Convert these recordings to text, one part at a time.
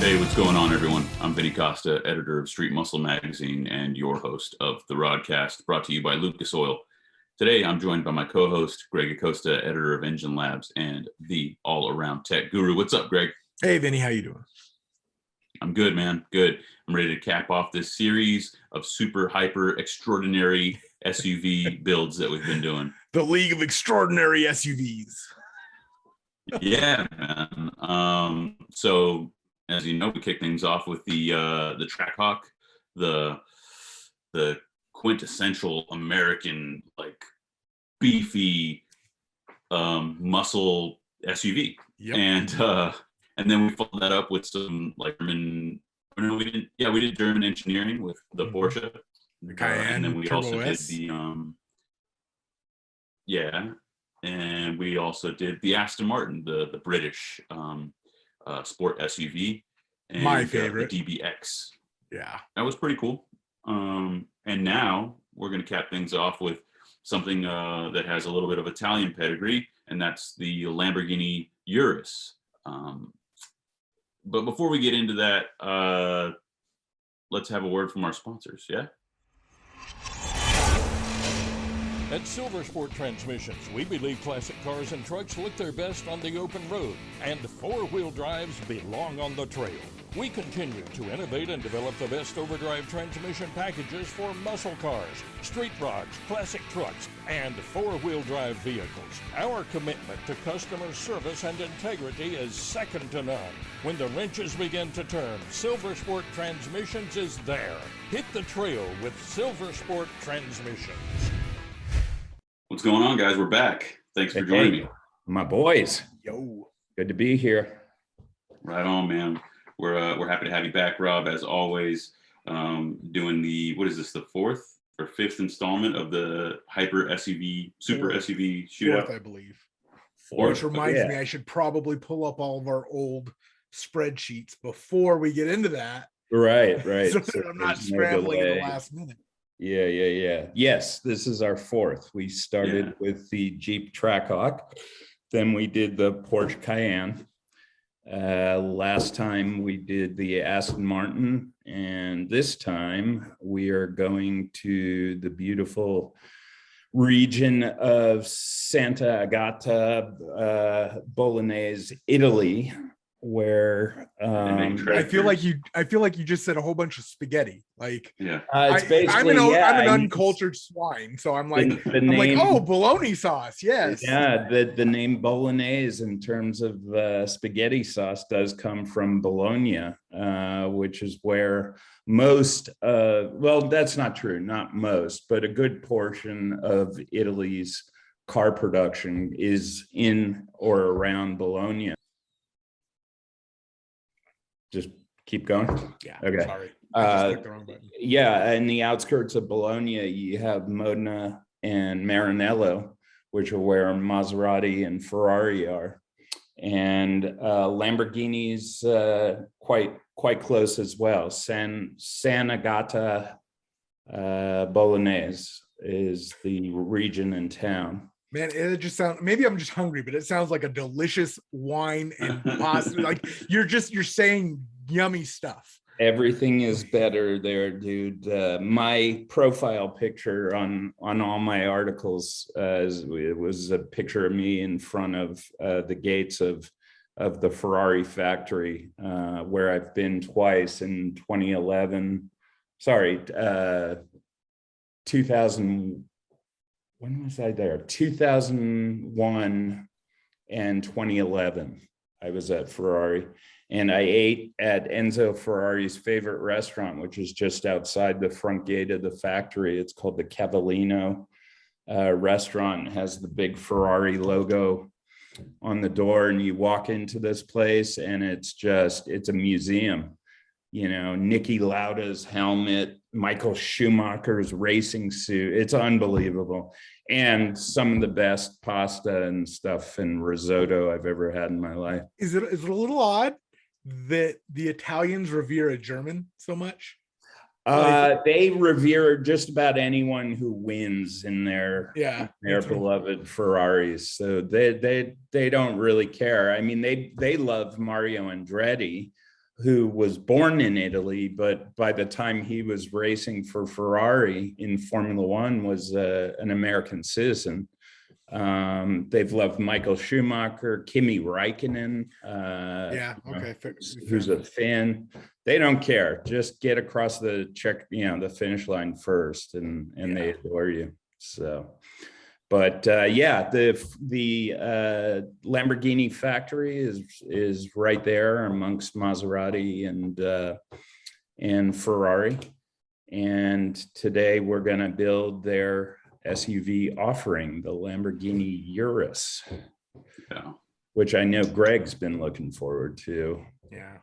Hey, what's going on, everyone? I'm Vinny Costa, editor of Street Muscle Magazine and your host of the RodCAST, brought to you by Lucas Oil. Today, I'm joined by my co-host, Greg Acosta, editor of Engine Labs and the all-around tech guru. What's up, Greg? Hey, Vinny, how you doing? I'm good, man. Good. I'm ready to cap off this series of super, hyper, extraordinary SUV builds that we've been doing. The League of Extraordinary SUVs. Yeah, man. So, as you know, we kick things off with the Trackhawk, the quintessential American, like, beefy muscle SUV. Yep. And then we followed that up with some we did German engineering with the Porsche, the Cayenne, and then we Turbo also S. did and we also did the Aston Martin, the British sport SUV, and my favorite, the DBX. Yeah, that was pretty cool. And now we're going to cap things off with something that has a little bit of Italian pedigree, and that's the Lamborghini Urus. But before we get into that, let's have a word from our sponsors. Yeah. At Silver Sport Transmissions, we believe classic cars and trucks look their best on the open road, and four-wheel drives belong on the trail. We continue to innovate and develop the best overdrive transmission packages for muscle cars, street rods, classic trucks, and four-wheel drive vehicles. Our commitment to customer service and integrity is second to none. When the wrenches begin to turn, Silver Sport Transmissions is there. Hit the trail with Silver Sport Transmissions. What's going on, guys? We're back. Thanks for joining me. My boys. Yo. Good to be here. Right on, man. We're happy to have you back, Rob, as always. Doing the fourth or fifth installment of the hyper SUV, super SUV shootout? Fourth, I believe. Fourth. Which reminds me, I should probably pull up all of our old spreadsheets before we get into that. Right. So that I'm not scrambling in the last minute. Yeah. Yes, this is our fourth. We started with the Jeep Trackhawk. Then we did the Porsche Cayenne. Last time we did the Aston Martin, and this time we are going to the beautiful region of Santa Agata, Bolognese, Italy, where I feel like you just said a whole bunch of spaghetti. Like, it's basically, I'm an uncultured swine, so I'm like, bologna sauce. Yes. Yeah, the name Bolognese in terms of spaghetti sauce does come from Bologna, which is where most, that's not true, not most, but a good portion of Italy's car production is in or around Bologna. Just keep going. Yeah. Okay. Sorry. I just clicked the wrong button. Yeah, in the outskirts of Bologna, you have Modena and Maranello, which are where Maserati and Ferrari are, and Lamborghini's quite close as well. San Agata Bolognese is the region in town. Man, it just sounds, maybe I'm just hungry, but it sounds like a delicious wine and pasta. Like you're saying yummy stuff. Everything is better there, dude. My profile picture on all my articles it was a picture of me in front of the gates of the Ferrari factory, where I've been twice in 2000. When was I there? 2001 and 2011. I was at Ferrari, and I ate at Enzo Ferrari's favorite restaurant, which is just outside the front gate of the factory. It's called the Cavallino restaurant. It has the big Ferrari logo on the door, and you walk into this place and it's a museum. You know, Niki Lauda's helmet, Michael Schumacher's racing suit. It's unbelievable. And some of the best pasta and stuff and risotto I've ever had in my life. Is it a little odd that the Italians revere a German so much? They revere just about anyone who wins in their beloved Ferraris. So they don't really care. I mean, they love Mario Andretti, who was born in Italy, but by the time he was racing for Ferrari in Formula One, was an American citizen. They've loved Michael Schumacher, Kimi Räikkönen, who's a fan. They don't care. Just get across the finish line first, and they adore you. So, but the Lamborghini factory is right there amongst Maserati and Ferrari. And today we're going to build their SUV offering, the Lamborghini Urus, which I know Greg's been looking forward to. Yeah.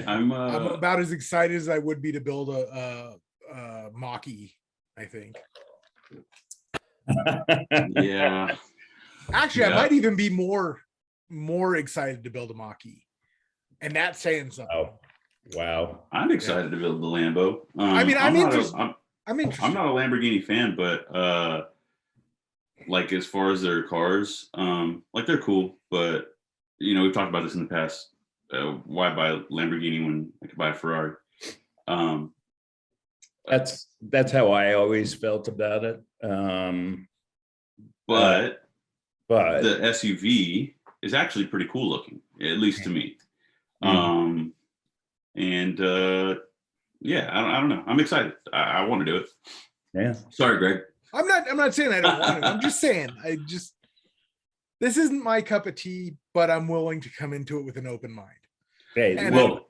I'm about as excited as I would be to build a Mach-E, I think. Yeah. Actually, I might even be more excited to build a Mach-E, and that's saying something. Oh, wow! I'm excited to build the Lambo. I'm interested. I'm not a Lamborghini fan, but like as far as their cars, like they're cool, but we've talked about this in the past. Why buy a Lamborghini when I could buy a Ferrari? That's how I always felt about it. But the SUV is actually pretty cool looking, at least to me. I don't know. I'm excited. I want to do it. Yeah. Sorry, Greg. I'm not saying I don't want it. I'm just saying this isn't my cup of tea, but I'm willing to come into it with an open mind. Hey, and I'm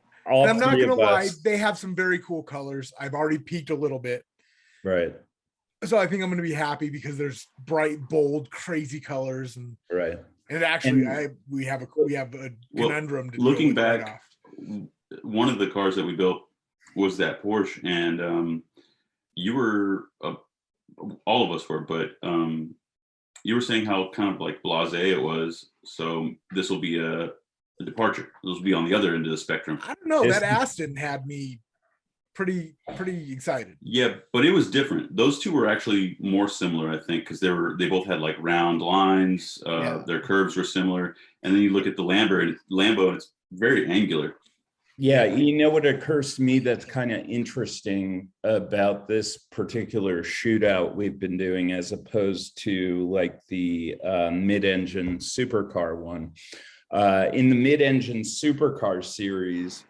not gonna lie, they have some very cool colors. I've already peaked a little bit. Right. So I think I'm gonna be happy because there's bright, bold, crazy colors, and right. And actually, we have a conundrum to looking back. One of the cars that we built was that Porsche, and you were all of us were, but you were saying how kind of like blasé it was. So this will be a departure. This will be on the other end of the spectrum. I don't know. That Aston had me pretty excited. Yeah, but it was different. Those two were actually more similar, I think, because they both had like round lines. Their curves were similar, and then you look at the Lambo, and it's very angular. Yeah, you know what occurs to me that's kind of interesting about this particular shootout we've been doing, as opposed to like the mid-engine supercar one. In the mid-engine supercar series,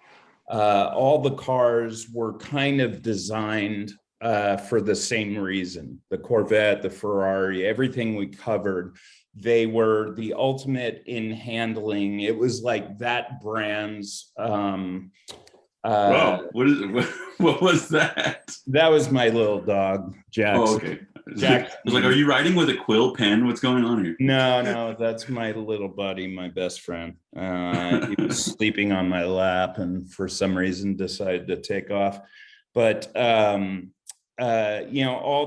all the cars were kind of designed for the same reason. The Corvette, the Ferrari, everything we covered, they were the ultimate in handling. It was like that brand's wow, what was that? That was my little dog, Jack. Oh, okay. Jack. I was like, are you writing with a quill pen? What's going on here? No, that's my little buddy, my best friend. He was sleeping on my lap and for some reason decided to take off. But all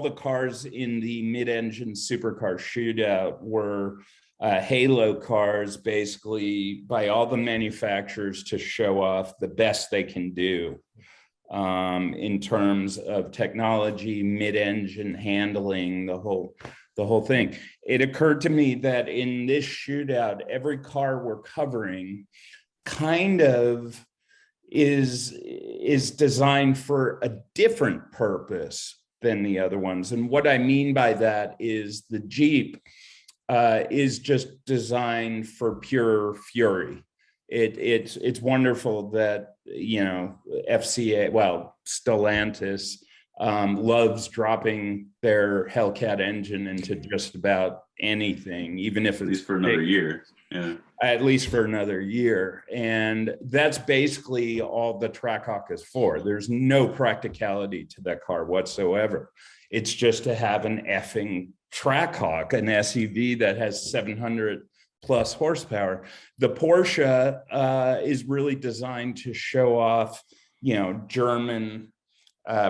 the cars in the mid-engine supercar shootout were halo cars, basically by all the manufacturers to show off the best they can do in terms of technology, mid-engine handling, the whole thing. It occurred to me that in this shootout, every car we're covering kind of is designed for a different purpose than the other ones. And what I mean by that is the Jeep is just designed for pure fury. It's wonderful that, FCA, Stellantis loves dropping their Hellcat engine into just about anything, even if it's at least for another year. Yeah. At least for another year. And that's basically all the Trackhawk is for. There's no practicality to that car whatsoever. It's just to have an effing Trackhawk, an SUV that has 700 plus horsepower. The Porsche is really designed to show off, German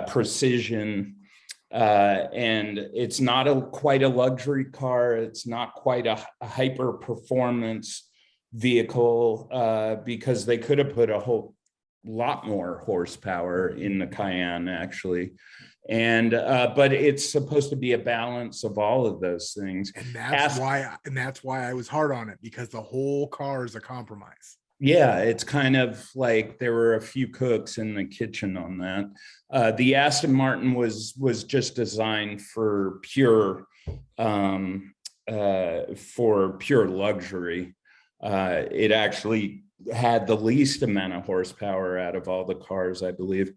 precision. And it's not quite a luxury car. It's not quite a hyper performance vehicle because they could have put a whole lot more horsepower in the Cayenne, actually. And but it's supposed to be a balance of all of those things. And that's why I was hard on it, because the whole car is a compromise. Yeah, it's kind of like there were a few cooks in the kitchen on that. The Aston Martin was just designed for um, pure luxury. It actually had the least amount of horsepower out of all the cars, I believe.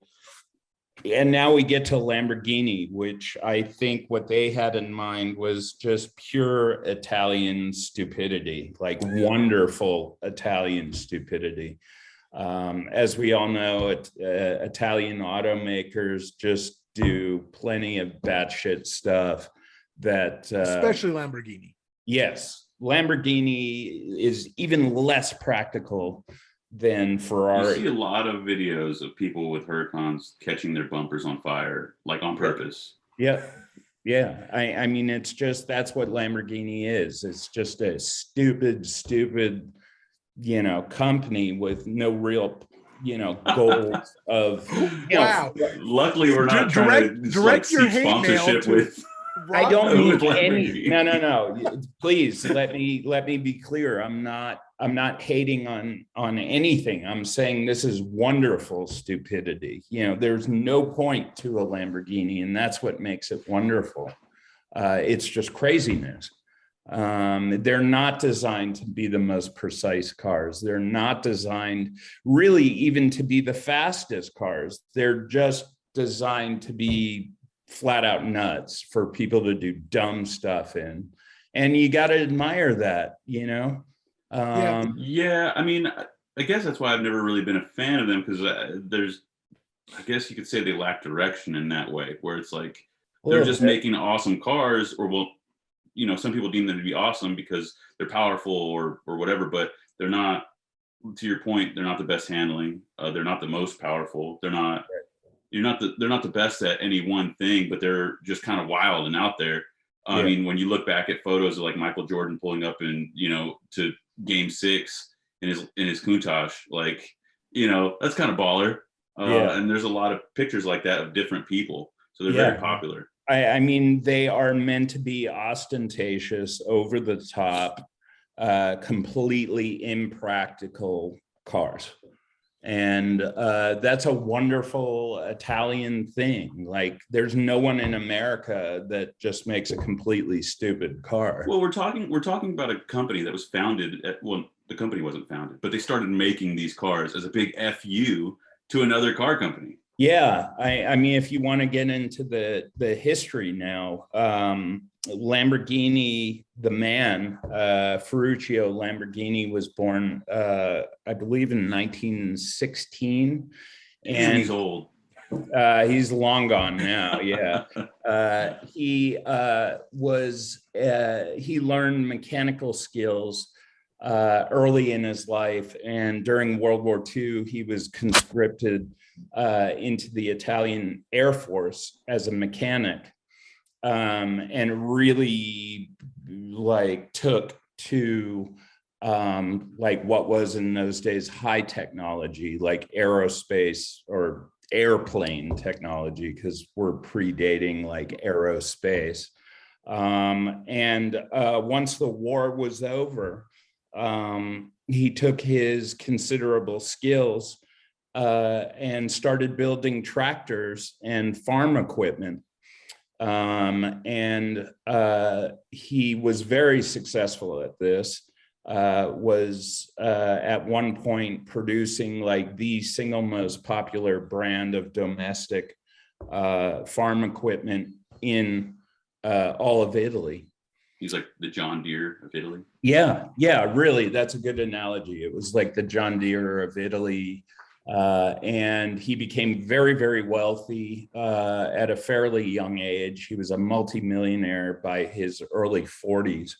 And now we get to Lamborghini, which I think what they had in mind was just pure Italian stupidity, like wonderful Italian stupidity. As we all know, Italian automakers just do plenty of batshit stuff that especially Lamborghini. Yes, Lamborghini is even less practical than You Ferrari. see a lot of videos of people with Huracans catching their bumpers on fire, like on purpose. Yeah. Yeah. I mean, it's just, that's what Lamborghini is. It's just a stupid, company with no real, goals of, Wow. Luckily, we're not trying to direct your seek hate mail sponsorship to with. I don't With mean any, Lamborghini. no. Please let me be clear. I'm not hating on anything. I'm saying this is wonderful stupidity. There's no point to a Lamborghini, and that's what makes it wonderful. It's just craziness. They're not designed to be the most precise cars. They're not designed really even to be the fastest cars. They're just designed to be flat out nuts for people to do dumb stuff in. And you got to admire that, Yeah. I mean, I guess that's why I've never really been a fan of them, because I guess you could say they lack direction in that way, where it's like they're just making awesome cars, or some people deem them to be awesome because they're powerful or whatever, but they're not, to your point, they're not the best handling. They're not the most powerful. They're not the best at any one thing, but they're just kind of wild and out there. I mean, when you look back at photos of like Michael Jordan pulling up in, to Game 6 in his Countach, like, that's kind of baller. And there's a lot of pictures like that of different people. So they're very popular. I mean, they are meant to be ostentatious, over the top, completely impractical cars. And that's a wonderful Italian thing. Like, there's no one in America that just makes a completely stupid car. Well, we're talking about a company that was founded the company wasn't founded, but they started making these cars as a big FU to another car company. Yeah, I mean, if you want to get into the history now, Lamborghini, the man, Ferruccio Lamborghini, was born, I believe, in 1916. And he's old. He's long gone now. Yeah. He learned mechanical skills early in his life. And during World War II, he was conscripted into the Italian Air Force as a mechanic, and really took to what was in those days high technology, like aerospace or airplane technology, because we're predating aerospace. And once the war was over, he took his considerable skills and started building tractors and farm equipment. And he was very successful at this, was at one point producing the single most popular brand of domestic farm equipment in all of Italy. He's like the John Deere of Italy. Yeah, really, that's a good analogy. It was like the John Deere of Italy. And he became very, very wealthy at a fairly young age. He was a multimillionaire by his early 40s,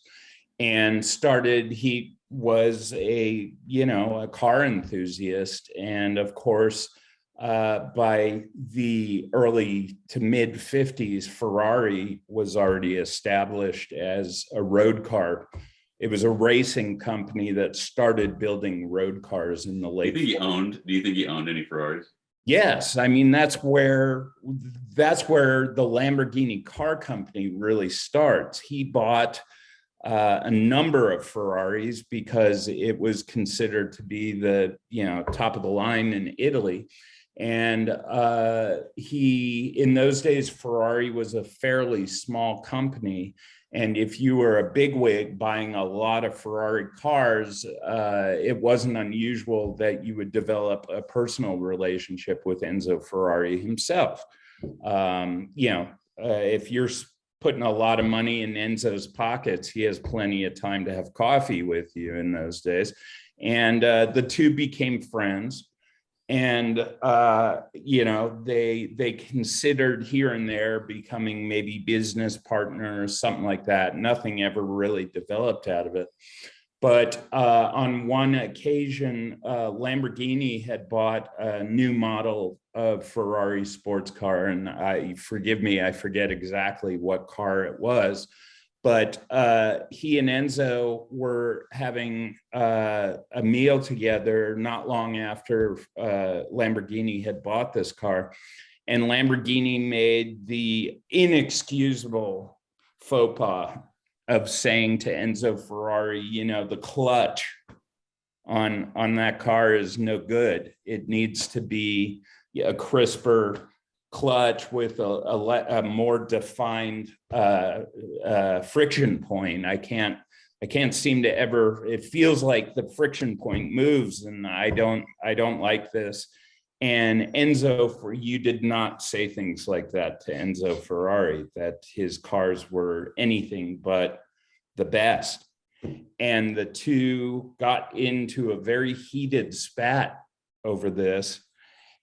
and he was a car enthusiast. And of course, by the early to mid 50s, Ferrari was already established as a road car. It was a racing company that started building road cars in the late. Do you think he owned any Ferraris? Yes, I mean that's where the Lamborghini car company really starts. He bought a number of Ferraris because it was considered to be the, top of the line in Italy. And in those days, Ferrari was a fairly small company. And if you were a bigwig buying a lot of Ferrari cars, it wasn't unusual that you would develop a personal relationship with Enzo Ferrari himself. If you're putting a lot of money in Enzo's pockets, he has plenty of time to have coffee with you in those days. And the two became friends. And, they considered here and there becoming maybe business partners, something like that. Nothing ever really developed out of it. But on one occasion, Lamborghini had bought a new model of Ferrari sports car. And forgive me, I forget exactly what car it was. But he and Enzo were having a meal together not long after Lamborghini had bought this car. And Lamborghini made the inexcusable faux pas of saying to Enzo Ferrari, the clutch on that car is no good. It needs to be a crisper clutch with a more defined friction point. I can't seem to ever, it feels like the friction point moves and I don't like this. And you did not say things like that to Enzo Ferrari, that his cars were anything but the best. And the two got into a very heated spat over this.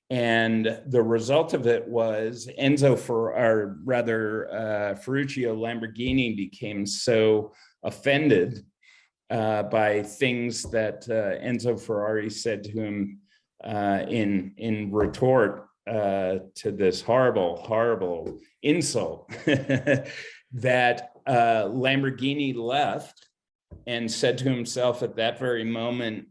And the result of it was Ferruccio Lamborghini became so offended by things that Enzo Ferrari said to him in retort to this horrible insult that Lamborghini left and said to himself at that very moment,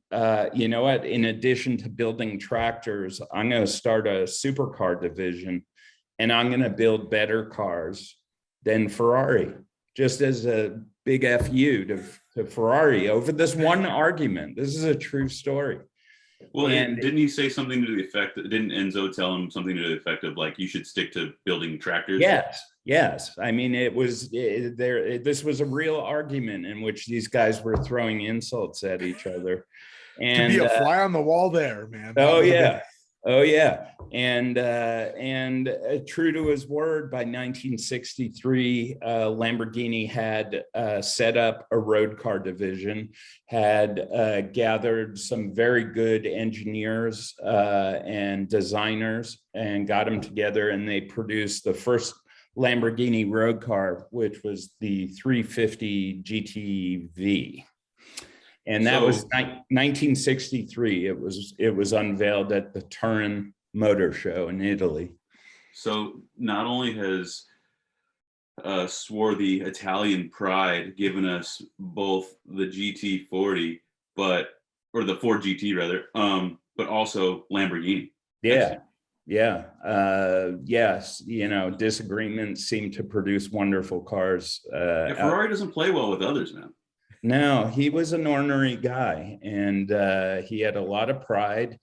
you know what, in addition to building tractors, I'm going to start a supercar division and I'm going to build better cars than Ferrari, just as a big FU to Ferrari over this one argument. This is a true story. Well, didn't he say something to the effect, didn't Enzo tell him something to the effect of like, you should stick to building tractors? Yes. I mean, this was a real argument in which these guys were throwing insults at each other. And to be a fly on the wall there, man. Oh yeah. And true to his word, by 1963, Lamborghini had set up a road car division, had gathered some very good engineers and designers and got them together, and they produced the first Lamborghini road car, which was the 350 GTV. And that was 1963. It was unveiled at the Turin Motor Show in Italy. So not only has Swarthy Italian pride given us both the GT40, or the Ford GT rather, but also Lamborghini. Yeah. Yes. Disagreements seem to produce wonderful cars. Ferrari doesn't play well with others, man. No, he was an ornery guy, and he had a lot of pride,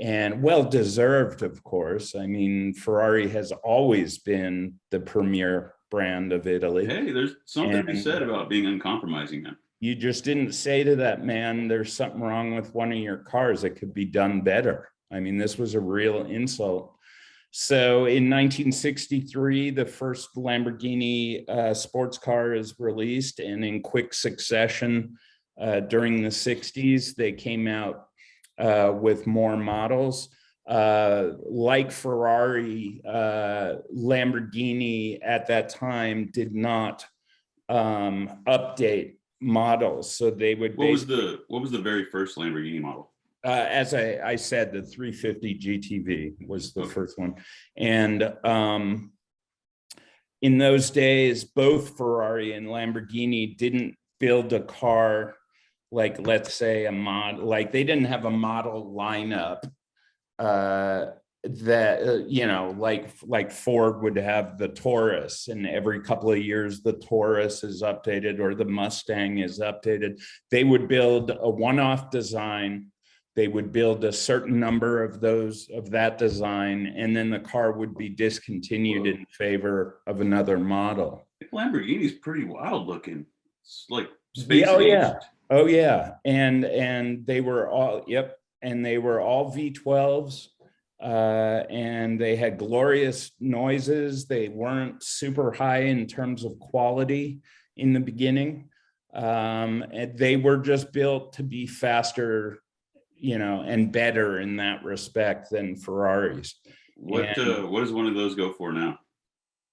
and well-deserved, of course. I mean, Ferrari has always been the premier brand of Italy. Hey, there's something to be said about being uncompromising, man. You just didn't say to that man, there's something wrong with one of your cars that could be done better. I mean, this was a real insult. So in 1963, the first Lamborghini sports car is released, and in quick succession during the 60s, they came out with more models. Like Ferrari, Lamborghini at that time did not update models. So they would. What was the very first Lamborghini model? As I said, the 350 GTV was the first one. And in those days, both Ferrari and Lamborghini didn't build a car like, let's say, like they didn't have a model lineup that like Ford would have the Taurus, and every couple of years the Taurus is updated or the Mustang is updated. They would build a one-off design. They would build a certain number of that design, and then the car would be discontinued in favor of another model. Lamborghini's pretty wild looking. It's like space Oh aged. yeah. Oh yeah. And they were all, yep. And they were all V12s. And they had glorious noises. They weren't super high in terms of quality in the beginning. And they were just built to be faster, and better in that respect than Ferraris. What does one of those go for now?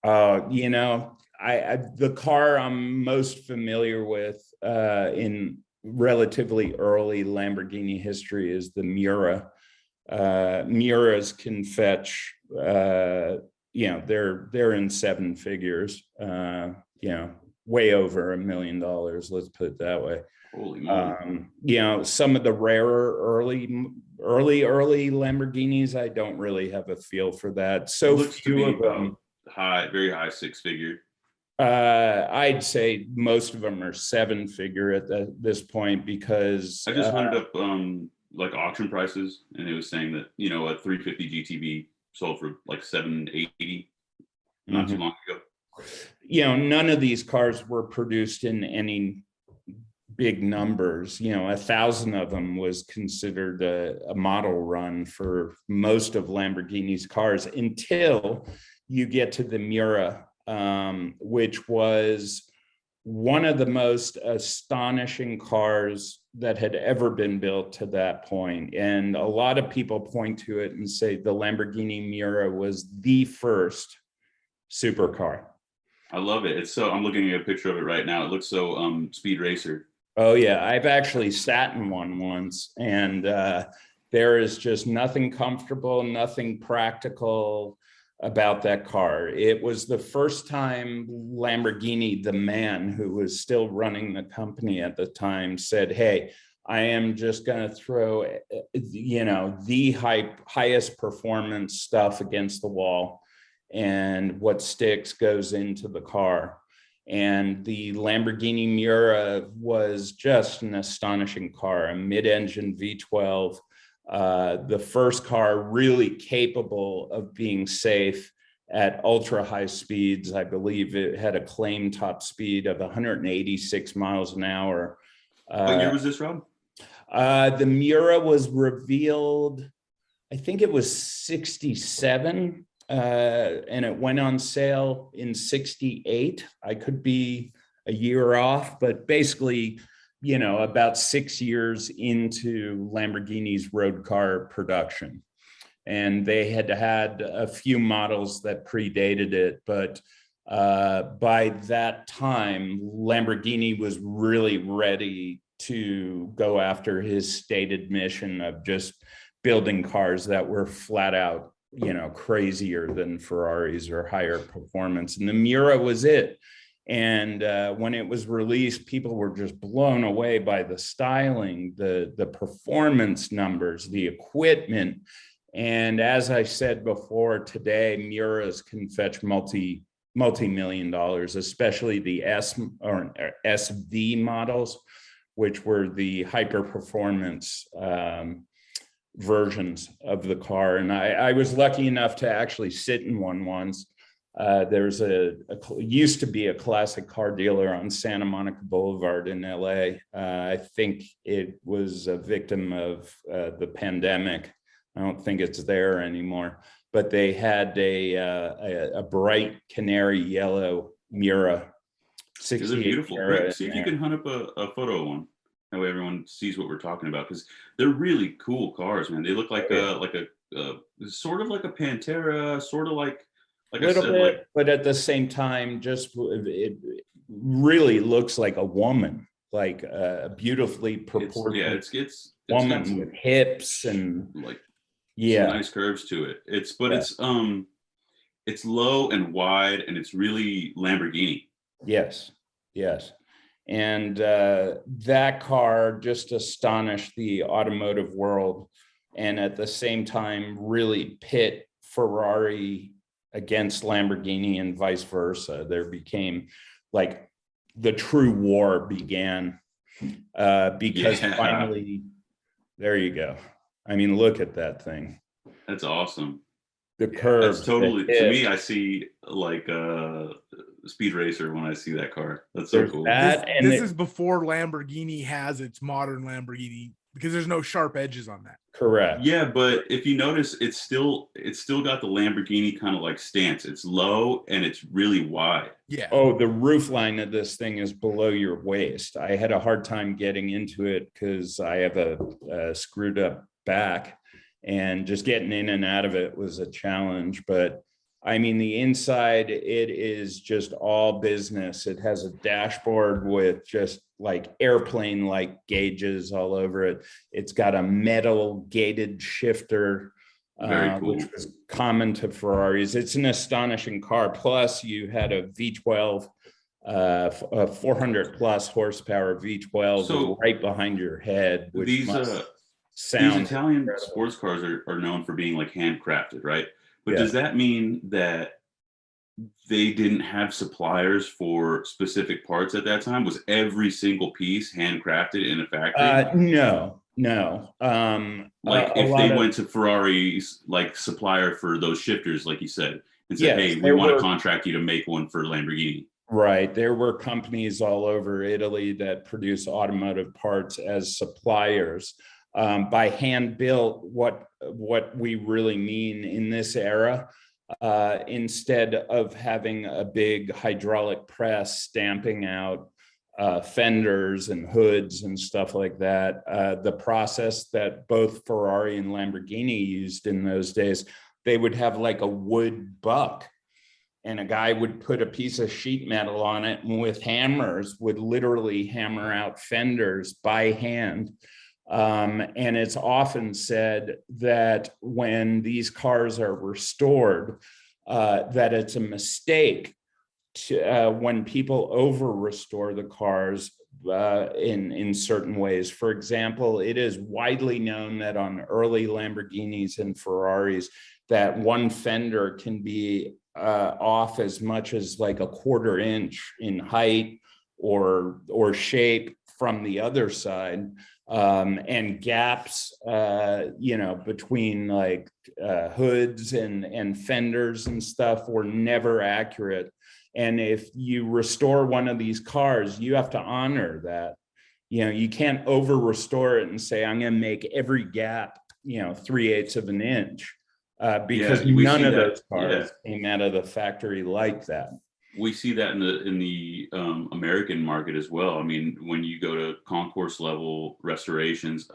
The car I'm most familiar with in relatively early Lamborghini history is the Miura. Miuras can fetch, they're in seven figures, way over $1 million. Let's put it that way. Holy moly. Some of the rarer early Lamborghinis, I don't really have a feel for that. So few of them. Very high six figure. I'd say most of them are seven figure at this point, because I just hunted up like auction prices, and it was saying that a 350 GTV sold for like $780 not too long ago. None of these cars were produced in any big numbers. 1,000 of them was considered a model run for most of Lamborghini's cars, until you get to the Miura, which was one of the most astonishing cars that had ever been built to that point. And a lot of people point to it and say the Lamborghini Miura was the first supercar. I love it. I'm looking at a picture of it right now. It looks so speed racer. Oh yeah, I've actually sat in one once, and there is just nothing comfortable, nothing practical about that car. It was the first time Lamborghini, the man who was still running the company at the time, said, hey, I am just going to throw, the highest performance stuff against the wall, and what sticks goes into the car. And the Lamborghini Miura was just an astonishing car, a mid-engine V12. The first car really capable of being safe at ultra high speeds. I believe it had a claim top speed of 186 miles an hour. What year was this, Rob? The Miura was revealed, I think it was 67, and it went on sale in 68. I could be a year off, but basically, about 6 years into Lamborghini's road car production. And they had a few models that predated it, but by that time, Lamborghini was really ready to go after his stated mission of just building cars that were flat out, crazier than Ferraris or higher performance. And the Miura was it. And when it was released, people were just blown away by the styling, the performance numbers, the equipment. And as I said before, today, Miuras can fetch multi-million dollars, especially the S or SV models, which were the hyper performance versions of the car. And I was lucky enough to actually sit in one once. There's used to be a classic car dealer on Santa Monica Boulevard in LA. I think it was a victim of the pandemic. I don't think it's there anymore, but they had a bright canary yellow Miura. It's a beautiful. See if you can hunt up a photo of one. That way everyone sees what we're talking about, because they're really cool cars, man. They look like a sort of like a Pantera, sort of like a little bit, but at the same time, just it really looks like a woman, like a beautifully proportioned it's woman with hips and like some nice curves to it. It's low and wide, and it's really Lamborghini. Yes. And that car just astonished the automotive world and at the same time really pit Ferrari against Lamborghini and vice versa. There became like the true war began because finally, there you go. I mean, look at that thing. That's awesome. The curve. That's totally, to me, I see like a speed racer when I see that car. That's so cool. This is before Lamborghini has its modern Lamborghini, because there's no sharp edges on that. Correct. Yeah, but if you notice, it's still got the Lamborghini kind of like stance. It's low and it's really wide. Yeah. Oh, the roof line of this thing is below your waist. I had a hard time getting into it because I have a screwed up back, and just getting in and out of it was a challenge. But I mean, the inside, it is just all business. It has a dashboard with just like airplane like gauges all over it. It's got a metal gated shifter, Very cool. which was common to Ferraris. It's an astonishing car. Plus you had a V12, a 400 plus horsepower V12 right behind your head, which these sound Italian incredible. sports cars are known for being like handcrafted, right? But Yeah. does that mean that they didn't have suppliers for specific parts at that time? Was every single piece handcrafted in a factory? No. Like if they went to Ferrari's like supplier for those shifters, like you said, and said, "Hey, we want to contract you to make one for Lamborghini." Right. There were companies all over Italy that produce automotive parts as suppliers. By hand built, what we really mean in this era, instead of having a big hydraulic press stamping out fenders and hoods and stuff like that, the process that both Ferrari and Lamborghini used in those days, they would have like a wood buck, and a guy would put a piece of sheet metal on it, and with hammers would literally hammer out fenders by hand. And it's often said that when these cars are restored, that it's a mistake to, when people over restore the cars in certain ways. For example, it is widely known that on early Lamborghinis and Ferraris, that one fender can be off as much as like a 1/4 inch in height or shape from the other side. And gaps, between like hoods and fenders and stuff were never accurate. And if you restore one of these cars, you have to honor that. You can't over restore it and say, I'm going to make every gap, 3/8 of an inch, because none of those cars came out of the factory like that. We see that in the American market as well. I mean, when you go to concourse level restorations,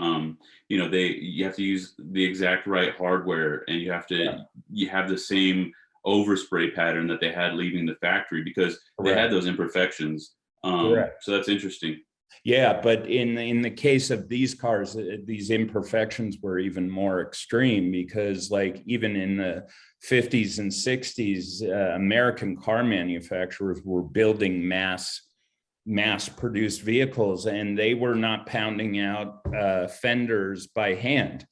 you have to use the exact right hardware, and you have the same overspray pattern that they had leaving the factory, because they had those imperfections. So that's interesting. Yeah, but in the case of these cars, these imperfections were even more extreme, because like even in the 50s and 60s, American car manufacturers were building mass produced vehicles, and they were not pounding out fenders by hand.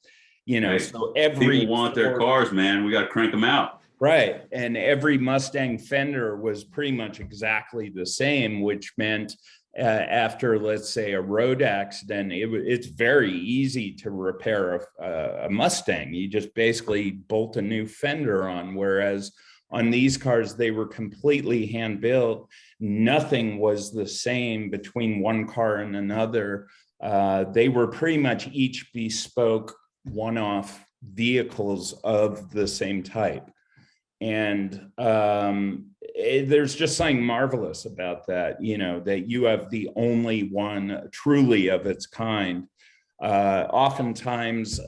So every people want their cars, man. We got to crank them out. Right. And every Mustang fender was pretty much exactly the same, which meant after, let's say, a road accident, it's very easy to repair a Mustang. You just basically bolt a new fender on, whereas on these cars, they were completely hand built. Nothing was the same between one car and another. They were pretty much each bespoke one-off vehicles of the same type. And there's just something marvelous about that, that you have the only one truly of its kind. Oftentimes,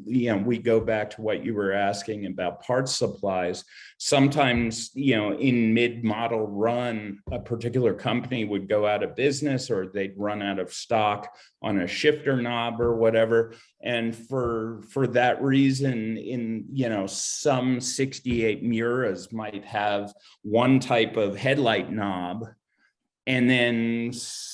we go back to what you were asking about parts supplies. Sometimes, in mid-model run, a particular company would go out of business, or they'd run out of stock on a shifter knob or whatever. And for that reason, some 68 Miuras might have one type of headlight knob, And then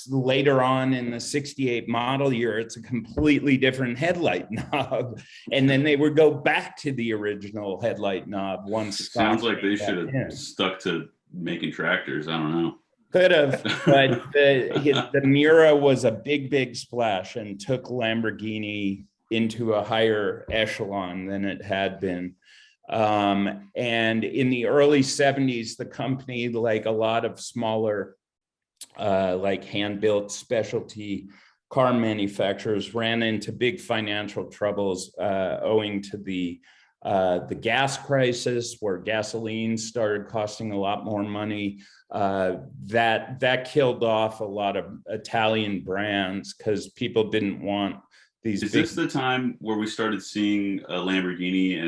later on in the 68 model year, it's a completely different headlight knob. And then they would go back to the original headlight knob once. It sounds like they should have stuck to making tractors. I don't know. Could have, but the Miura was a big splash and took Lamborghini into a higher echelon than it had been. And in the early 70s, the company, like a lot of smaller like hand-built specialty car manufacturers, ran into big financial troubles owing to the gas crisis, where gasoline started costing a lot more money. That killed off a lot of Italian brands because people didn't want these. Is this the time where we started seeing a Lamborghini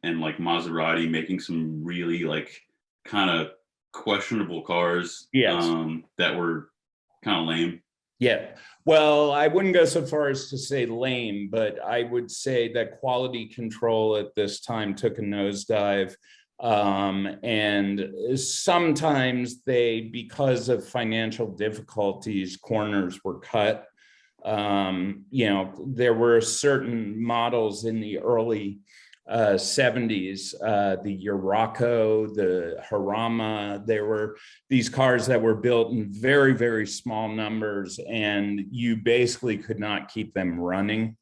and like Maserati making some really like kind of questionable cars? Yes. That were kind of lame? Yeah. Well, I wouldn't go so far as to say lame, but I would say that quality control at this time took a nosedive. And sometimes because of financial difficulties, corners were cut. There were certain models in the early 70s, the Urus, the Harama. There were these cars that were built in very small numbers, and you basically could not keep them running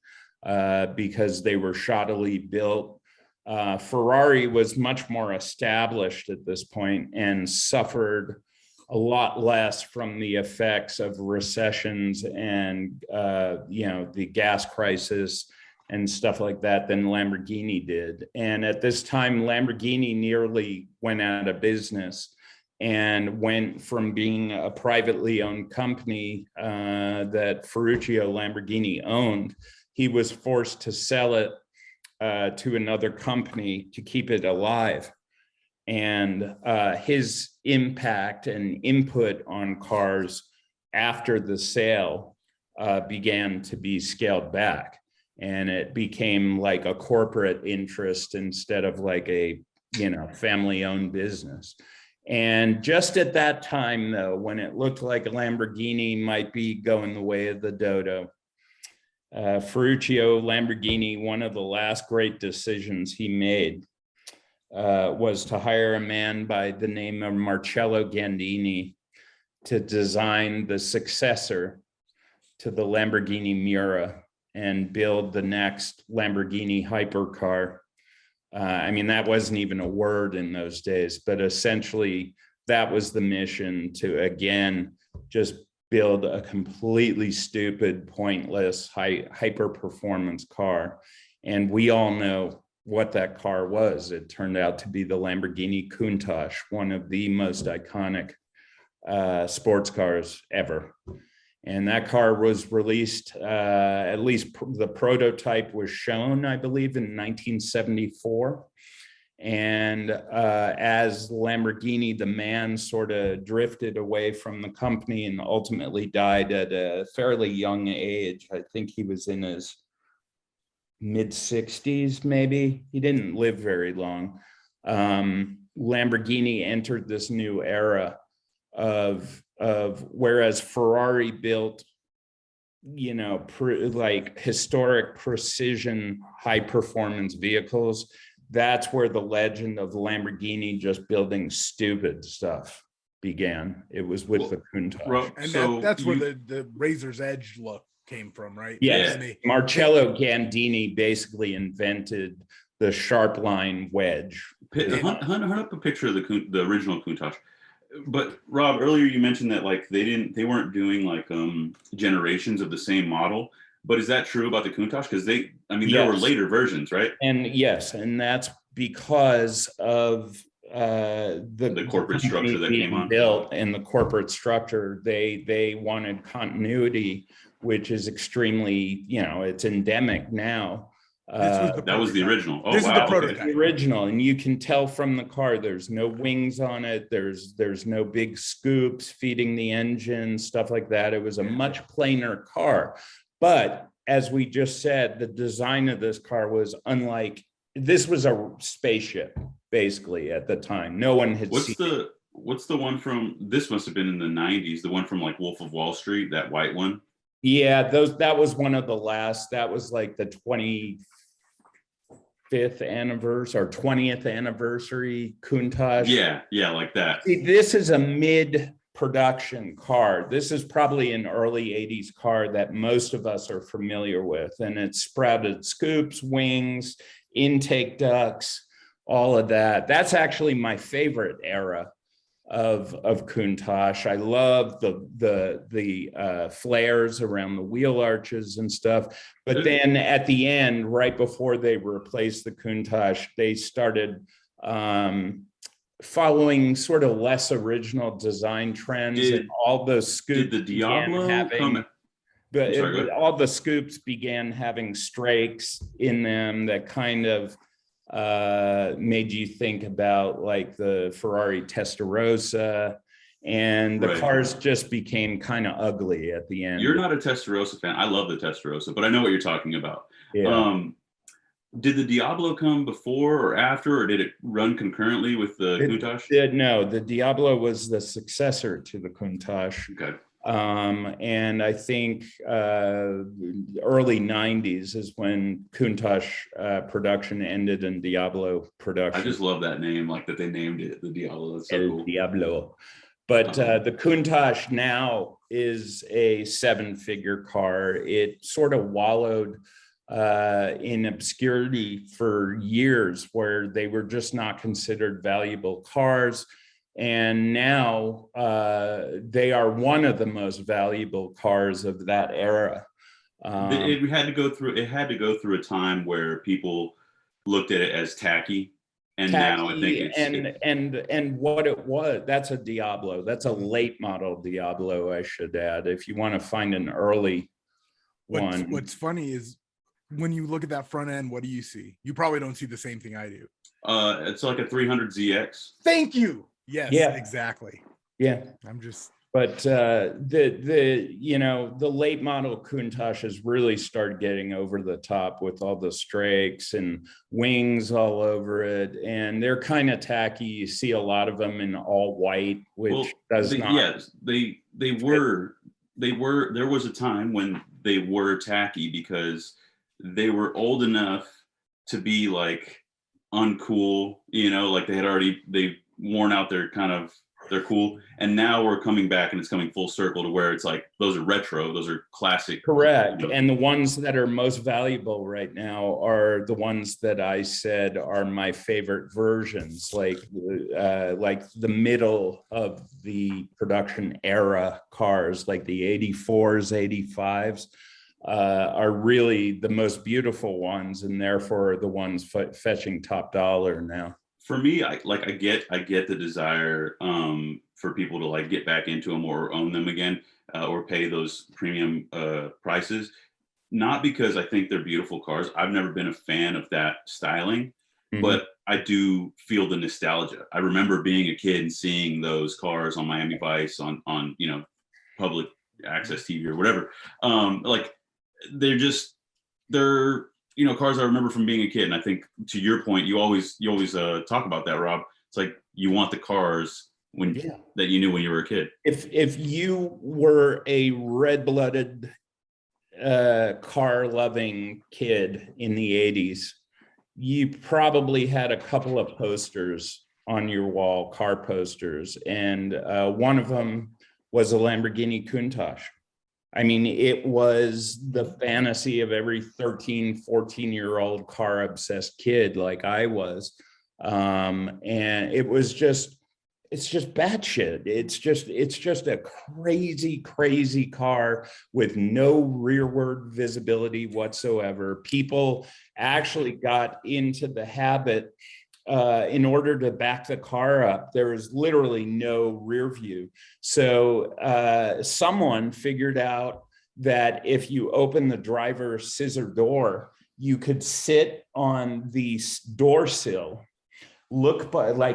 because they were shoddily built. Ferrari was much more established at this point and suffered a lot less from the effects of recessions and the gas crisis and stuff like that than Lamborghini did. And at this time, Lamborghini nearly went out of business and went from being a privately owned company that Ferruccio Lamborghini owned. He was forced to sell it to another company to keep it alive. And his impact and input on cars after the sale began to be scaled back. And it became like a corporate interest instead of like a, family-owned business. And just at that time, though, when it looked like a Lamborghini might be going the way of the dodo, Ferruccio Lamborghini, one of the last great decisions he made was to hire a man by the name of Marcello Gandini to design the successor to the Lamborghini Miura and build the next Lamborghini hypercar. That wasn't even a word in those days, but essentially that was the mission, to, again, just build a completely stupid, pointless, hyper performance car. And we all know what that car was. It turned out to be the Lamborghini Countach, one of the most iconic sports cars ever. And that car was released, at least the prototype was shown, I believe, in 1974. And as Lamborghini, the man, sort of drifted away from the company and ultimately died at a fairly young age. I think he was in his mid-60s, maybe. He didn't live very long. Lamborghini entered this new era of whereas Ferrari built, like historic precision, high performance vehicles, that's where the legend of Lamborghini just building stupid stuff began. It was with the Countach. And that's where the razor's edge look came from, right? Yes. Marcello Gandini basically invented the sharp line wedge. Hunt up a picture of the original Countach. But Rob, earlier you mentioned that like they weren't doing like generations of the same model. But is that true about the Countach? Because there were later versions, right? And yes, and that's because of the corporate structure that came on built, and the corporate structure. They wanted continuity, which is extremely, it's endemic now. That was the original. This is the prototype. The original, and you can tell from the car. There's no wings on it. There's no big scoops feeding the engine, stuff like that. It was a much plainer car. But as we just said, the design of this car was unlike. This was a spaceship, basically, at the time. No one had seen. what's the one from, this must have been in the 90s, the one from like Wolf of Wall Street, that white one? Yeah, that was one of the last, that was like the 25th anniversary or 20th anniversary Countach. Yeah, like that. See, this is a mid-production car. This is probably an early 80s car that most of us are familiar with. And it's sprouted scoops, wings, intake ducts, all of that. That's actually my favorite era of Countach. I love the flares around the wheel arches and stuff. But then at the end, right before they replaced the Countach, they started following sort of less original design trends, and all those scoops. Did the Diablo come? But all the scoops began having strakes in them that kind of made you think about like the Ferrari Testarossa, and the cars just became kind of ugly at the end. You're not a Testarossa fan. I love the Testarossa, but I know what you're talking about. Yeah. Did the Diablo come before or after, or did it run concurrently with the Countach? No, the Diablo was the successor to the Countach. Okay. And I think early 90s is when Countach production ended and Diablo production. I just love that name, like that they named it the Diablo. That's so cool. Diablo. But the Countach now is a 7-figure car. It sort of wallowed in obscurity for years, where they were just not considered valuable cars. And now they are one of the most valuable cars of that era. It had to go through a time where people looked at it as tacky, and now I think it's and what it was. That's a Diablo. That's a late model Diablo, I should add. If you want to find an early one. What's funny is when you look at that front end, what do you see? You probably don't see the same thing I do. It's like a 300ZX. Thank you. Yes, yeah, exactly. Yeah, But the late model Countachs really started getting over the top with all the strakes and wings all over it, and they're kind of tacky. You see a lot of them in all white, which does not. Yes, they were. There was a time when they were tacky because they were old enough to be like uncool. Like they've worn out their they're cool, and now we're coming back and it's coming full circle to where it's like those are retro, those are classic. Correct. And the ones that are most valuable right now are the ones that I said are my favorite versions, like the middle of the production era cars, like the 84s, 85s. Are really the most beautiful ones, and therefore the ones fetching top dollar now. For me, I get the desire for people to like get back into them or own them again, or pay those premium prices. Not because I think they're beautiful cars. I've never been a fan of that styling, but I do feel the nostalgia. I remember being a kid and seeing those cars on Miami Vice on public access TV or whatever. They're cars I remember from being a kid. And I think to your point, you always talk about that, Rob. It's like you want the cars that you knew when you were a kid. If you were a red-blooded car-loving kid in the 80s, you probably had a couple of posters on your wall, car posters, and one of them was a Lamborghini Countach. I mean, it was the fantasy of every 13, 14-year-old car obsessed kid like I was. And it's just batshit. It's just a crazy car with no rearward visibility whatsoever. People actually got into the habit in order to back the car up. There was literally no rear view. So someone figured out that if you open the driver's scissor door, you could sit on the door sill, look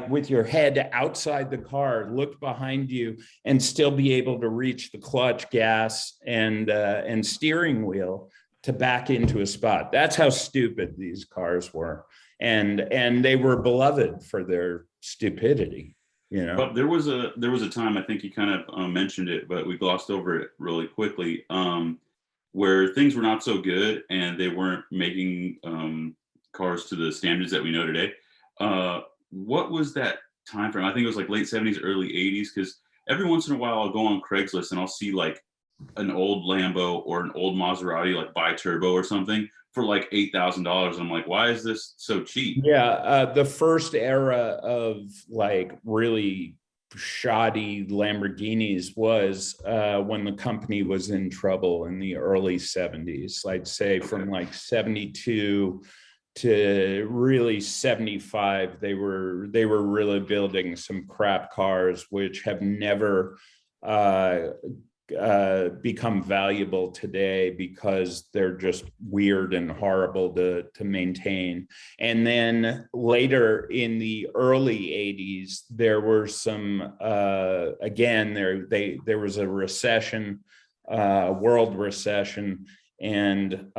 with your head outside the car, look behind you, and still be able to reach the clutch, gas, and steering wheel to back into a spot. That's how stupid these cars were. And they were beloved for their stupidity. you know. Well, there was a time, I think you kind of mentioned it, but we glossed over it really quickly, where things were not so good and they weren't making cars to the standards that we know today. What was that time frame? I think it was like late 70s, early 80s, because every once in a while I'll go on Craigslist and I'll see like an old Lambo or an old Maserati, like bi-turbo or something, for like $8,000. I'm like, why is this so cheap? Yeah, the first era of like really shoddy Lamborghinis was when the company was in trouble in the early 70s. I'd say from like 72 to really 75, they were really building some crap cars, which have never become valuable today because they're just weird and horrible to maintain. And then later in the early 80s, there were some again there was a recession, world recession, and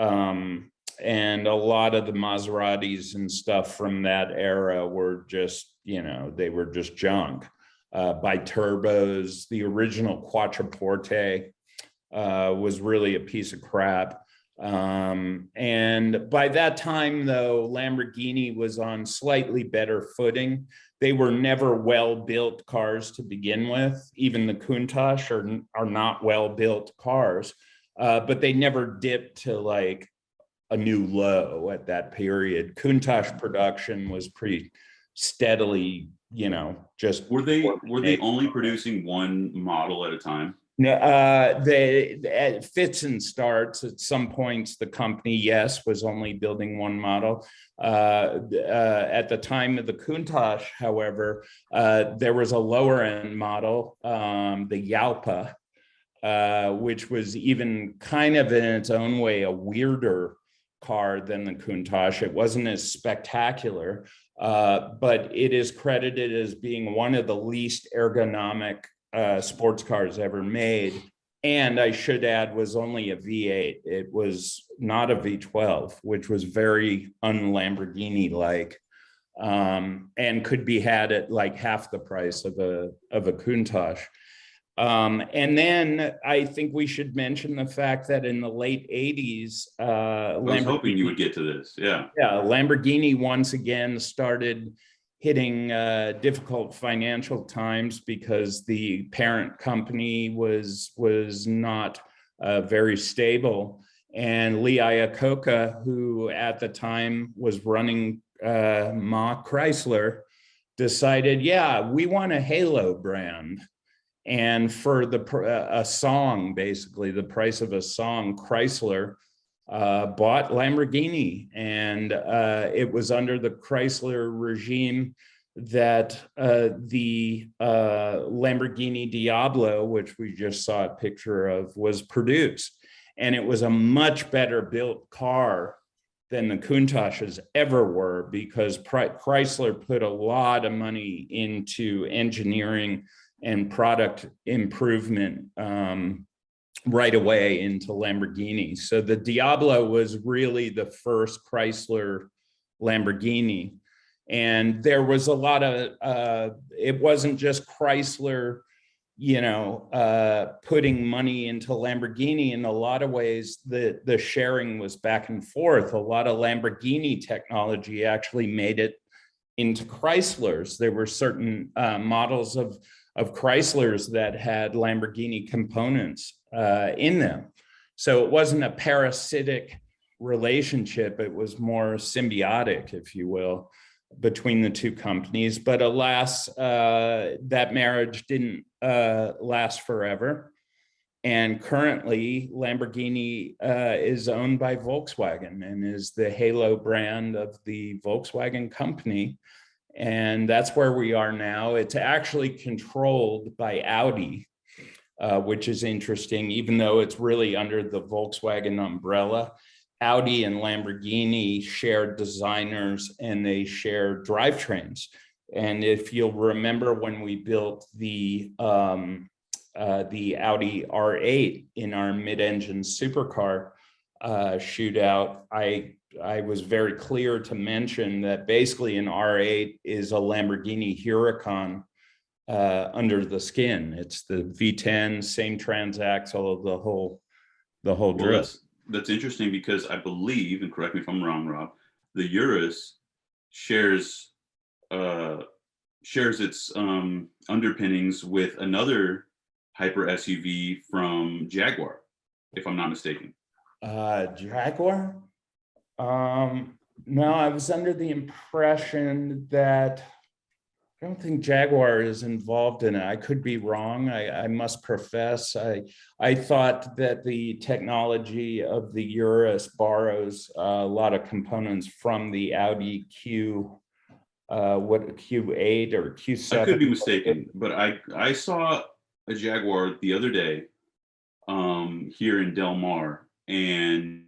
a lot of the Maseratis and stuff from that era were just, you know, they were just junk. By turbos, the original Quattroporte was really a piece of crap. And by that time, though, Lamborghini was on slightly better footing. They were never well-built cars to begin with. Even the Countach are not well-built cars, but they never dipped to like a new low at that period. Countach production was pretty steadily, you know, just Were they only producing one model at a time? no, they fits and starts. At some points, the company, yes, was only building one model. At the time of the Countach, however, there was a lower end model, the Yalpa, which was even kind of in its own way a weirder car than the Countach. It wasn't as spectacular, but it is credited as being one of the least ergonomic sports cars ever made. And I should add, was only a V8. It was not a V12, which was very un-Lamborghini-like, and could be had at like half the price of a Countach. And then I think we should mention the fact that in the late 80s, I was hoping you would get to this. Yeah, Lamborghini once again started hitting difficult financial times because the parent company was not very stable. And Lee Iacocca, who at the time was running Ma Chrysler, decided, yeah, we want a halo brand. And for a song, basically the price of a song, Chrysler bought Lamborghini. And it was under the Chrysler regime that the Lamborghini Diablo, which we just saw a picture of, was produced. And it was a much better built car than the Countaches ever were, because Chrysler put a lot of money into engineering and product improvement right away into Lamborghini. So the Diablo was really the first Chrysler Lamborghini. And there was a lot of, it wasn't just Chrysler, you know, putting money into Lamborghini. In a lot of ways, the sharing was back and forth. A lot of Lamborghini technology actually made it into Chryslers. There were certain models of Chryslers that had Lamborghini components in them. So it wasn't a parasitic relationship. It was more symbiotic, if you will, between the two companies. But alas, that marriage didn't last forever. And currently, Lamborghini is owned by Volkswagen and is the halo brand of the Volkswagen company. And that's where we are now. It's actually controlled by Audi, which is interesting, even though it's really under the Volkswagen umbrella. Audi and Lamborghini share designers and they share drivetrains. And if you'll remember, when we built the Audi R8 in our mid-engine supercar shootout, I was very clear to mention that basically an R8 is a Lamborghini Huracan under the skin. It's the V10, same transaxle, the whole Well, drill. that's interesting because I believe, and correct me if I'm wrong, Rob, the Urus shares its underpinnings with another hyper SUV from Jaguar, if I'm not mistaken. Jaguar? No, I was under the impression that I don't think Jaguar is involved in it. I could be wrong. I must profess. I thought that the technology of the Urus borrows a lot of components from the Audi Q8 or Q7. I could be mistaken, but I saw a Jaguar the other day here in Del Mar, and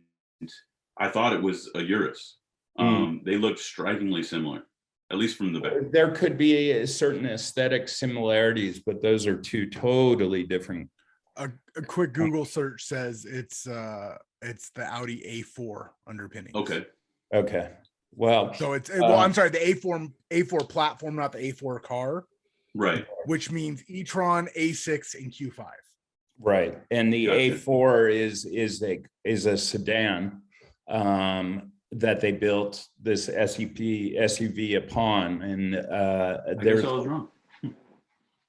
I thought it was a Urus. They looked strikingly similar, at least from the back. There could be a certain aesthetic similarities, but those are two totally different. A quick Google search says it's the Audi A4 underpinning. Okay. Well, So I'm sorry, the A4 platform, not the A4 car. Right. Which means e-tron, A6, and Q5. Right. And the Gotcha. A4 is a sedan that they built this SUV upon, and I guess I was wrong.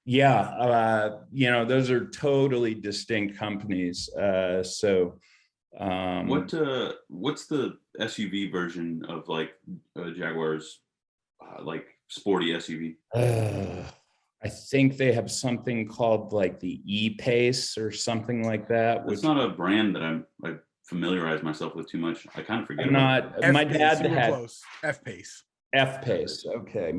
Yeah, those are totally distinct companies. What's the SUV version of like Jaguar's like sporty SUV? I think they have something called like the E-Pace or something like that. It's not a brand that I familiarize myself with too much. I kind of forget about it. My dad had close. F-Pace. F-Pace. Okay.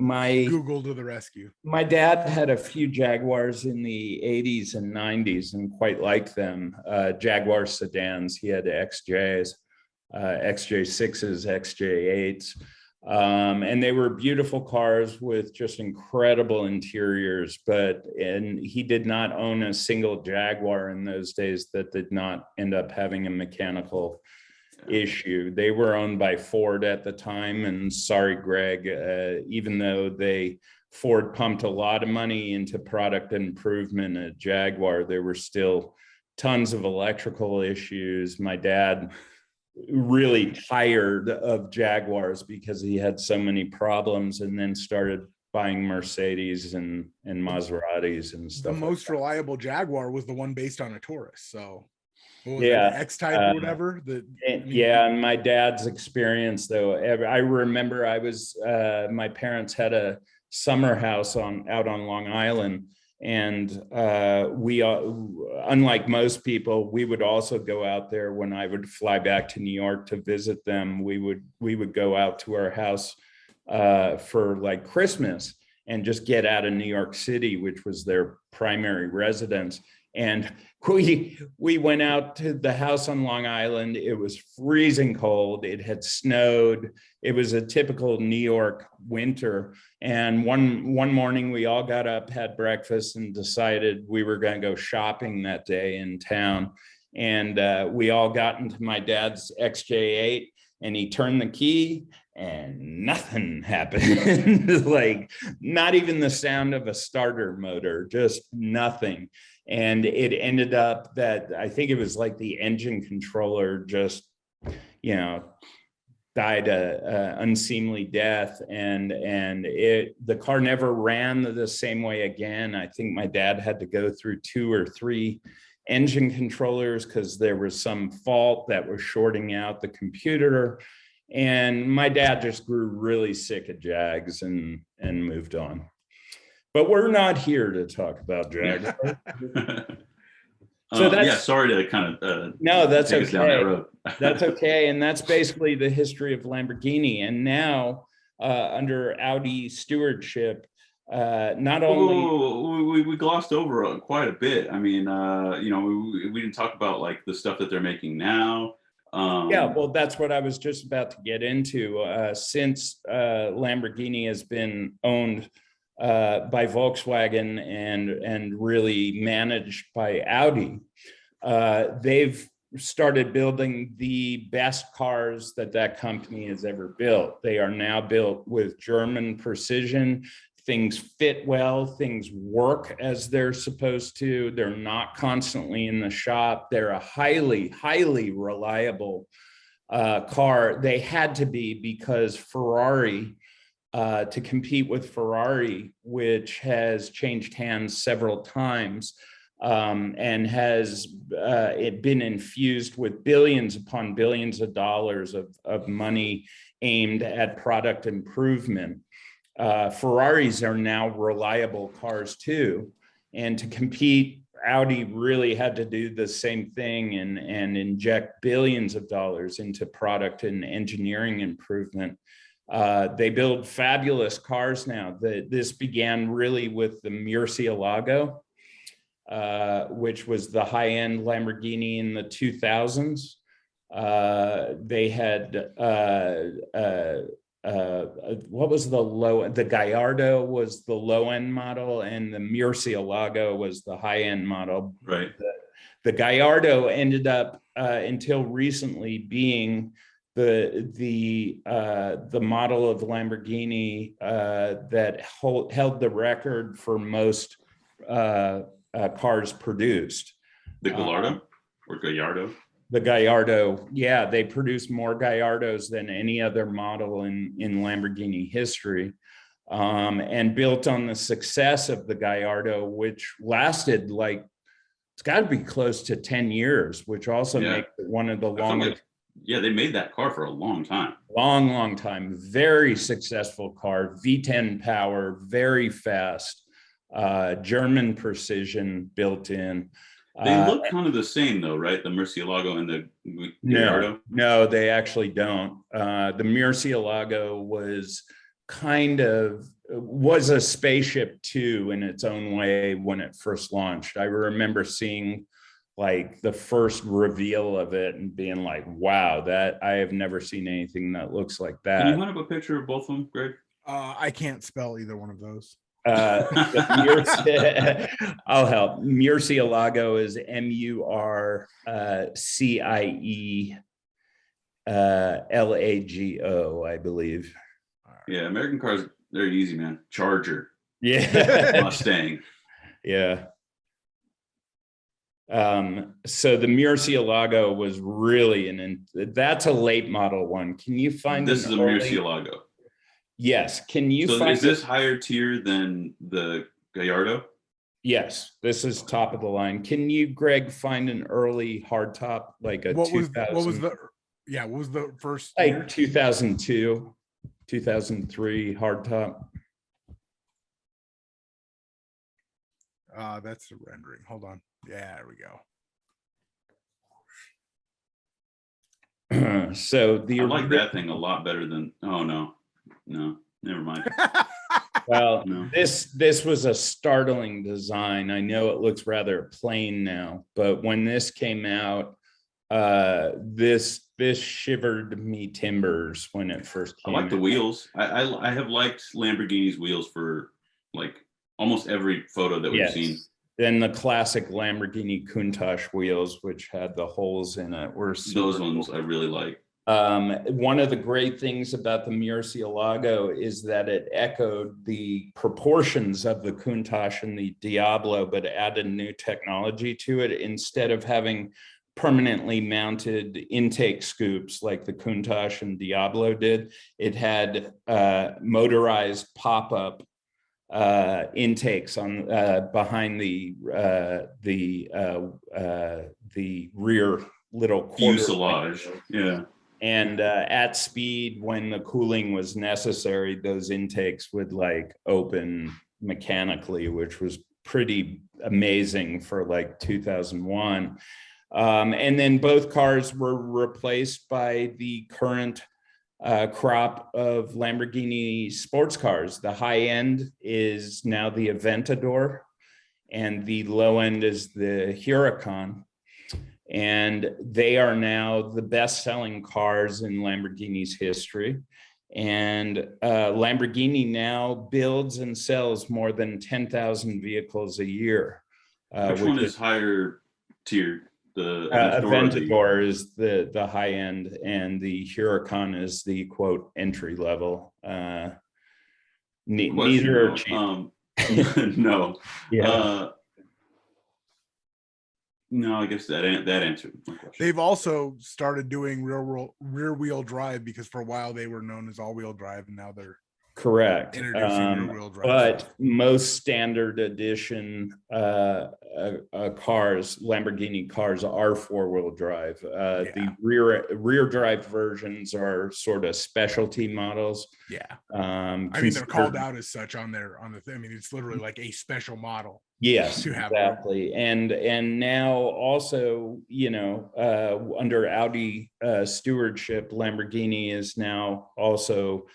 Google to the rescue. My dad had a few Jaguars in the 80s and 90s and quite liked them. Jaguar sedans. He had XJs, XJ6s, XJ8s. And they were beautiful cars with just incredible interiors, and he did not own a single Jaguar in those days that did not end up having a mechanical issue. They were owned by Ford at the time, and sorry, Greg, even though Ford pumped a lot of money into product improvement at Jaguar, there were still tons of electrical issues. My dad really tired of Jaguars because he had so many problems, and then started buying Mercedes and Maseratis and stuff. The most reliable Jaguar was the one based on a Taurus. So X-Type or whatever. And my dad's experience though, I remember my parents had a summer house out on Long Island. And we, unlike most people, we would also go out there when I would fly back to New York to visit them. We would go out to our house for like Christmas and just get out of New York City, which was their primary residence. And we went out to the house on Long Island. It was freezing cold. It had snowed. It was a typical New York winter. And one morning we all got up, had breakfast, and decided we were going to go shopping that day in town. And we all got into my dad's XJ8, and he turned the key and nothing happened. Like not even the sound of a starter motor, just nothing. And it ended up that I think it was like the engine controller just, died a unseemly death, and the car never ran the same way again. I think my dad had to go through 2 or 3 engine controllers because there was some fault that was shorting out the computer. And my dad just grew really sick of Jags and moved on. But we're not here to talk about Jags. So sorry to kind of no, that's take okay. us down that road. That's okay, and that's basically the history of Lamborghini. And now, under Audi stewardship, not only we glossed over quite a bit. I mean, we didn't talk about like the stuff that they're making now. Well, that's what I was just about to get into. Since Lamborghini has been owned by Volkswagen and really managed by Audi, they've started building the best cars that company has ever built. They are now built with German precision. things fit well, things work as they're supposed to. They're not constantly in the shop. They're a highly, highly reliable car. They had to be, because Ferrari, to compete with Ferrari, which has changed hands several times, and has it been infused with billions upon billions of dollars of money aimed at product improvement. Ferraris are now reliable cars too. And to compete, Audi really had to do the same thing and inject billions of dollars into product and engineering improvement. They build fabulous cars now. This began really with the Murcielago, which was the high-end Lamborghini in the 2000s. They had what was the low? The Gallardo was the low-end model, and the Murcielago was the high-end model. Right. The Gallardo ended up until recently being the model of Lamborghini that held the record for most cars produced. The Gallardo or Gallardo? The Gallardo, yeah, they produced more Gallardos than any other model in Lamborghini history, and built on the success of the Gallardo, which lasted like, it's got to be close to 10 years, which also makes it one of the longest. Yeah, they made that car for a long time. Long time. Very successful car, V10 power, very fast, German precision built in. They look kind of the same though, right? The Murcielago and the Gallardo? No, they actually don't. The Murcielago was was a spaceship too in its own way when it first launched. I remember seeing like the first reveal of it and being like, wow, that I have never seen anything that looks like that. Can you hold up a picture of both of them, Greg? I can't spell either one of those. I'll help. Murcielago is Murcielago, I believe. Yeah, American cars, they're easy, man. Charger. Yeah. Mustang. Yeah. So the Murcielago was really that's a late model one. Can you find this is a Murcielago? Yes. Can you find is this higher tier than the Gallardo? Yes, this is top of the line. Can you, Greg, find an early hardtop like a what was the first like year? 2002, 2003 hardtop? That's the rendering. Hold on. Yeah, there we go. So I like that thing a lot better than. Oh no, never mind. Well, no. This was a startling design. I know it looks rather plain now, but when this came out, this shivered me timbers when it first came I like the wheels. I have liked Lamborghini's wheels for like almost every photo that we've seen. Then the classic Lamborghini Countach wheels, which had the holes in it, were those ones cool. I really like. One of the great things about the Murcielago is that it echoed the proportions of the Countach and the Diablo, but added new technology to it. Instead of having permanently mounted intake scoops like the Countach and Diablo did, it had motorized pop-up intakes on behind the rear little fuselage. Yeah. And at speed, when the cooling was necessary, those intakes would like open mechanically, which was pretty amazing for like 2001. And then both cars were replaced by the current crop of Lamborghini sports cars. The high end is now the Aventador, and the low end is the Huracan. And they are now the best-selling cars in Lamborghini's history. And Lamborghini now builds and sells more than 10,000 vehicles a year. Which one is higher tiered? The Aventador is the high end, and the Huracan is the quote entry level. Neither are cheap. No. Yeah. No, I guess that answered my question. They've also started doing rear wheel drive, because for a while they were known as all wheel drive, and now they're Correct. introducing rear wheel drive. But most standard edition cars, Lamborghini cars, are 4-wheel drive. The rear drive versions are sort of specialty models. Yeah. I mean, they're called out as such on the thing. I mean, it's literally like a special model. Yes, to have exactly. And now also, under Audi stewardship, Lamborghini is now also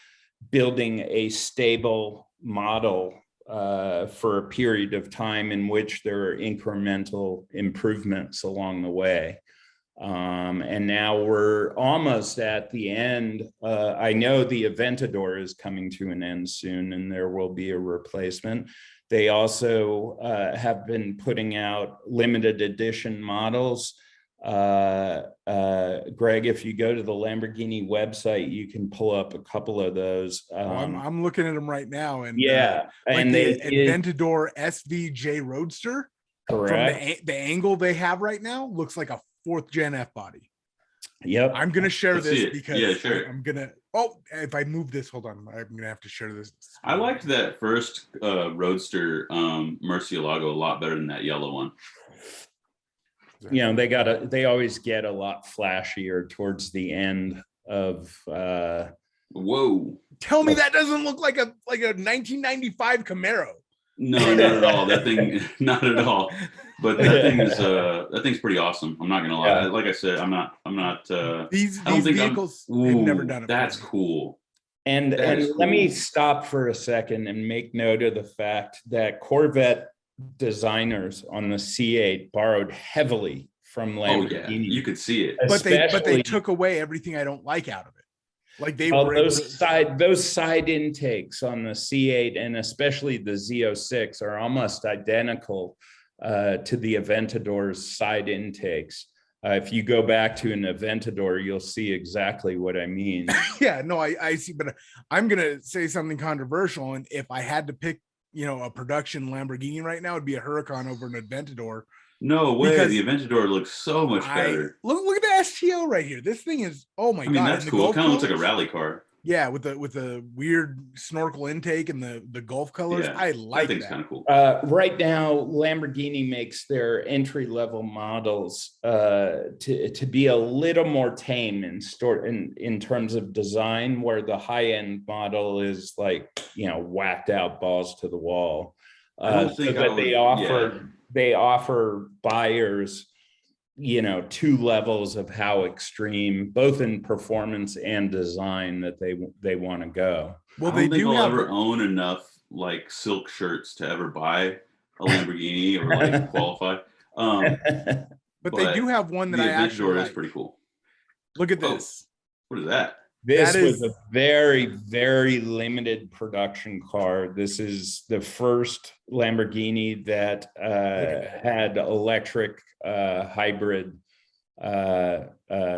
building a stable model for a period of time in which there are incremental improvements along the way. And now we're almost at the end. I know the Aventador is coming to an end soon, and there will be a replacement. They also have been putting out limited edition models. Greg, if you go to the Lamborghini website, you can pull up a couple of those. I'm looking at them right now, and yeah, like and the Aventador SVJ Roadster. Correct. From the angle they have right now, looks like a 4th gen F body. Yep. I'm gonna share this because sure. If I move this, hold on, I'm gonna have to share this. I liked that first Roadster Murcielago a lot better than that yellow one. They always get a lot flashier towards the end of Whoa. Tell me that doesn't look like a 1995 Camaro. No, not at all. That thing, not at all. But that thing's pretty awesome. I'm not gonna lie. Yeah. Like I said, I'm not. These vehicles, they've never done it. That's cool. And let me stop for a second and make note of the fact that Corvette designers on the C8 borrowed heavily from Lamborghini. Oh yeah, you could see it. But they took away everything I don't like out of it. Like those side intakes on the C8 and especially the Z06 are almost identical to the Aventador's side intakes. If you go back to an Aventador, you'll see exactly what I mean. Yeah, no, I see, but I'm gonna say something controversial, and if I had to pick, a production Lamborghini right now, it'd be a Huracan over an Aventador. No way, the Aventador looks so much better. Look at the STO right here. This thing is, oh my god! That's cool. It kind of looks like a rally car. Yeah, with the weird snorkel intake and the Gulf colors. Yeah, I like that. Kind of cool. Right now, Lamborghini makes their entry-level models to be a little more tame in terms of design, where the high-end model is like, whacked out balls to the wall. They offer buyers, 2 levels of how extreme, both in performance and design, that they want to go. Well, they do ever own enough like silk shirts to ever buy a Lamborghini or like qualify. But they do have one that I actually like. Is pretty cool. Look at this. What is that? This was a very, very limited production car. This is the first Lamborghini that had electric hybrid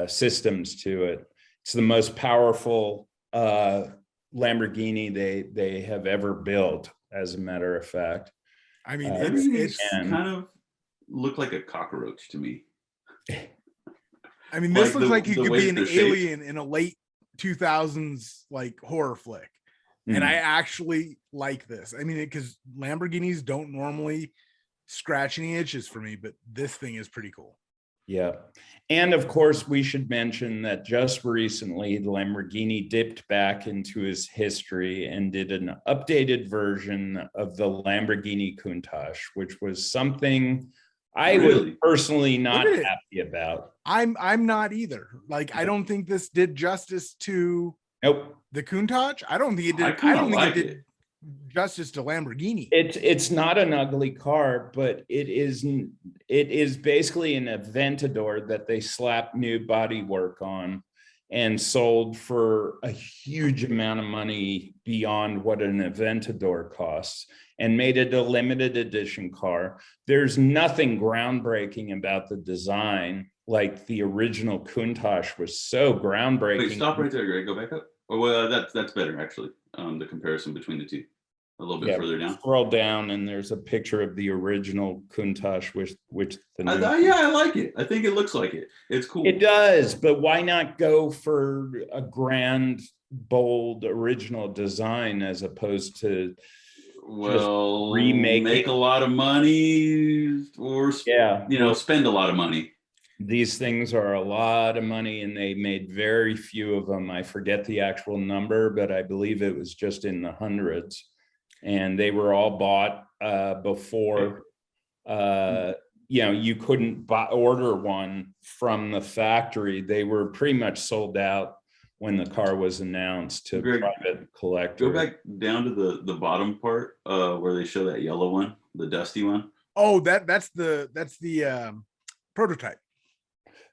systems to it. It's the most powerful Lamborghini they have ever built, as a matter of fact. I mean, it's kind of looked like a cockroach to me. I mean, this looks like you could be an alien in a late 2000s like horror flick. And I actually like this. I mean, because Lamborghinis don't normally scratch any itches for me, but this thing is pretty cool. Yeah. And of course, we should mention that just recently, the Lamborghini dipped back into his history and did an updated version of the Lamborghini Countach, which was something I was personally not happy about. I'm not either. Like, I don't think this did justice to the Countach. I don't think it did. I don't think it did justice to Lamborghini. It's not an ugly car, but it is basically an Aventador that they slapped new bodywork on and sold for a huge amount of money beyond what an Aventador costs, and made it a limited edition car. There's nothing groundbreaking about the design. Like the original Countach was so groundbreaking. Wait, stop right there, Greg. Go back up. Oh, well, that's better, actually. The comparison between the two. a little bit further down. Scroll down, and there's a picture of the original Countach, which the new. I like it. I think it looks like it. It's cool. It does, but why not go for a grand, bold, original design as opposed to make a lot of money or spend a lot of money. These things are a lot of money, and they made very few of them. I forget the actual number, but I believe it was just in the hundreds, and they were all bought before you couldn't order one from the factory. They were pretty much sold out when the car was announced to private collectors. Go back down to the bottom part where they show that yellow one, the dusty one. Oh, that's the prototype.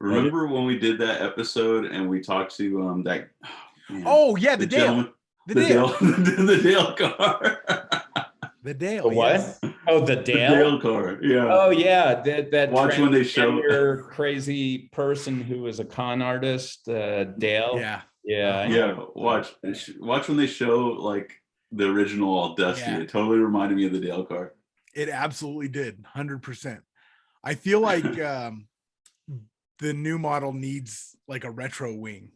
Remember when we did that episode and we talked to that? The Dale. The Dale car. The Dale. The what? Yes. Oh, the Dale. The Dale car. Yeah. Oh yeah, that watch when they show crazy person who was a con artist, Dale. Yeah. Watch when they show like the original all dusty. Yeah. It totally reminded me of the Dale car. It absolutely did, 100%. I feel like the new model needs like a retro wing.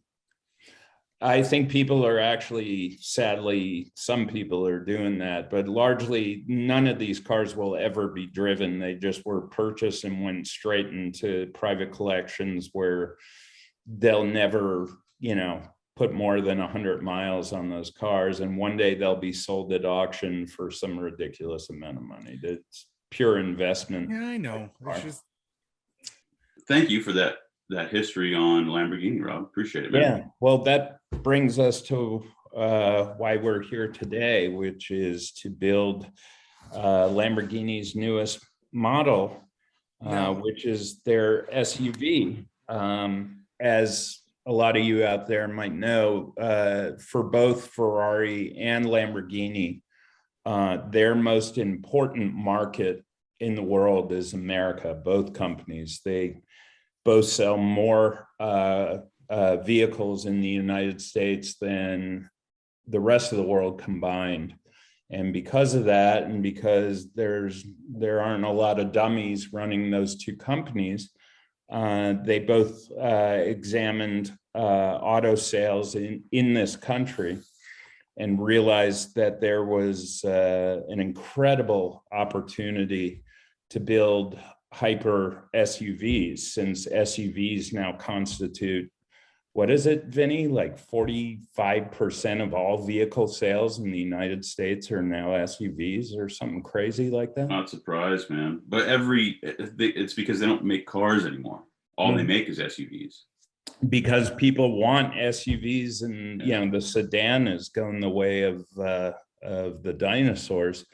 I think people are actually, sadly, some people are doing that, but largely none of these cars will ever be driven. They just were purchased and went straight into private collections where they'll never, put more than 100 miles on those cars. And one day they'll be sold at auction for some ridiculous amount of money. It's pure investment. Yeah, I know. It's just... Thank you for that history on Lamborghini, Rob. Appreciate it, man. Yeah, well, that brings us to why we're here today, which is to build Lamborghini's newest model, which is their SUV. As a lot of you out there might know, for both Ferrari and Lamborghini, their most important market in the world is America. Both companies, they both sell more vehicles in the United States than the rest of the world combined. And because of that, and because there aren't a lot of dummies running those two companies, they both examined auto sales in this country and realized that there was an incredible opportunity to build hyper SUVs, since SUVs now constitute, what is it, Vinny? Like 45% of all vehicle sales in the United States are now SUVs or something crazy like that. Not surprised, man. But it's because they don't make cars anymore. All they make is SUVs. Because people want SUVs, and the sedan is going the way of the dinosaurs.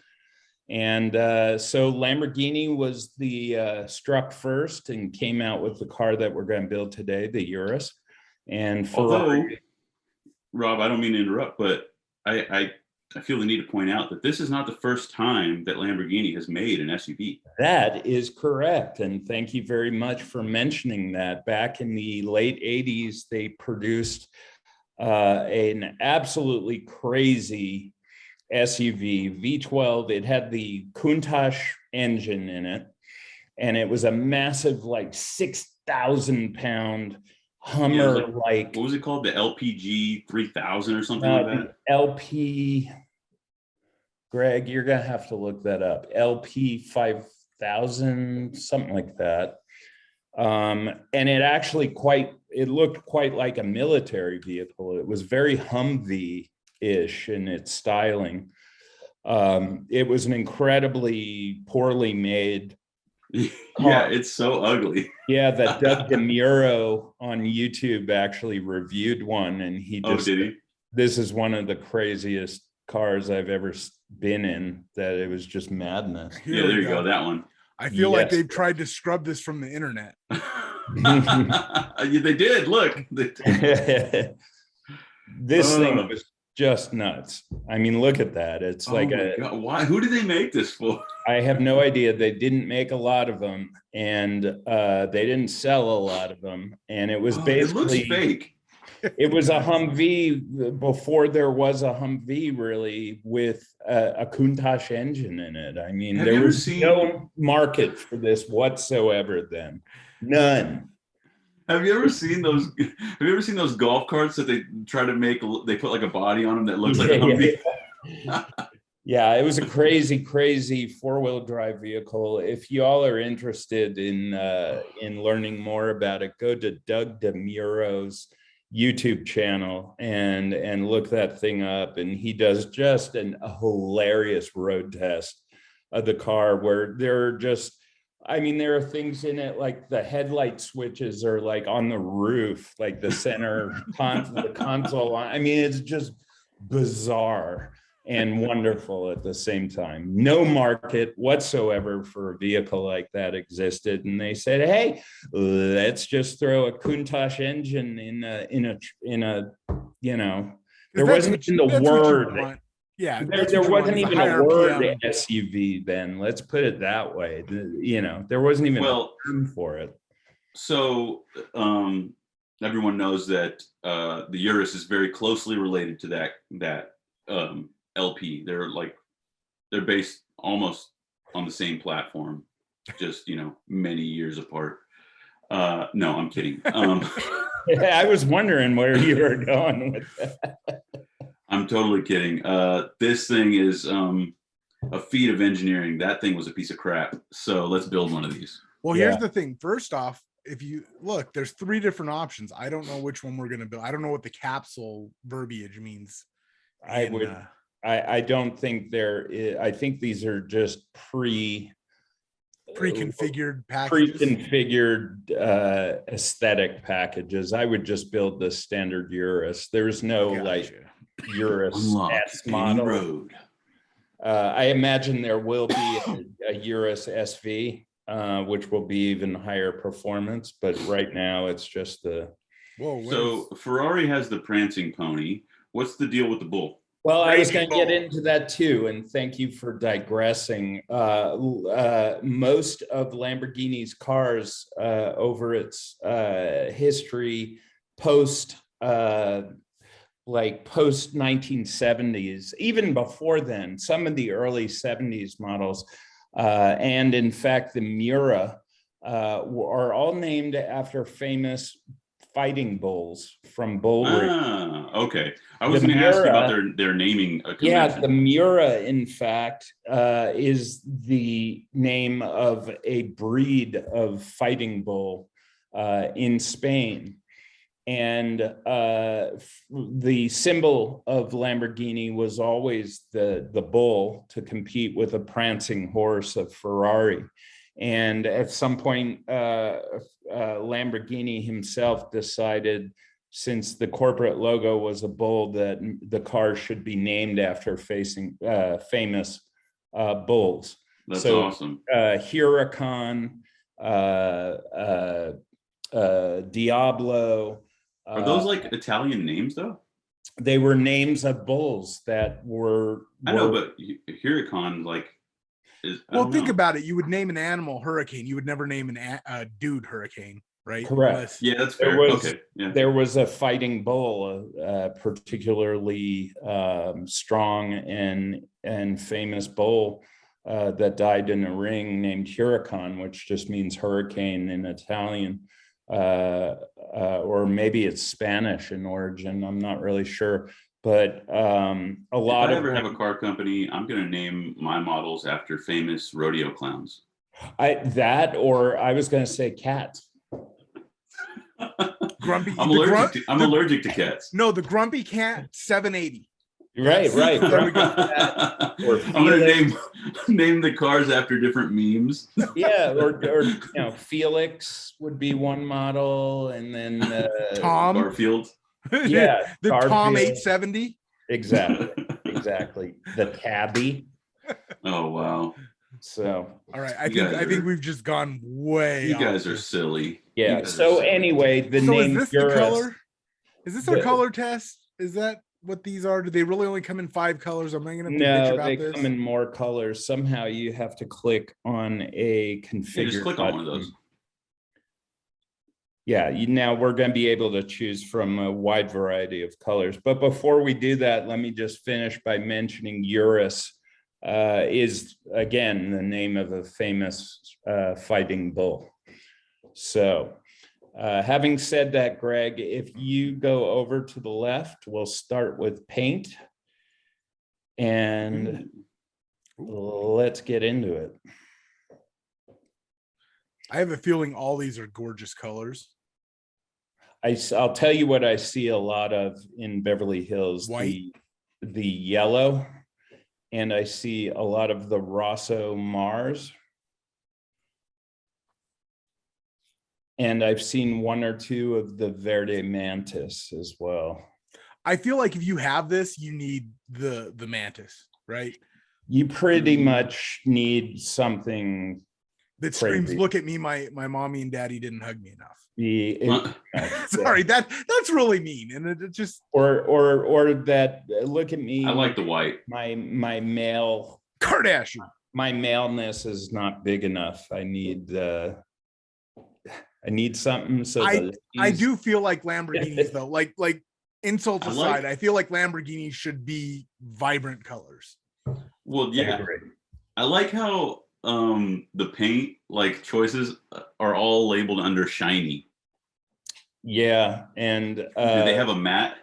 And so Lamborghini was the struck first and came out with the car that we're going to build today, the Urus. And Ferrari. Rob, I don't mean to interrupt, but I feel the need to point out that this is not the first time that Lamborghini has made an SUV. That is correct. And thank you very much for mentioning that. Back in the late 80s, they produced an absolutely crazy SUV, V12. It had the Countach engine in it, and it was a massive, like 6,000-pound Hummer. Like what was it called? The LPG 3000 or something like that? LP. Greg, you're gonna have to look that up. LP 5000, something like that. And it looked quite like a military vehicle. It was very Humvee-ish in its styling. It was an incredibly poorly made car. Yeah, it's so ugly. Yeah, that Doug DeMuro on YouTube actually reviewed one, and he just, did he? This is one of the craziest cars I've ever been in, that it was just madness. Yeah, there you go, that one. I feel like they've tried to scrub this from the internet. They did, look. This thing was just nuts. I mean, look at that. It's like God. Why? Who did they make this for? I have no idea. They didn't make a lot of them, and they didn't sell a lot of them. And it was basically it looks fake. It was a Humvee before there was a Humvee, really, with a Countach engine in it. I mean, there was no market for this whatsoever then. None. Have you ever seen those? Have you ever seen those golf carts that they try to make? They put like a body on them that looks like a Humvee. Yeah, it was a crazy, crazy four-wheel drive vehicle. If y'all are interested in learning more about it, go to Doug DeMuro's YouTube channel and look that thing up. And he does just a hilarious road test of the car where there are just, I mean, there are things in it like the headlight switches are like on the roof, like the center the console. I mean, it's just bizarre and wonderful at the same time. No market whatsoever for a vehicle like that existed, and they said, "Hey, let's just throw a Countach engine in a you know." There wasn't even the word. Yeah, there wasn't even a word SUV then. Let's put it that way. You know, there wasn't even a term for it. So everyone knows that the Urus is very closely related to that LP. They're based almost on the same platform, just many years apart. No, I'm kidding. I was wondering where you were going with that. I'm totally kidding. This thing is a feat of engineering. That thing was a piece of crap. So let's build one of these. Well, here's the thing. First off, if you look, there's 3 different options. I don't know which one we're going to build. I don't know what the capsule verbiage means. I don't think there is. I think these are just pre-configured packages. Pre-configured aesthetic packages. I would just build the standard Urus. There's no Urus S model. Road. I imagine there will be a Urus SV, which will be even higher performance. But right now, it's just the. So Ferrari has the prancing pony. What's the deal with the bull? Well, I was going to get into that too, and thank you for digressing. Most of Lamborghini's cars over its history, post 1970s, even before then, some of the early 70s models, and in fact the Miura, are all named after famous fighting bulls from bull ring. Okay. I was going to ask you about their naming convention. Yeah, the Miura, in fact, is the name of a breed of fighting bull in Spain. And the symbol of Lamborghini was always the bull to compete with a prancing horse of Ferrari. And at some point, Lamborghini himself decided, since the corporate logo was a bull, that the car should be named after famous bulls. That's awesome. Huracan, Diablo. Are those like Italian names though? They were names of bulls that were. I know, but Huracan, like. Think about it. You would name an animal Hurricane. You would never name a dude Hurricane, right? Correct. Yeah, that's fair. Okay. Yeah. There was a fighting bull, particularly strong and famous bull that died in a ring named Huracan, which just means hurricane in Italian, or maybe it's Spanish in origin. I'm not really sure. But if I ever have a car company, I'm going to name my models after famous rodeo clowns. I was going to say cats. Grumpy. I'm allergic to cats. No, the Grumpy Cat 780. Right. I'm going to name the cars after different memes. Yeah, or Felix would be one model, and then Tom Garfield. Yeah, the Garfield. Tom 870. Exactly. The Tabby. Oh wow. So all right, I think we've just gone way. You guys are silly. Yeah. So anyway, the name. Is this the color? Is this a color test? Is that what these are? Do they really only come in 5 colors? I'm not gonna bitch about they this. Come in more colors. Somehow you have to click on a configure. Just click on one of those. Yeah, now we're going to be able to choose from a wide variety of colors. But before we do that, let me just finish by mentioning Urus is, again, the name of a famous fighting bull. So having said that, Greg, if you go over to the left, we'll start with paint. And let's get into it. I have a feeling all these are gorgeous colors. I'll tell you what I see a lot of in Beverly Hills, white, the yellow, and I see a lot of the Rosso Mars. And I've seen one or two of the Verde Mantis as well. I feel like if you have this, you need the Mantis, right? You pretty much need something that screams, "Look at me, my mommy and daddy didn't hug me enough." Sorry, that's really mean, and it just or that look at me. I like the white. My male Kardashian. My maleness is not big enough. I need something. So I do feel like Lamborghinis though, like insults aside, I feel like Lamborghinis should be vibrant colors. Well, yeah, I like how the paint choices are all labeled under shiny. Yeah, and do they have a matte?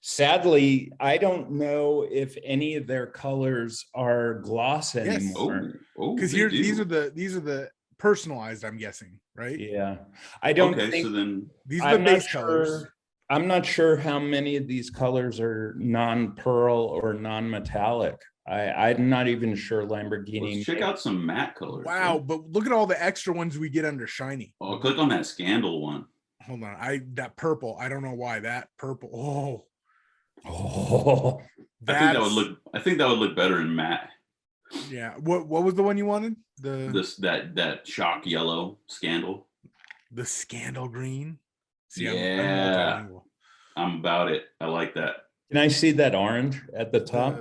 Sadly, I don't know if any of their colors are gloss anymore. Because these are the personalized, I'm guessing, right? Yeah, I don't think so then these are the base colors. I'm not sure how many of these colors are non-pearl or non-metallic. I'm not even sure Lamborghini. Let's check out some matte colors. Wow, but look at all the extra ones we get under shiny. Oh, click on that Scandal one. Hold on, that purple. I don't know why that purple. Oh, I think that would look better in matte. Yeah. What was the one you wanted? That shock yellow Scandal. The Scandal green. See, I'm about it. I like that. Can I see that orange at the top?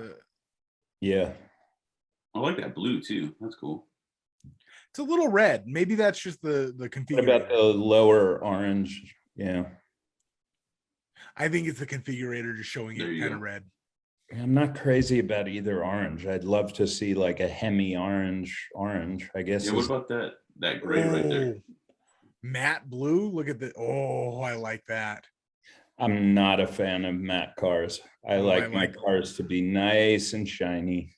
Yeah. I like that blue too. That's cool. It's a little red. Maybe that's just the configurator. What about the lower orange? Yeah. I think it's the configurator just showing it kind of red. I'm not crazy about either orange. I'd love to see like a Hemi orange, I guess. Yeah, what about that gray right there? Matte blue. Look at the I like that. I'm not a fan of matte cars. I like my cars to be nice and shiny.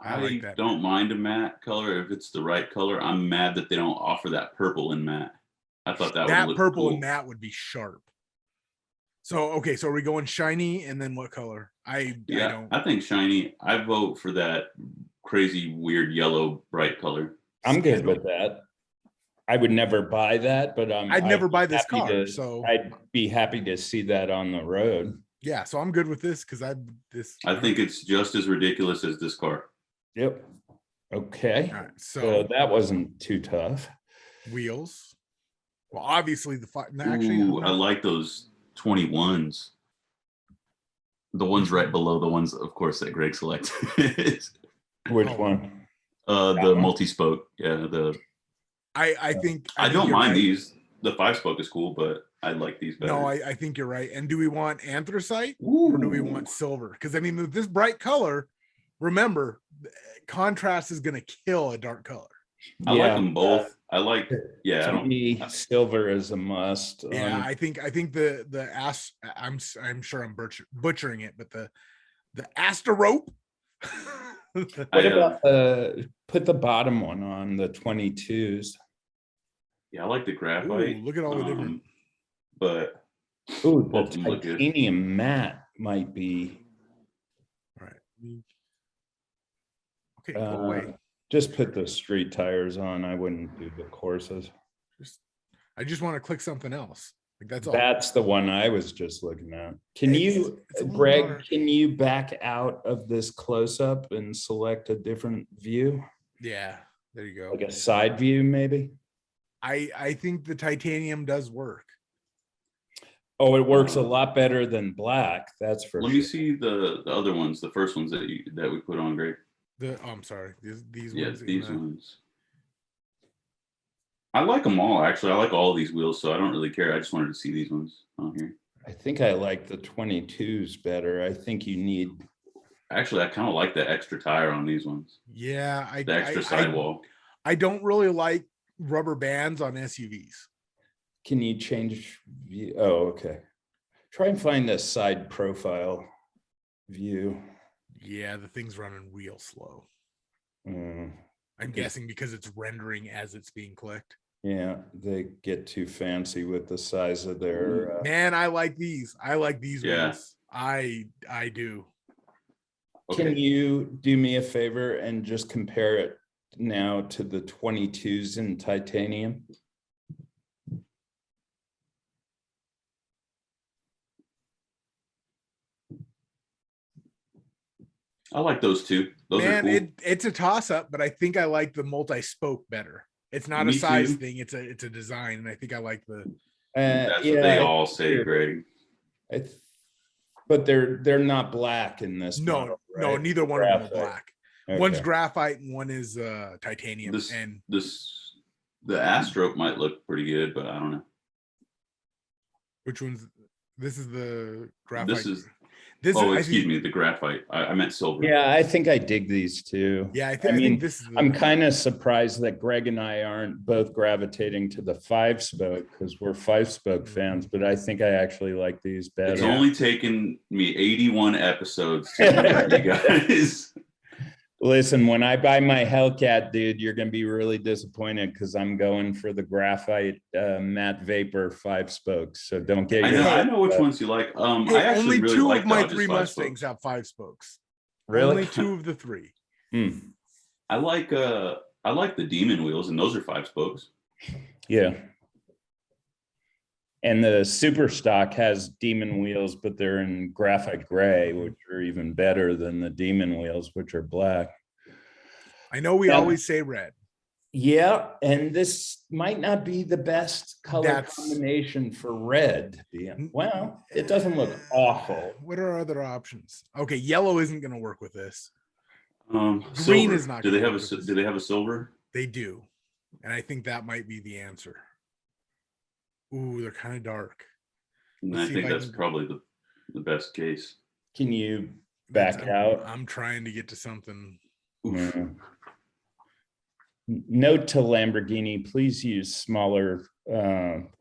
I don't mind a matte color if it's the right color. I'm mad that they don't offer that purple in matte. I thought that would look purple cool. And matte would be sharp. So okay, so are we going shiny and then what color? I think shiny. I vote for that crazy weird yellow bright color. I'm good with that. I would never buy that, but I'd never buy this car, so I'd be happy to see that on the road. Yeah, so I'm good with this because I think it's just as ridiculous as this car. Yep. Okay. All right, so that wasn't too tough. Wheels. Well, obviously I like those 21s. The ones right below the ones, of course, that Greg selected. Which one? The multi-spoke. Yeah, I think I don't mind these. The 5-spoke is cool, but I like these better. No, I think you're right. And do we want anthracite or do we want silver? Because I mean, with this bright color, remember, contrast is going to kill a dark color. I like them both. To me, silver is a must. Yeah, I think the I'm sure I'm butchering it, but the Asterope. What about put the bottom one on the 22s? Yeah, I like the graphite. Ooh, look at all the different. But the titanium matte might be. All right. Okay. Wait. Just put the street tires on. I wouldn't do the Corsas. I just want to click something else. That's all. That's the one I was just looking at. Can you, Greg, can you back out of this close up and select a different view? Yeah, there you go. Like a side view, maybe? I think the titanium does work. Oh, it works a lot better than black. That's for sure. Let me see the other ones, the first ones that we put on, Greg. I'm sorry. These ones. These ones. I like them all, actually. I like all of these wheels, so I don't really care. I just wanted to see these ones on here. I think I like the 22s better. I think you need. Actually, I kind of like the extra tire on these ones. Yeah, The extra sidewall. I don't really like rubber bands on SUVs. Can you change view? Oh, okay. Try and find a side profile view. Yeah, the thing's running real slow. Mm. I'm guessing because it's rendering as it's being clicked. Yeah, they get too fancy with the size of their. Man, I like these. I like these Yeah. wheels. I do. Okay. Can you do me a favor and just compare it now to the 22s in titanium? I like those two. Those are cool. it's a toss-up, but I think I like the multi-spoke better. It's not a size thing, it's a design, and I think I like the that's what they all say, Greg. But they're not black in this model, right? No, neither one of them are black. Okay. One's graphite and one is titanium. The Astro might look pretty good, but I don't know. Which one's this? Is the graphite? Excuse me, the graphite. I meant silver. Yeah, I think I dig these too. Yeah, I think this is I'm kind of surprised that Greg and I aren't both gravitating to the 5-spoke because we're 5-spoke fans, but I think I actually like these better. It's only taken me 81 episodes to convert you guys. Listen, when I buy my Hellcat, dude, you're gonna be really disappointed because I'm going for the graphite matte vapor 5-spokes. So don't get. I know which ones you like. I actually only really two like of my Dodge's 3 Mustangs 5-spokes. have 5 spokes. Really? Only 2 of the 3. I like the Demon wheels, and those are 5 spokes. Yeah. And the Super Stock has Demon wheels, but they're in graphite gray, which are even better than the Demon wheels, which are black. I know we always say red. Yeah, and this might not be the best color combination for red. Well, it doesn't look awful. What are other options? Okay, yellow isn't going to work with this. Green silver. Is not. Do they have a silver? They do, and I think that might be the answer. Ooh, they're kind of dark. And I think that's probably the best case. Can you back out? I'm trying to get to something. Mm. Note to Lamborghini, please use smaller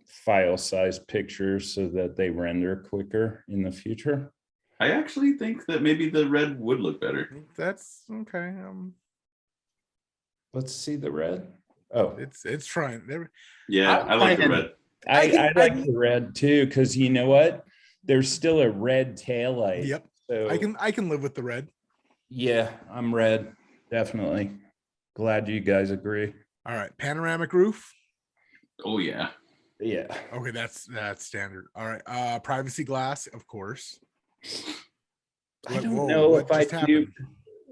file size pictures so that they render quicker in the future. I actually think that maybe the red would look better. That's okay. Let's see the red. Oh, it's trying. Yeah, I like the red. I like the red too, because you know what? There's still a red taillight. Yep. So I can live with the red. Yeah, I'm red. Definitely. Glad you guys agree. All right. Panoramic roof. Oh yeah. Yeah. Okay, that's standard. All right. Privacy glass, of course. I don't know if I do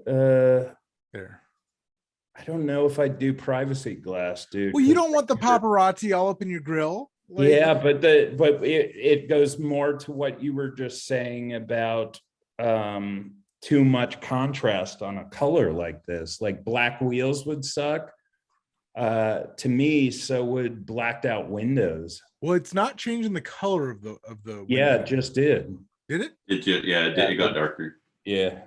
there. I don't know if I do privacy glass, dude. Well, you don't want the paparazzi all up in your grill. Yeah, but it goes more to what you were just saying about too much contrast on a color like this. Like black wheels would suck. To me, so would blacked out windows. Well, it's not changing the color of the Yeah, it just did. Did it? It got darker. Yeah.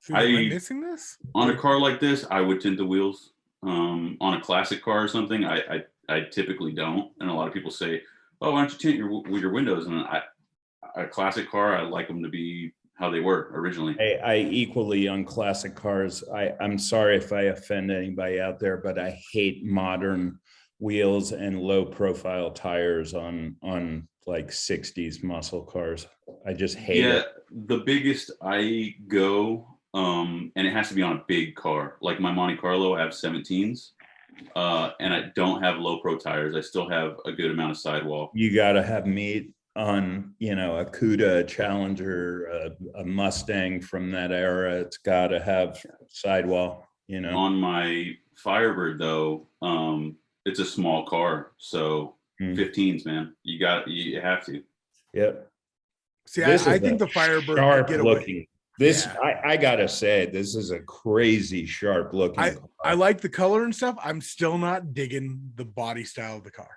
Am I missing this? On a car like this, I would tint the wheels. On a classic car or something, I typically don't. And a lot of people say, "Oh, why don't you tint your windows?" And a classic car, I like them to be how they were originally. I equally on classic cars. I'm sorry if I offend anybody out there, but I hate modern wheels and low profile tires on like 60s muscle cars. I just hate it. The biggest I go, and it has to be on a big car. Like my Monte Carlo, I have 17s, and I don't have low pro tires. I still have a good amount of sidewall. You got to have meat on, a Cuda, a Challenger, a Mustang from that era. It's got to have sidewall, On my Firebird though, it's a small car, so 15s, man. You have to. Yep. See, I think the Firebird could get looking This, Yeah. I gotta say, this is a crazy sharp looking car. I like the color and stuff. I'm still not digging the body style of the car.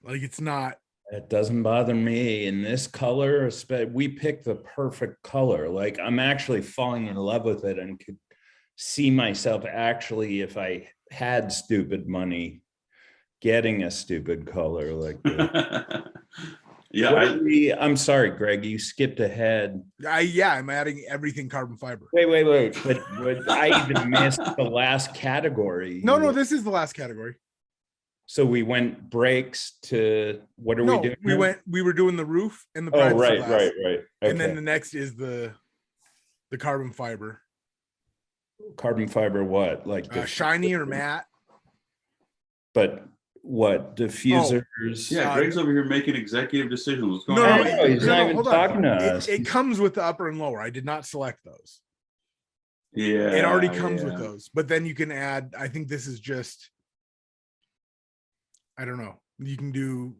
Like, it's not. It doesn't bother me in this color. We picked the perfect color. Like, I'm actually falling in love with it and could see myself actually, if I had stupid money, getting a stupid color like this. Yeah, I'm sorry, Greg, you skipped ahead. I'm adding everything carbon fiber. Wait, but I even missed the last category. No, this is the last category. So we went brakes to, what are we doing? We were doing the roof and the Oh, privacy right. glass. Okay. And then the next is the carbon fiber. Carbon fiber, what? Like shiny or matte? But what, diffusers? yeah. Greg's over here making executive decisions. What's going on? No, he's not even talking to us. It comes with the upper and lower. I did not select those. Yeah, it already comes with those. But then you can add. I think this is just. I don't know. You can do.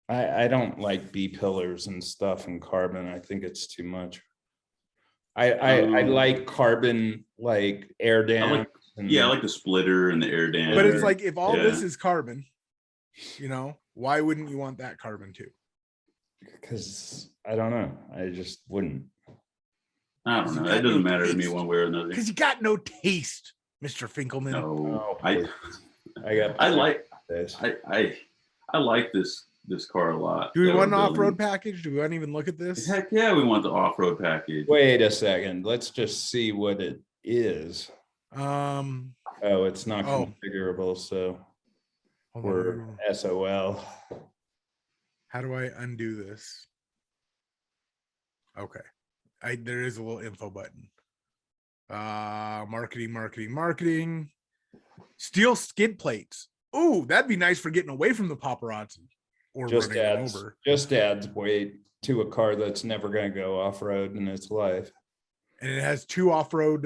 I don't like B pillars and stuff in carbon. I think it's too much. I like carbon, like air dam. I like the splitter and the air dam. But it's like, if all this is carbon, why wouldn't you want that carbon too? Because I don't know. I just wouldn't. I don't know. It doesn't matter to me one way or another. Because you got no taste, Mr. Finkelman. No, I like this. I like this car a lot. Do we want an off-road package? Do we want to even look at this? Heck yeah, we want the off-road package. Wait a second. Let's just see what it is. Oh, it's not configurable, so we're SOL. How do I undo this? Okay. There is a little info button. Marketing. Steel skid plates. Ooh, that'd be nice for getting away from the paparazzi. Or just adds weight to a car that's never going to go off-road in its life. And it has 2 off-road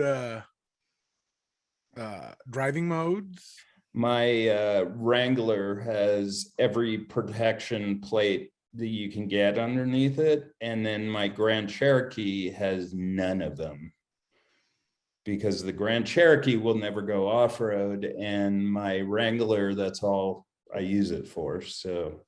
driving modes. My Wrangler has every protection plate that you can get underneath it, and then my Grand Cherokee has none of them, because the Grand Cherokee will never go off-road, and my Wrangler, that's all I use it for. So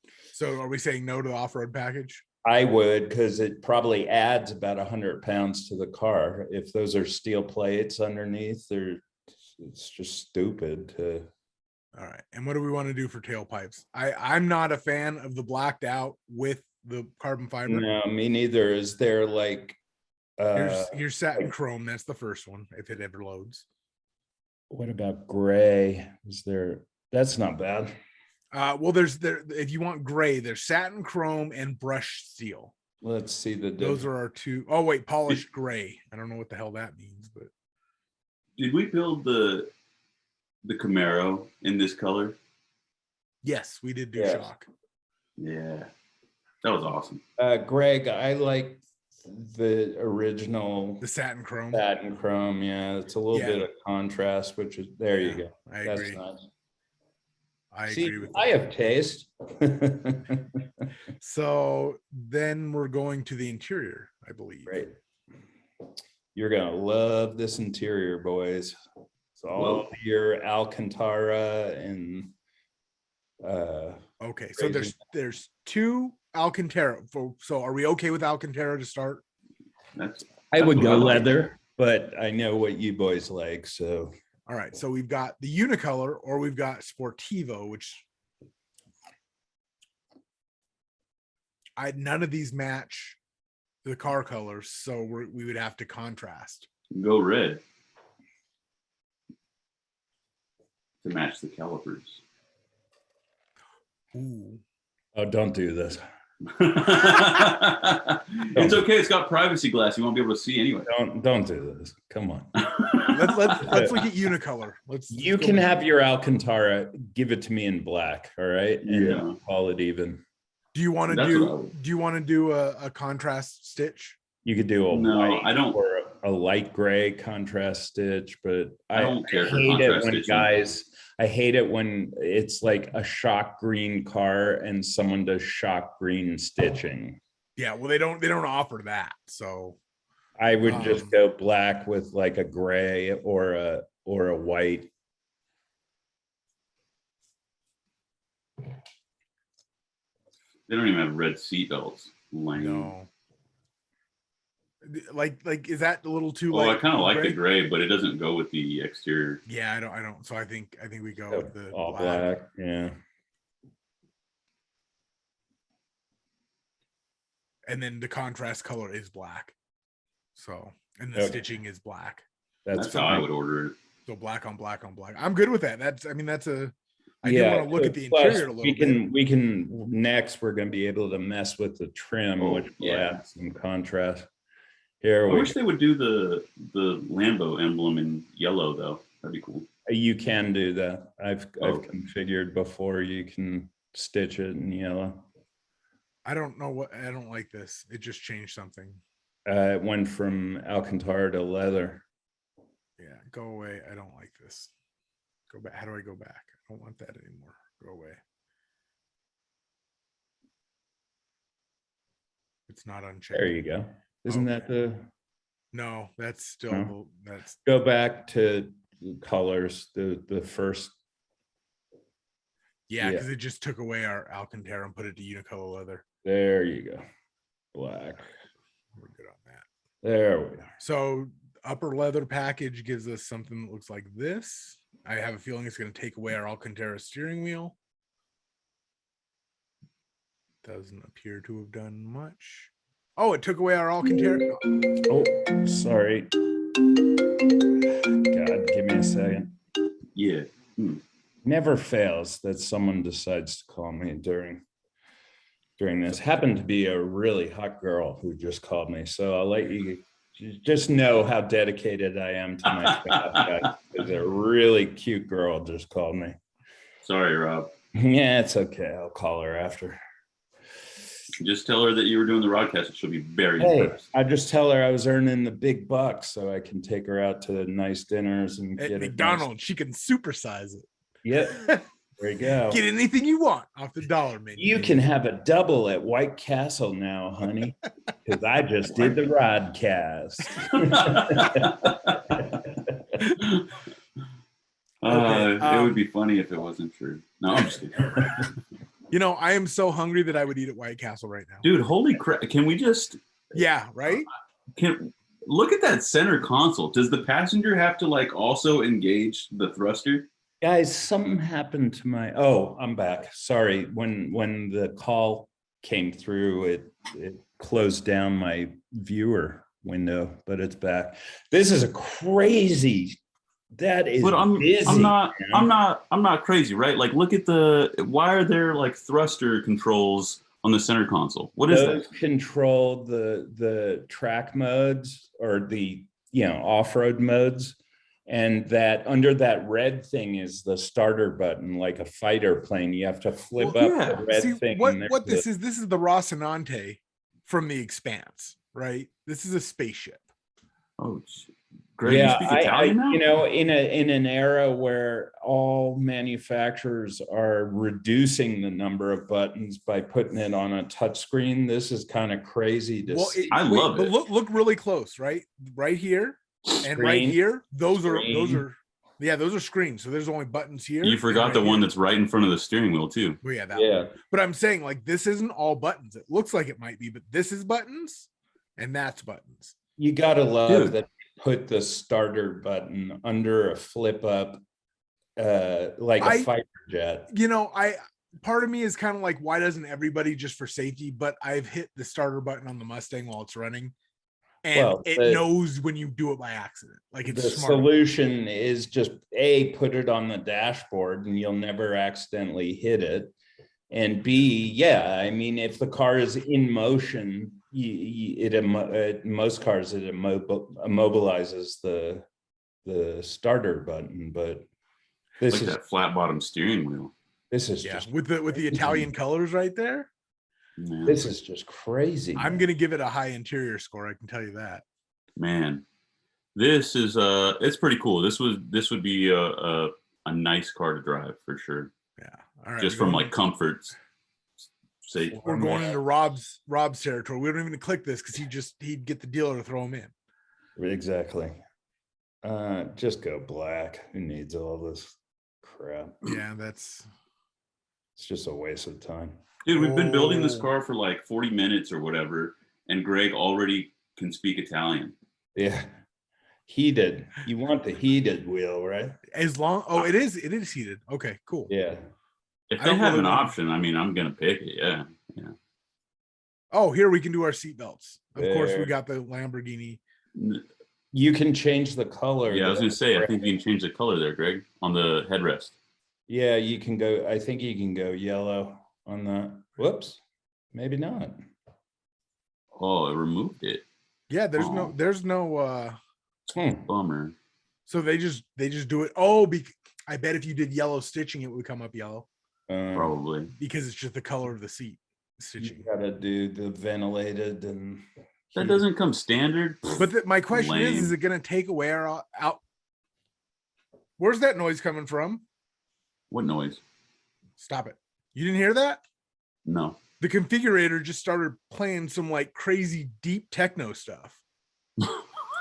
are we saying no to the off-road package? I would, because it probably adds about 100 pounds to the car. If those are steel plates underneath, it's just stupid to. All right. And what do we want to do for tailpipes? I'm not a fan of the blacked out with the carbon fiber. No, me neither. Is there like here's satin chrome? That's the first one, if it ever loads. What about gray? That's not bad. Well, if you want gray, there's satin chrome and brushed steel. Let's see those are our 2. Oh wait, polished gray. I don't know what the hell that means, but did we build the Camaro in this color? Yes, we did do shock. Yeah, that was awesome. Greg, I like the original, the satin chrome. Yeah, it's a little bit of contrast, which is there. You go. I agree. That's nice. I agree with that. I have taste. So then we're going to the interior, I believe. Right. You're gonna love this interior, boys. It's all your Alcantara and okay, so there's 2 Alcantara. So are we okay with Alcantara to start? I would go leather, but I know what you boys like, so. All right, so we've got the Unicolor, or we've got Sportivo, which none of these match the car colors, so we would have to contrast. Go red to match the calipers. Ooh. Oh, don't do this. It's okay. It's got privacy glass. You won't be able to see anyway. Don't do this. Come on. Let's look at Unicolor. You can have your Alcantara. Give it to me in black. All right, and call it even. Do you want to do a contrast stitch? You could do white, I don't, or a light gray contrast stitch, but I don't care for hate it when stitching. I hate it when it's like a shock green car and someone does shock green stitching. Yeah, well, they don't offer that. So I would just go black with like a gray or a white. They don't even have red seat belts. No. Like is that a little too Well, like I kind of like gray? the gray, but it doesn't go with the exterior. Yeah, I don't. So I think we go with the all black. Yeah. And then the contrast color is black. So, and the stitching is black. That's how I would order it. So black on black on black. I'm good with that. I do want to look at the Plus, interior a little bit. We can next, we're going to be able to mess with the trim, which will add some contrast. Here, I wish they would do the Lambo emblem in yellow though. That'd be cool. You can do that. I've configured before. You can stitch it in yellow. I don't like this. It just changed something. It went from Alcantara to leather. Yeah, go away. I don't like this. Go back. How do I go back? I don't want that anymore. Go away. It's not unchecked. There you go. Isn't that the? No, that's still that's. Go back to colors. The first. Yeah, because it just took away our Alcantara and put it to unicolor leather. There you go. Black. We're good on that. There we are. So upper leather package gives us something that looks like this. I have a feeling it's going to take away our Alcantara steering wheel. Doesn't appear to have done much. Oh, it took away our Alcantara. Oh, sorry. God, give me a second. Yeah. Never fails that someone decides to call me during this. Happened to be a really hot girl who just called me, so I'll let you just know how dedicated I am to my job. Because a really cute girl just called me. Sorry, Rob. Yeah, it's okay. I'll call her after. Just tell her that you were doing the RodCAST. She'll be very impressed. I just tell her I was earning the big bucks so I can take her out to nice dinners and at get McDonald's. Nice. She can supersize it. Yep. There you go. Get anything you want off the dollar menu. You can have a double at White Castle now, honey, because I just did the RodCAST. It would be funny if it wasn't true. No, I'm just kidding. You know, I am so hungry that I would eat at White Castle right now. Dude, holy crap. Can we just... Yeah, right? Look at that center console. Does the passenger have to like also engage the thruster? Guys, something happened to my... Oh, I'm back. Sorry. When the call came through, it closed down my viewer window, but it's back. This is a crazy... That is, but busy, I'm not crazy, right? Like, look at why are there like thruster controls on the center console? What is those that? Control the track modes or the off-road modes, and that under that red thing is the starter button, like a fighter plane. You have to flip up the red thing. What this is the Rocinante from The Expanse, right? This is a spaceship. Oh, Greg, yeah, you speak Italian now? in an era where all manufacturers are reducing the number of buttons by putting it on a touch screen, this is kind of crazy to see. I love it. But look really close, right? Right here and right here. Those are screens. So there's only buttons here. You forgot the one that's right in front of the steering wheel too. Well, yeah, that one. But I'm saying like this isn't all buttons. It looks like it might be, but this is buttons and that's buttons. You gotta love that. Put the starter button under a flip up like a fighter jet. Part of me is kind of like, why doesn't everybody just for safety? But I've hit the starter button on the Mustang while it's running, and it knows when you do it by accident. Like it's the smart. Solution is just put it on the dashboard and you'll never accidentally hit it, and B, I mean, if the car is in motion, most cars it immobilizes the starter button, but this like is that flat bottom steering wheel. This is just with the Italian colors right there. Yeah. This is just crazy. I'm gonna give it a high interior score. I can tell you that. Man, this is it's pretty cool. This would be a nice car to drive for sure. Yeah. All right. Just from like comforts. We're going into Rob's territory. We don't even click this because he'd get the dealer to throw him in. Exactly. Just go black. Who needs all this crap? Yeah, it's just a waste of time. Dude, we've been building this car for like 40 minutes or whatever, and Greg already can speak Italian. Yeah. Heated. You want the heated wheel, right? As long it is heated. Okay, cool. Yeah. If they have an option, I mean, I'm gonna pick it. Yeah. Oh, here we can do our seatbelts. Of course, we got the Lamborghini. You can change the color. Yeah, I was gonna say, I think you can change the color there, Greg, on the headrest. Yeah, you can go. I think you can go yellow on that. Whoops, maybe not. Oh, it removed it. Yeah, there's no. Bummer. So they just do it. Oh, I bet if you did yellow stitching, it would come up yellow. Probably because it's just the color of the seat stitching. You gotta do the ventilated and. That doesn't come standard. But my question is it going to take away our out? Where's that noise coming from? What noise? Stop it. You didn't hear that? No. The configurator just started playing some like crazy deep techno stuff.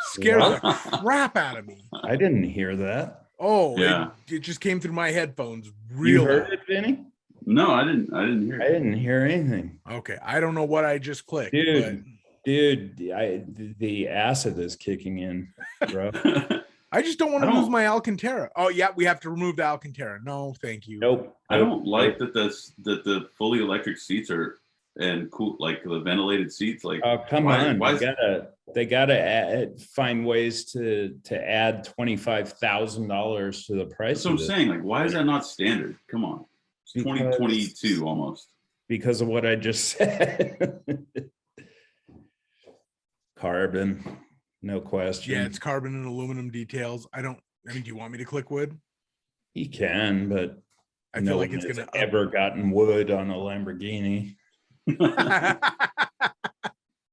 Scared the crap out of me. I didn't hear that. Oh, yeah. It just came through my headphones. You heard it, Vinny? No, I didn't hear it. I didn't hear anything. Okay. I don't know what I just clicked. Dude, the acid is kicking in, bro. I just don't want to lose my Alcantara. Oh yeah, we have to remove the Alcantara. No, thank you. Nope. I don't like that the fully electric seats are and cool, like the ventilated seats. Like, oh come on, they gotta find ways to add $25,000 to the price. That's what I'm saying. Like, why is that not standard? Come on, it's 2022 almost. Because of what I just said. Carbon, no question. Yeah, it's carbon and aluminum details. I mean, do you want me to click wood? You can, but I feel like it's gonna ever gotten wood on a Lamborghini. The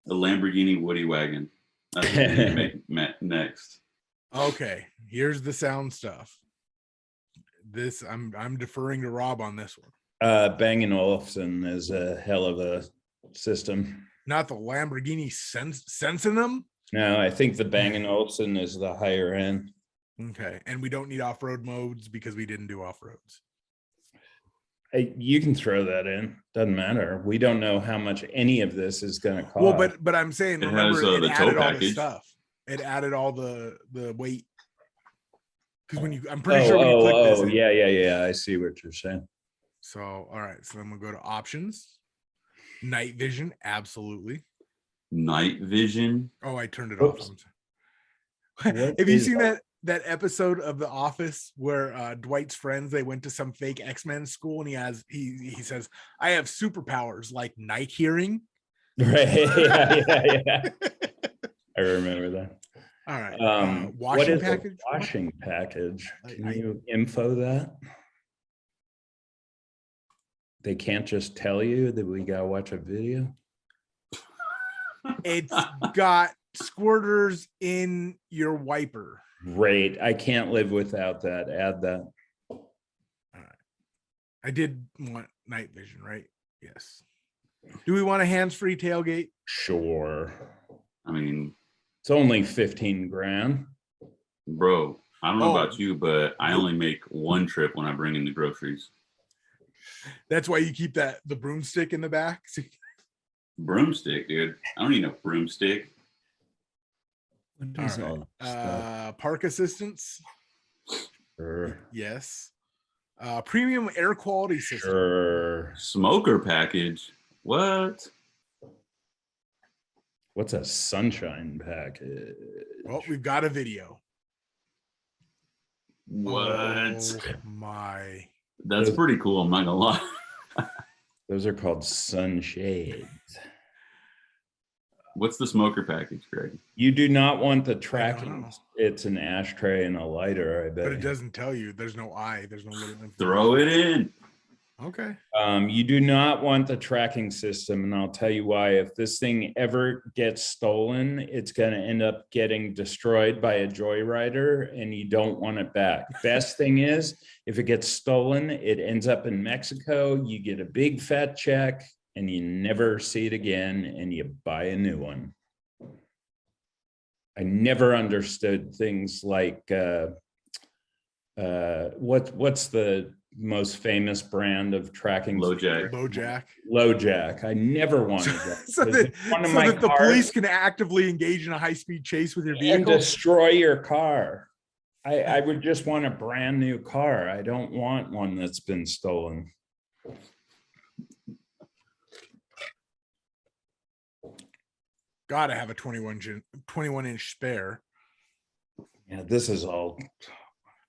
Lamborghini Woody Wagon. That's what we need to make next. Okay, here's the sound stuff. This I'm deferring to Rob on this one. Bang & Olufsen is a hell of a system. Not the Lamborghini sensing them. No, I think the Bang & Olufsen is the higher end. Okay, and we don't need off-road modes because we didn't do off-roads. You can throw that in. Doesn't matter. We don't know how much any of this is going to cost. Well, but I'm saying, remember, it added all the stuff. It added all the weight. Because I'm pretty sure when you click this. Yeah. I see what you're saying. So, all right. So then we'll go to options. Night vision, absolutely. Night vision. Oh, I turned it off. Have you seen that episode of The Office where Dwight's friends, they went to some fake X-Men school and he says, I have superpowers like night hearing. Right. Yeah. I remember that. All right. Washing package. Washing package. Can you info that? They can't just tell you that we gotta watch a video. It's got squirters in your wiper. Great. I can't live without that. Add that. All right. I did want night vision, right? Yes. Do we want a hands-free tailgate? Sure. I mean, it's only 15 grand. Bro, I don't know about you, but I only make one trip when I bring in the groceries. That's why you keep the broomstick in the back. Broomstick, dude. I don't need no broomstick. All right. Park assistance. Sure. Yes. Premium air quality system. Sure. Smoker package. What? What's a sunshine package? Well, we've got a video. What? Oh, my. That's pretty cool. I'm not gonna lie. Those are called sunshades. What's the smoker package, Greg? You do not want the tracking. It's an ashtray and a lighter, I bet. But it doesn't tell you. There's no eye. There's no little throw it in. Okay. You do not want the tracking system, and I'll tell you why. If this thing ever gets stolen, it's going to end up getting destroyed by a joyrider, and you don't want it back. Best thing is, if it gets stolen, it ends up in Mexico. You get a big fat check, and you never see it again, and you buy a new one. I never understood things like what's the most famous brand of tracking? LoJack. I never wanted that. so that the police can actively engage in a high-speed chase with your vehicle and destroy your car. I would just want a brand new car. I don't want one that's been stolen. Gotta have a 21-inch spare. Yeah, this is all.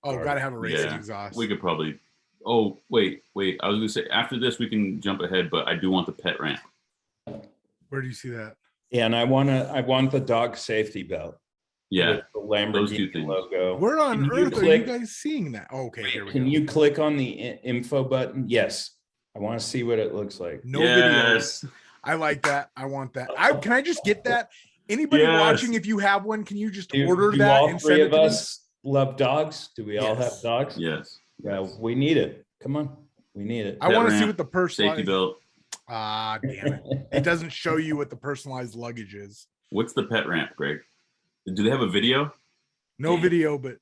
Gotta have a racing exhaust. We could probably. Oh, wait. I was gonna say after this we can jump ahead, but I do want the pet ramp. Where do you see that? Yeah, and I want the dog safety belt. Yeah, the Lamborghini logo. Where on earth are you guys seeing that? Okay, here we go. Can you click on the info button? Yes. I want to see what it looks like. No videos. I like that. I want that. Can I just get that? Anybody watching, if you have one, can you just order that? All and three send of us love dogs? Do we all have dogs? Yes. Yeah, we need it. Come on, we need it. I want to see what the personalized safety belt. Damn it! It doesn't show you what the personalized luggage is. What's the pet ramp, Greg? Do they have a video? No video, but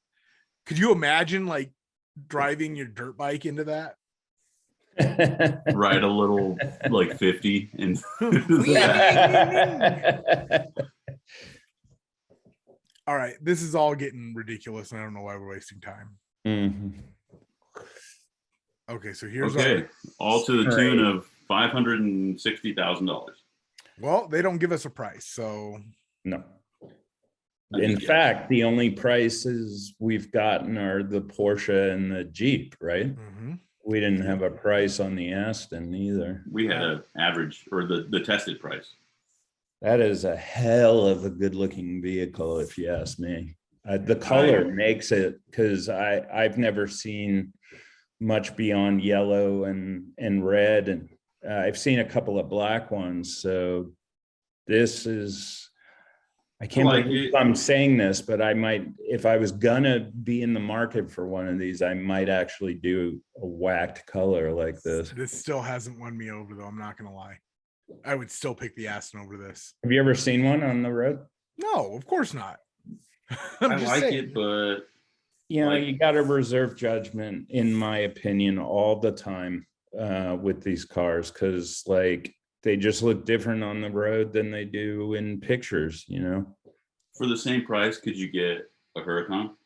could you imagine like driving your dirt bike into that? Ride a little like 50 and all right, this is all getting ridiculous and I don't know why we're wasting time. Okay, so here's all to the tune of $560,000. Well, they don't give us a price, so no. In fact, the only prices we've gotten are the Porsche and the Jeep, right? We didn't have a price on the Aston either. We had an average or the tested price. That is a hell of a good looking vehicle, if you ask me. The color makes it, because I've never seen much beyond yellow and red, and I've seen a couple of black ones. So this is, I can't believe I'm saying this, but I might, if I was gonna be in the market for one of these, I might actually do a whacked color like this. This still hasn't won me over, though. I'm not gonna lie. I would still pick the Aston over this. Have you ever seen one on the road? No, of course not. I like it, but you got to reserve judgment, in my opinion, all the time with these cars, because like they just look different on the road than they do in pictures, For the same price, could you get a Huracan?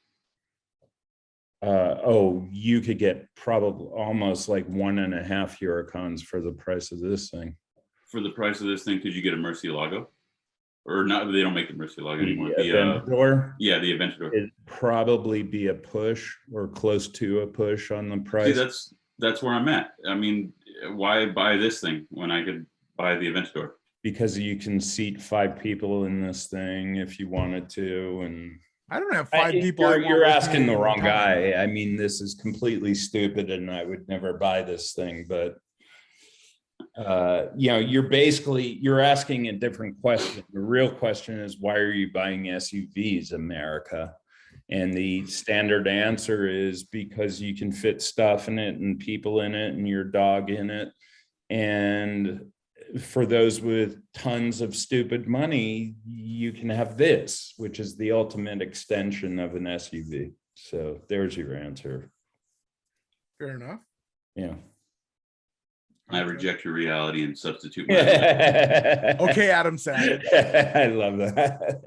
You could get probably almost like 1.5 Huracans for the price of this thing. For the price of this thing, could you get a Murcielago? Or not? They don't make the Murcielago anymore. The Aventador? Yeah, the Aventador. It'd probably be a push or close to a push on the price. See, that's where I'm at. I mean, why buy this thing when I could buy the Aventador? Because you can seat 5 people in this thing if you wanted to, and I don't have 5 people. You're asking the wrong guy. I mean, this is completely stupid, and I would never buy this thing. But you're asking a different question. The real question is, why are you buying SUVs, America? And the standard answer is because you can fit stuff in it and people in it and your dog in it. And for those with tons of stupid money, you can have this, which is the ultimate extension of an SUV. So there's your answer. Fair enough. Yeah. I reject your reality and substitute my Okay, Adam Savage. I love that.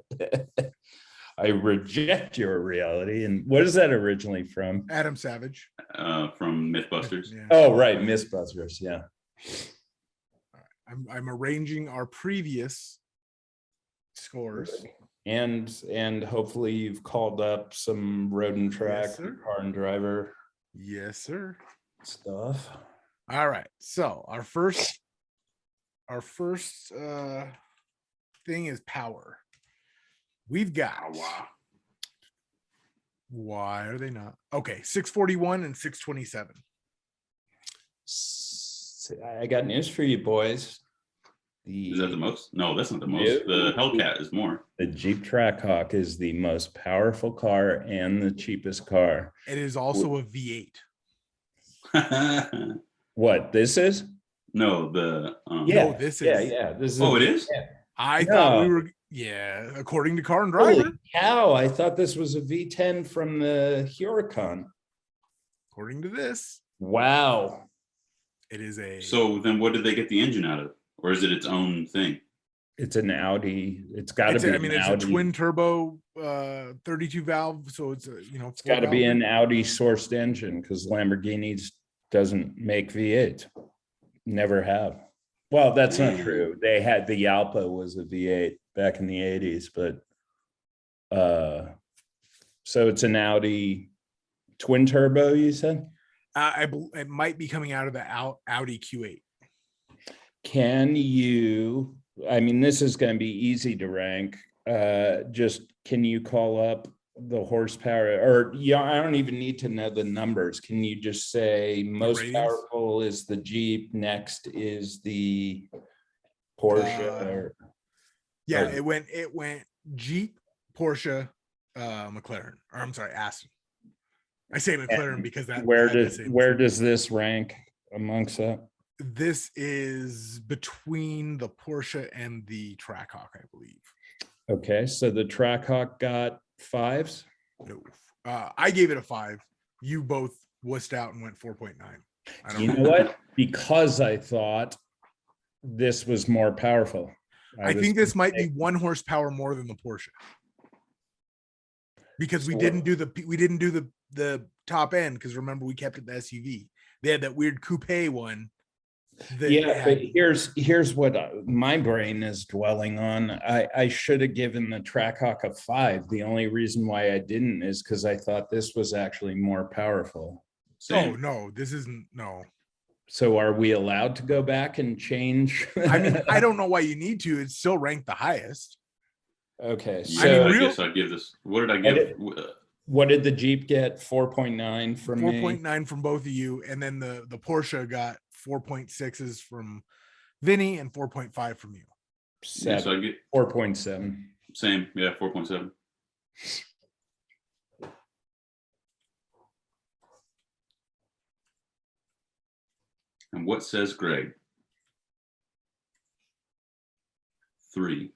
I reject your reality. And what is that originally from? Adam Savage. From Mythbusters. Yeah. Oh, right. Mythbusters. Yeah. I'm arranging our previous scores. And hopefully you've called up some road and track, car and driver. Yes, sir. Stuff. All right. So our first thing is power. We've got why are they not? Okay, 641 and 627. I got news for you, boys. Is that the most? No, that's not the most. The Hellcat is more. The Jeep Trackhawk is the most powerful car and the cheapest car. It is also a V8. What this is? No, the no, this is this is it is? I thought we were, according to Car and Driver. Holy cow, I thought this was a V10 from the Huracan. According to this. Wow. It is a. So then what did they get the engine out of? Or is it its own thing? It's an Audi. It's got to be. It's Audi. a twin turbo 32 valve. So it's it's got to be an Audi sourced engine because Lamborghinis doesn't make V8. Never have. Well, that's not true. They had the Yalpa was a V8 back in the 80s, but so it's an Audi twin turbo, you said? It might be coming out of the Audi Q8. Can you, I mean, this is going to be easy to rank. Just can you call up the horsepower, or I don't even need to know the numbers. Can you just say most powerful is the Jeep, next is the Porsche? It went Jeep, Porsche, McLaren, or I'm sorry, Aston. I say McLaren because that where does this rank amongst that? This is between the Porsche and the Trackhawk, I believe. Okay, so the Trackhawk got 5s? No. I gave it a 5. You both wussed out and went 4.9. You know what? Because I thought this was more powerful. I think this might be 1 horsepower more than the Porsche. Because we didn't do the top end, because remember we kept it the SUV. They had that weird coupe one. But here's what my brain is dwelling on. I should have given the Trackhawk a 5. The only reason why I didn't is because I thought this was actually more powerful. Oh no, this isn't. No. So are we allowed to go back and change? I mean, I don't know why you need to. It's still ranked the highest. Okay, so I guess I'd give this. What did I give? What did the Jeep get? 4.9 from me. 4.9 from both of you, and then the Porsche got 4.6s from Vinny and 4.5 from you. Yeah, so I get 4.7. Same, yeah, 4.7. And what says Greg? 3.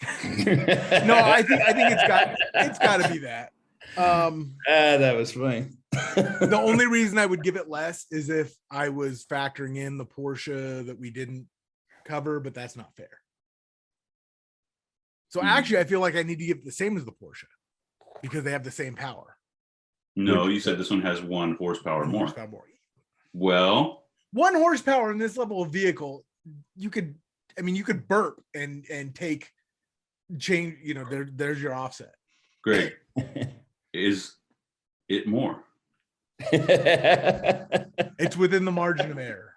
No, I think it's got to be that. That was funny. The only reason I would give it less is if I was factoring in the Porsche that we didn't cover, but that's not fair. So actually, I feel like I need to give it the same as the Porsche because they have the same power. No, you said this one has 1 horsepower more. Well, 1 horsepower in this level of vehicle, you could burp and change. There's your offset. Great. Is it more? It's within the margin of error.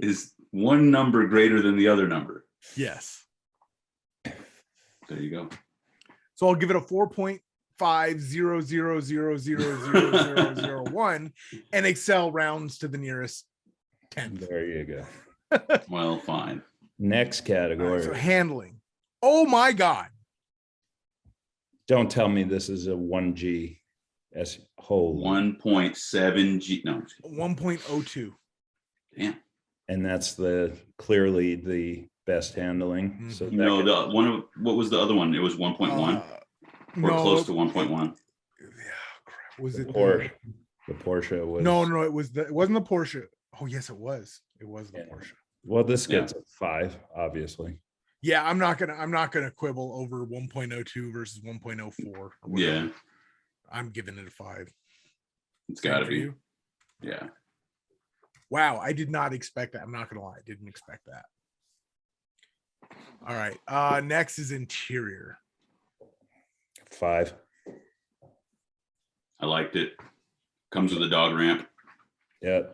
Is one number greater than the other number? Yes. There you go. So I'll give it a 4.500000001 and Excel rounds to the nearest 10th. There you go. Well, fine. Next category. Right, so handling. Oh my God. Don't tell me this is a 1G. That's whole 1.7 G. No, 1.02. Damn. And that's clearly the best handling. Mm-hmm. So what was the other one? It was 1.1 or close to 1.1. Yeah, crap. Was it the Porsche was? No, it wasn't the Porsche. Oh yes, it was. It was the Porsche. Well, this gets a 5, obviously. Yeah, I'm not gonna quibble over 1.02 versus 1.04. Yeah, I'm giving it a 5. It's got to be. You? Yeah. Wow, I did not expect that. I'm not gonna lie, I didn't expect that. All right. Next is interior. 5. I liked it. Comes with a dog ramp. Yeah.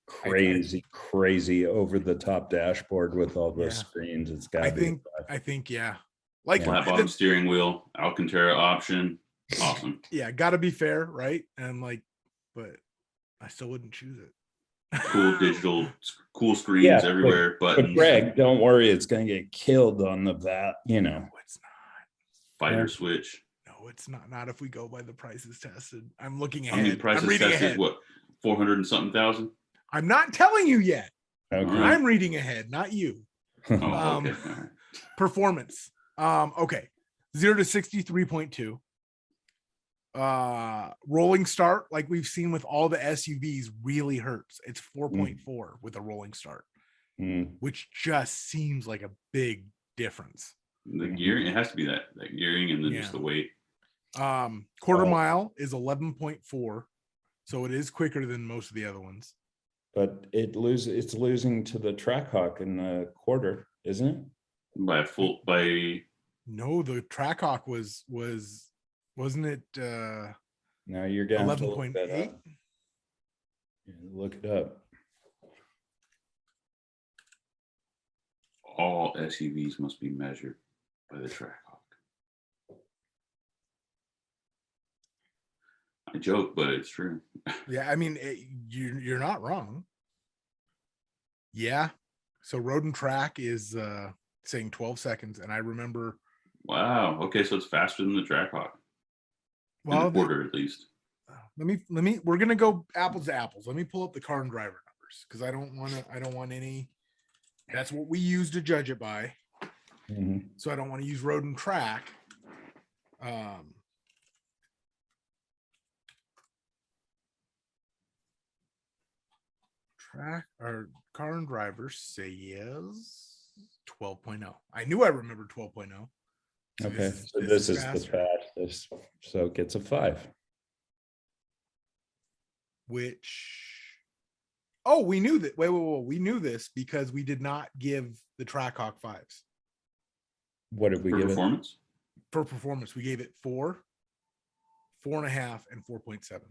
Crazy over the top dashboard with all those screens. It's got to be. I think, yeah. Like flat bottom steering wheel, Alcantara option. Awesome. Yeah, got to be fair, right? And but I still wouldn't choose it. Cool digital, cool screens everywhere. Buttons. But Greg, don't worry, it's going to get killed on the VAT. No, it's not. Fighter switch. No, it's not. Not if we go by the prices tested. I'm looking ahead. I mean, prices tested what, 400 and something thousand? I'm not telling you yet. Okay. I'm reading ahead, not you. Oh, okay. All right. Performance. Okay. 0 to 63.2. Rolling start, like we've seen with all the SUVs, really hurts. It's 4.4 with a rolling start, which just seems like a big difference. The gearing, it has to be that gearing, and then just the weight. Quarter mile is 11.4, so it is quicker than most of the other ones. But it's losing to the Trackhawk in the quarter, isn't it? By No, the Trackhawk wasn't it now you're gonna 11.8? Look it up. All SUVs must be measured by the Trackhawk. I joke, but it's true. Yeah, I mean, you're not wrong. Yeah. So Road and Track is saying 12 seconds, and I remember. Wow. Okay, so it's faster than the Trackhawk. Well, in the quarter at least. Let me. We're gonna go apples to apples. Let me pull up the car and driver numbers because I don't want any. That's what we use to judge it by. So I don't want to use Road and Track. Track or car and driver says 12.0. I knew I remembered 12.0. So okay, this is the bad. So it gets a 5. We knew that. Wait. We knew this because we did not give the Trackhawk 5s. What did we give performance? For performance, we gave it 4, 4.5, and 4.7.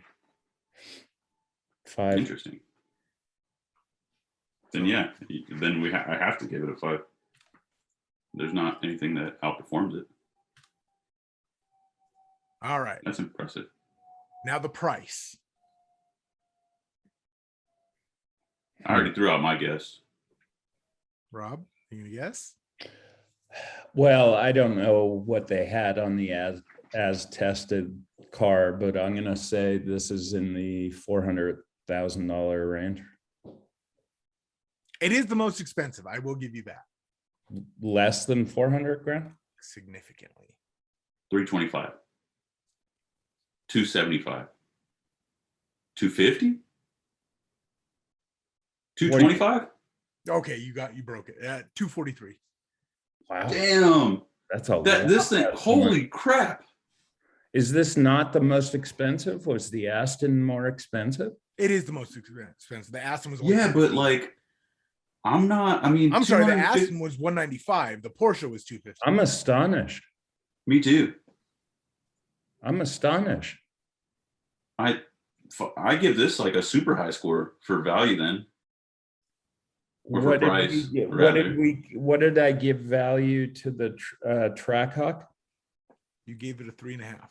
5. Interesting. Then yeah, then I have to give it a 5. There's not anything that outperforms it. All right. That's impressive. Now the price. I already threw out my guess. Rob, you gonna guess? Well, I don't know what they had on the as tested car, but I'm gonna say this is in the $400,000 range. It is the most expensive. I will give you that. Less than 400 grand? Significantly. 325. 275. 250. 225. Okay, you broke it at 243. Wow. Damn. That's a this thing. Holy crap. Is this not the most expensive? Was the Aston more expensive? It is the most expensive. The Aston was but like I'm sorry, the Aston was 195. The Porsche was 250. I'm astonished. Me too. I'm astonished. I give this like a super high score for value then. Or for What price, what did I give value to the Trackhawk? You gave it a 3.5.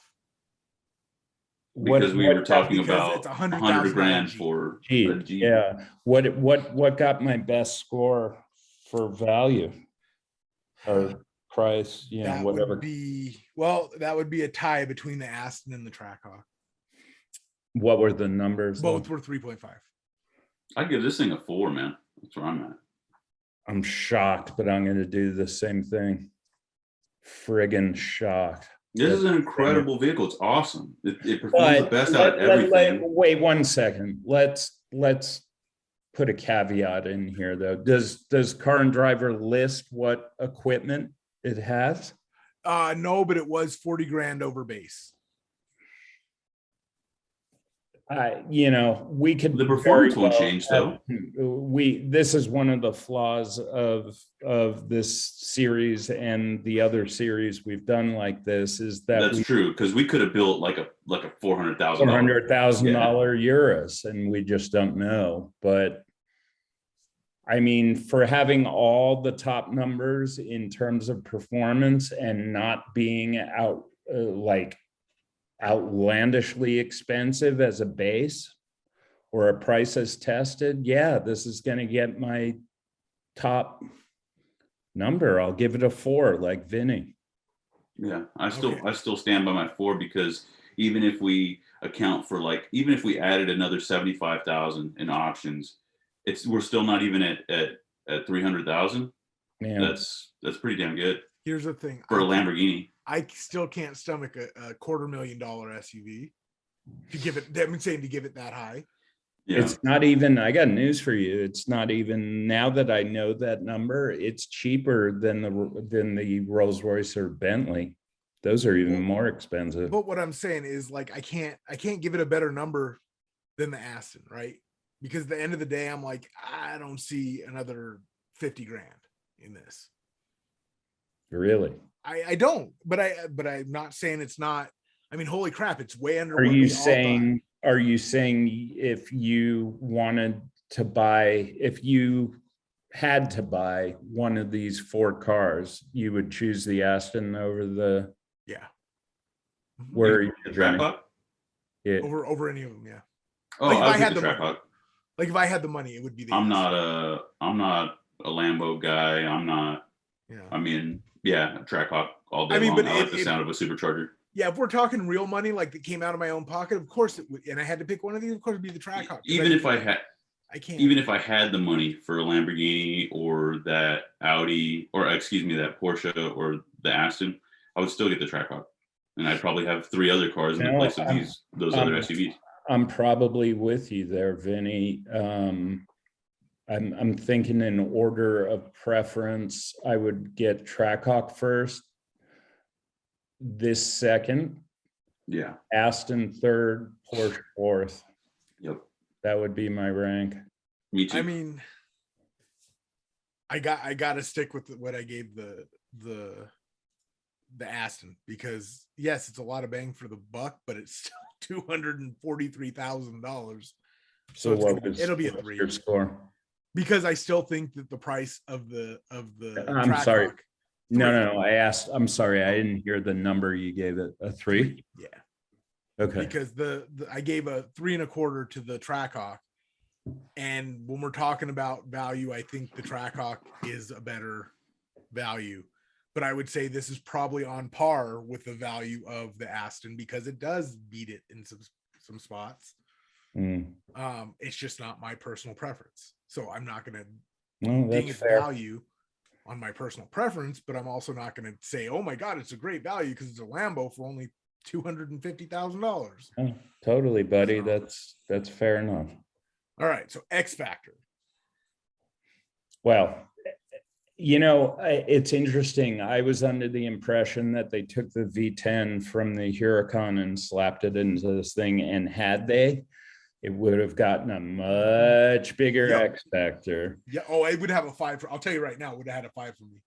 Because we were talking about it's 100 grand for a Jeep. Yeah. What got my best score for value or price? That whatever. That would be a tie between the Aston and the Trackhawk. What were the numbers? Both were 3.5. I give this thing a 4, man. That's where I'm at. I'm shocked, but I'm going to do the same thing. Friggin' shocked. This is an incredible vehicle. It's awesome. It performs the best out of everything. Wait 1 second. Let's put a caveat in here, though. Does Car and Driver list what equipment it has? No, but it was 40 grand over base. We could. The performance won't change, though. This is one of the flaws of this series and the other series we've done like this is that that's true, because we could have built like a $400,000 Urus, and we just don't know. But I mean, for having all the top numbers in terms of performance and not being outlandishly expensive as a base or a price as tested, this is going to get my top number. I'll give it a 4, like Vinny. Yeah, I still stand by my 4, because even if we account for even if we added another 75,000 in options, we're still not even at 300,000. Yeah. That's pretty damn good Here's the thing. for a Lamborghini. I still can't stomach a $250,000 SUV to give it. I'm saying to give it that high. Yeah. It's not even, I got news for you. It's not even, now that I know that number, it's cheaper than the Rolls Royce or Bentley. Those are even more expensive. But what I'm saying is, like, I can't give it a better number than the Aston, right? Because at the end of the day, I'm like, I don't see another 50 grand in this. Really? I don't, but I'm not saying it's not. I mean, holy crap, it's way under. Are you saying if you wanted to buy, if you had to buy one of these 4 cars, you would choose the Aston over the? Yeah. Where are you Track Hawk? Yeah. Over any of them, yeah. Oh, like if I had the Track money. Hawk. Like if I had the money, it would be the I'm Aston. not a Lambo guy. I'm not. Yeah. I mean, yeah, Track Hawk all day I mean, long. but I like the sound of a supercharger. Yeah, if we're talking real money, like that came out of my own pocket, of course it would. And I had to pick one of these, of course, it'd be the Track Hawk. Even if I can't. Even if I had the money for a Lamborghini or that Audi, or excuse me, that Porsche or the Aston, I would still get the Track Hawk, and I'd probably have 3 other cars in the place of those other SUVs. I'm probably with you there, Vinny. I'm thinking in order of preference, I would get Track Hawk first, this second, Yeah, Aston third, Porsche fourth. Yep. That would be my rank. Me too. I mean, I got to stick with what I gave the Aston, because yes, it's a lot of bang for the buck, but it's still $243,000. So it'll be a 3. Your score? Because I still think that the price of the I'm sorry. Hawk, No. I'm sorry. I didn't hear the number you gave it. A 3? Yeah. Okay. Because I gave a 3.25 to the Track Hawk, and when we're talking about value, I think the Track Hawk is a better value. But I would say this is probably on par with the value of the Aston, because it does beat it in some spots. It's just not my personal preference. So I'm not going to ding its value on my personal preference, but I'm also not going to say, oh my God, it's a great value because it's a Lambo for only $250,000. Oh, totally, buddy. So, that's fair enough. All right. So X Factor. Well, it's interesting. I was under the impression that they took the V10 from the Huracan and slapped it into this thing, and had they, it would have gotten a much bigger X Factor. Yeah. Oh, it would have a 5. I'll tell you right now, it would have had a 5 for me.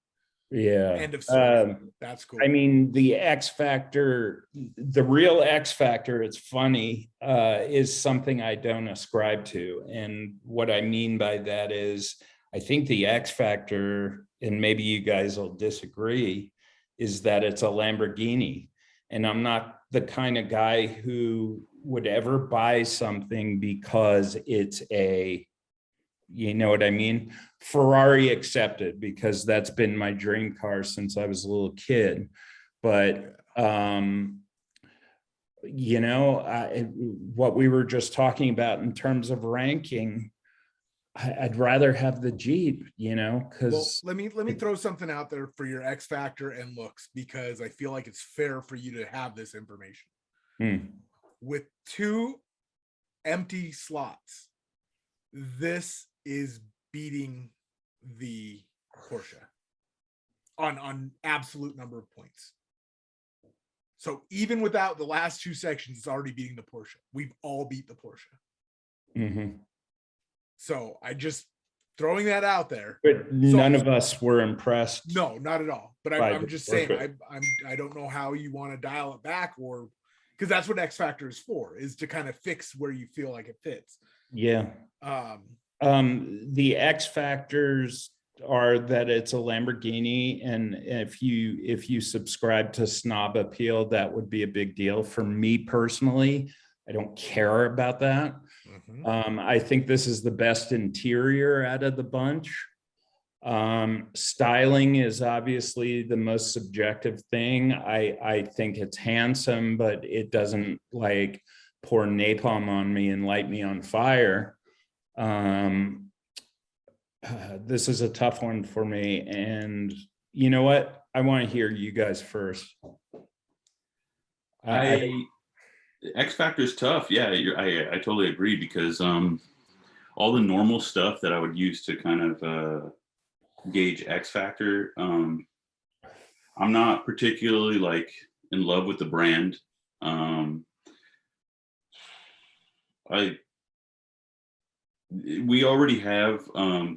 Yeah. End of story. That's cool. I mean, the X Factor, the real X Factor, it's funny, is something I don't ascribe to. And what I mean by that is, I think the X Factor, and maybe you guys will disagree, is that it's a Lamborghini. And I'm not the kind of guy who would ever buy something because it's a, you know what I mean? Ferrari accepted, because that's been my dream car since I was a little kid. But, what we were just talking about in terms of ranking, I'd rather have the Jeep, because let me throw something out there for your X Factor and looks, because I feel like it's fair for you to have this information. With 2 empty slots, this is beating the Porsche on absolute number of points. So even without the last 2 sections, it's already beating the Porsche. We've all beat the Porsche. So I just throwing that out there. But none of us were impressed. No, not at all. But I'm just saying, I don't know how you want to dial it back, or because that's what X Factor is for, is to kind of fix where you feel like it fits. Yeah. The X factors are that it's a Lamborghini, and if you subscribe to snob appeal, that would be a big deal. For me personally, I don't care about that. I think this is the best interior out of the bunch. Styling is obviously the most subjective thing. I think it's handsome, but it doesn't like pour napalm on me and light me on fire. This is a tough one for me. And you know what? I want to hear you guys first. X Factor is tough. Yeah, I totally agree, because all the normal stuff that I would use to kind of gauge X Factor, I'm not particularly like in love with the brand. We already have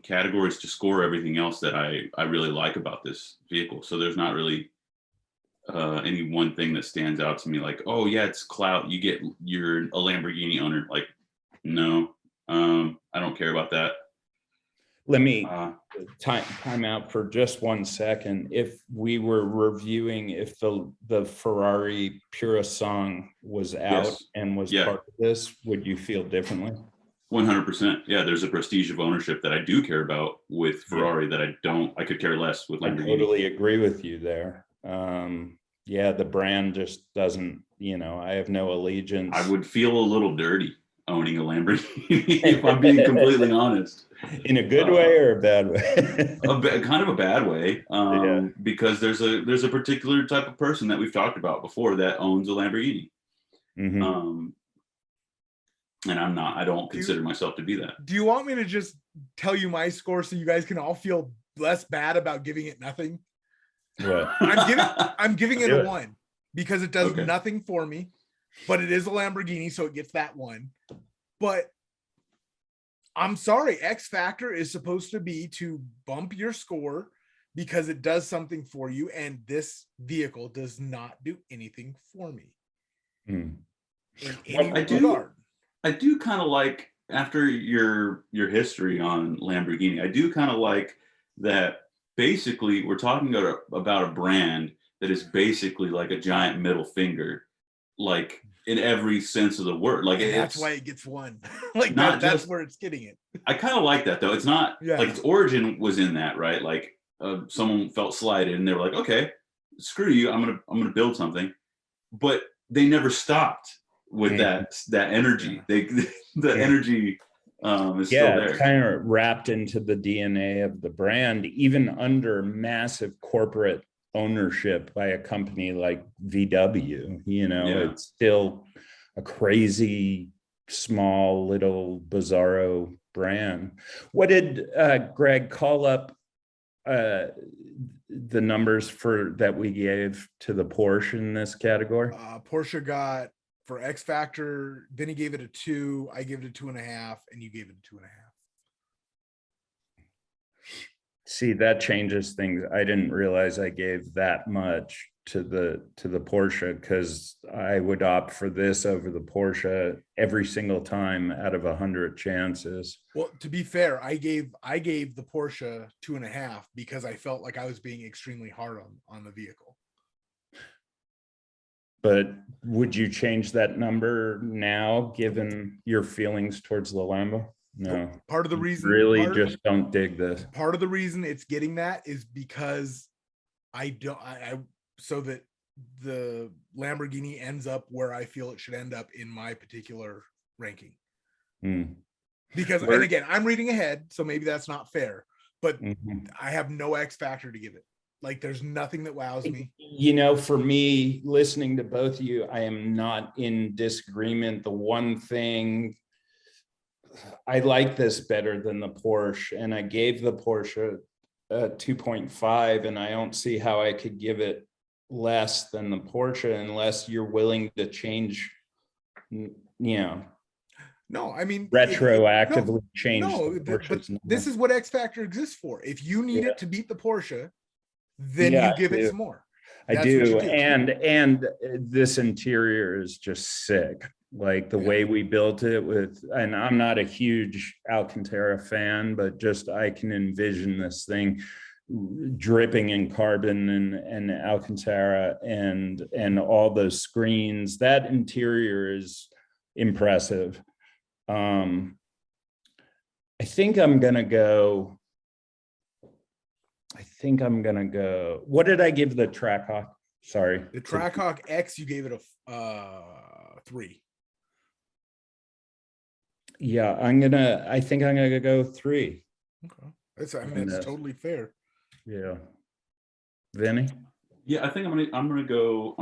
categories to score everything else that I really like about this vehicle. So there's not really any one thing that stands out to me like, oh yeah, it's clout. You're a Lamborghini owner. Like, no, I don't care about that. Let me time out for just 1 second. If we were reviewing if the Ferrari Puro-Sang was out, yes, and was part of this, would you feel differently? 100%. Yeah, there's a prestige of ownership that I do care about with Ferrari that I could care less with Lamborghini. I totally agree with you there. Yeah, the brand just doesn't, I have no allegiance. I would feel a little dirty owning a Lamborghini, if I'm being completely honest. In a good way or a bad way? Kind of a bad way, because there's a particular type of person that we've talked about before that owns a Lamborghini. Mm-hmm. And I don't consider myself to be that. Do you want me to just tell you my score so you guys can all feel less bad about giving it nothing? What? I'm giving it a 1 because it does nothing for me, but it is a Lamborghini, so it gets that 1. But I'm sorry, X Factor is supposed to be to bump your score because it does something for you, and this vehicle does not do anything for me. In any regard. I do kind of like, after your history on Lamborghini, I do kind of like that basically we're talking about a brand that is basically like a giant middle finger, like in every sense of the word. Like that's why it gets 1. Like that's where it's getting it. I kind of like that though. It's not like its origin was in that, right? Like someone felt slighted and they were like, okay, screw you, I'm gonna build something. But they never stopped with that energy. The energy is still there. It's kind of wrapped into the DNA of the brand, even under massive corporate ownership by a company like VW. It's still a crazy, small, little, bizarro brand. What did Greg call up the numbers that we gave to the Porsche in this category? Porsche got, for X Factor, then he gave it a 2, I gave it a 2.5, and you gave it a 2.5. See, that changes things. I didn't realize I gave that much to the Porsche, because I would opt for this over the Porsche every single time out of 100 chances. Well, to be fair, I gave the Porsche 2.5 because I felt like I was being extremely hard on the vehicle. But would you change that number now, given your feelings towards the Lambo? No. Part of the reason, just don't dig this. Part of the reason it's getting that is because so that the Lamborghini ends up where I feel it should end up in my particular ranking. Because, and again, I'm reading ahead, so maybe that's not fair, but I have no X Factor to give it. Like, there's nothing that wows me. For me, listening to both of you, I am not in disagreement. The one thing, I like this better than the Porsche, and I gave the Porsche a 2.5, and I don't see how I could give it less than the Porsche unless you're willing to change, No, I mean, retroactively change. No, but this is what X Factor exists for. If you need it to beat the Porsche, then you give it some more. I do. And this interior is just sick. Like the way we built it and I'm not a huge Alcantara fan, but just I can envision this thing dripping in carbon and Alcantara and all those screens. That interior is impressive. I think I'm gonna go. What did I give the Trackhawk? Sorry, the Trackhawk X. You gave it a 3. Yeah, I think I'm gonna go 3. Okay. That's totally fair. Yeah. Vinny? Yeah, I think I'm gonna go.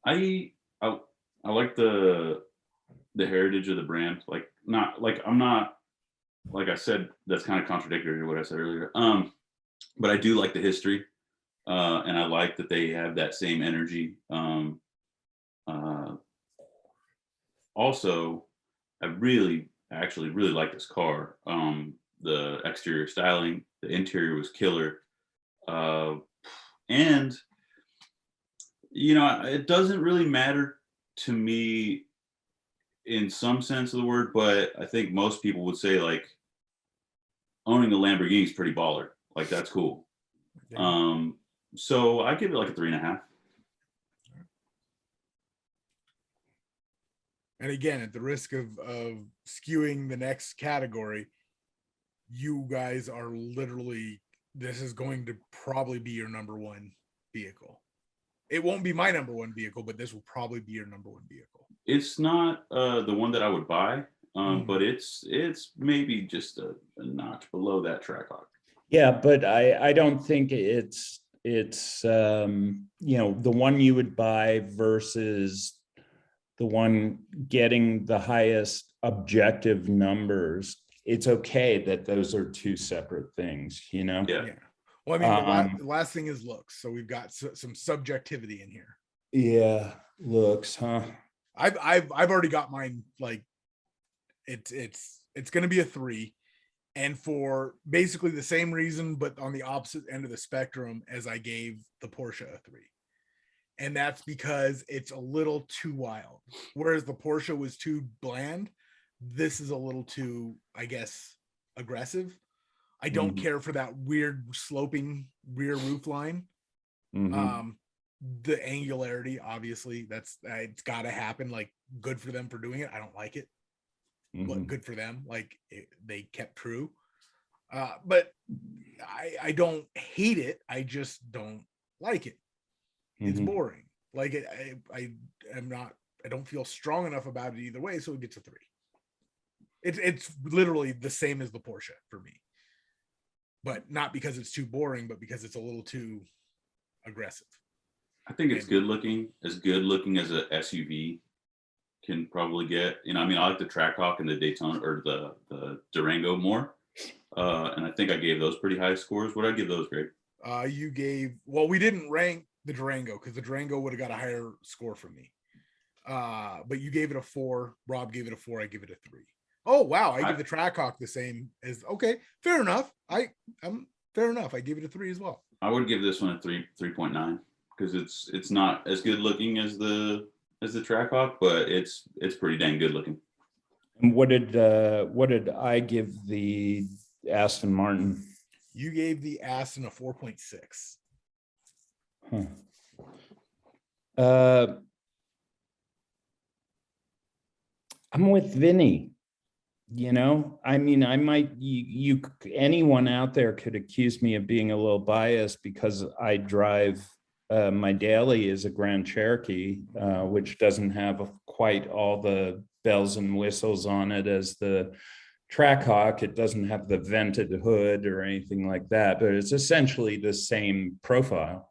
I like the heritage of the brand. Like not like I'm not like I said, that's kind of contradictory to what I said earlier. But I do like the history, and I like that they have that same energy. Also, I actually really like this car. The exterior styling, the interior was killer, and it doesn't really matter to me in some sense of the word, but I think most people would say like owning a Lamborghini is pretty baller. Like that's cool. Yeah. So I give it like a 3.5. And again, at the risk of skewing the next category, you guys are literally, this is going to probably be your number one vehicle. It won't be my number one vehicle, but this will probably be your number one vehicle. It's not the one that I would buy, but it's maybe just a notch below that Trackhawk. Yeah, but I don't think it's the one you would buy versus the one getting the highest objective numbers. It's okay that those are two separate things, Yeah. Well, I mean, the last thing is looks. So we've got some subjectivity in here. Yeah, looks, huh? I've already got mine. Like, it's going to be a 3, and for basically the same reason, but on the opposite end of the spectrum as I gave the Porsche a 3. And that's because it's a little too wild. Whereas the Porsche was too bland, this is a little too, I guess, aggressive. I don't care for that weird sloping rear roof line. The angularity, obviously, it's got to happen. Like, good for them for doing it. I don't like it, but good for them. Like, they kept true. But I don't hate it. I just don't like it. It's boring. Like, I don't feel strong enough about it either way, so it gets a 3. It's literally the same as the Porsche for me, but not because it's too boring, but because it's a little too aggressive. I think it's good looking as a SUV can probably get. I like the Trackhawk and the Daytona or the Durango more, and I think I gave those pretty high scores. What did I give those, Greg? We didn't rank the Durango because the Durango would have got a higher score from me. But you gave it a 4. Rob gave it a 4. I give it a 3. Oh wow! I give the Trackhawk the same as. Okay, fair enough. I'm fair enough. I give it a 3 as well. I would give this one a 3.9 because it's not as good looking as the Trackhawk, but it's pretty dang good looking. And what did I give the Aston Martin? You gave the Aston a 4.6. I'm with Vinny. I mean, I might, anyone out there could accuse me of being a little biased because I drive, my daily is a Grand Cherokee, which doesn't have quite all the bells and whistles on it as the Trackhawk. It doesn't have the vented hood or anything like that, but it's essentially the same profile.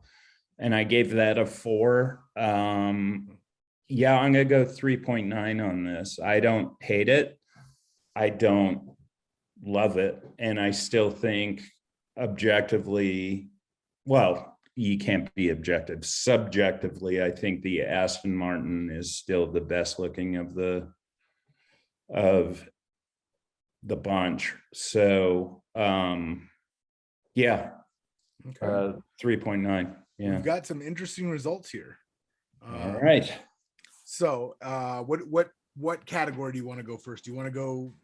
And I gave that a 4. Yeah, I'm gonna go 3.9 on this. I don't hate it. I don't love it. And I still think objectively, well, you can't be objective. Subjectively, I think the Aston Martin is still the best looking of the bunch. So yeah. Okay. 3.9. Yeah. We've got some interesting results here. All right. So what category do you want to go first? Do you want to go,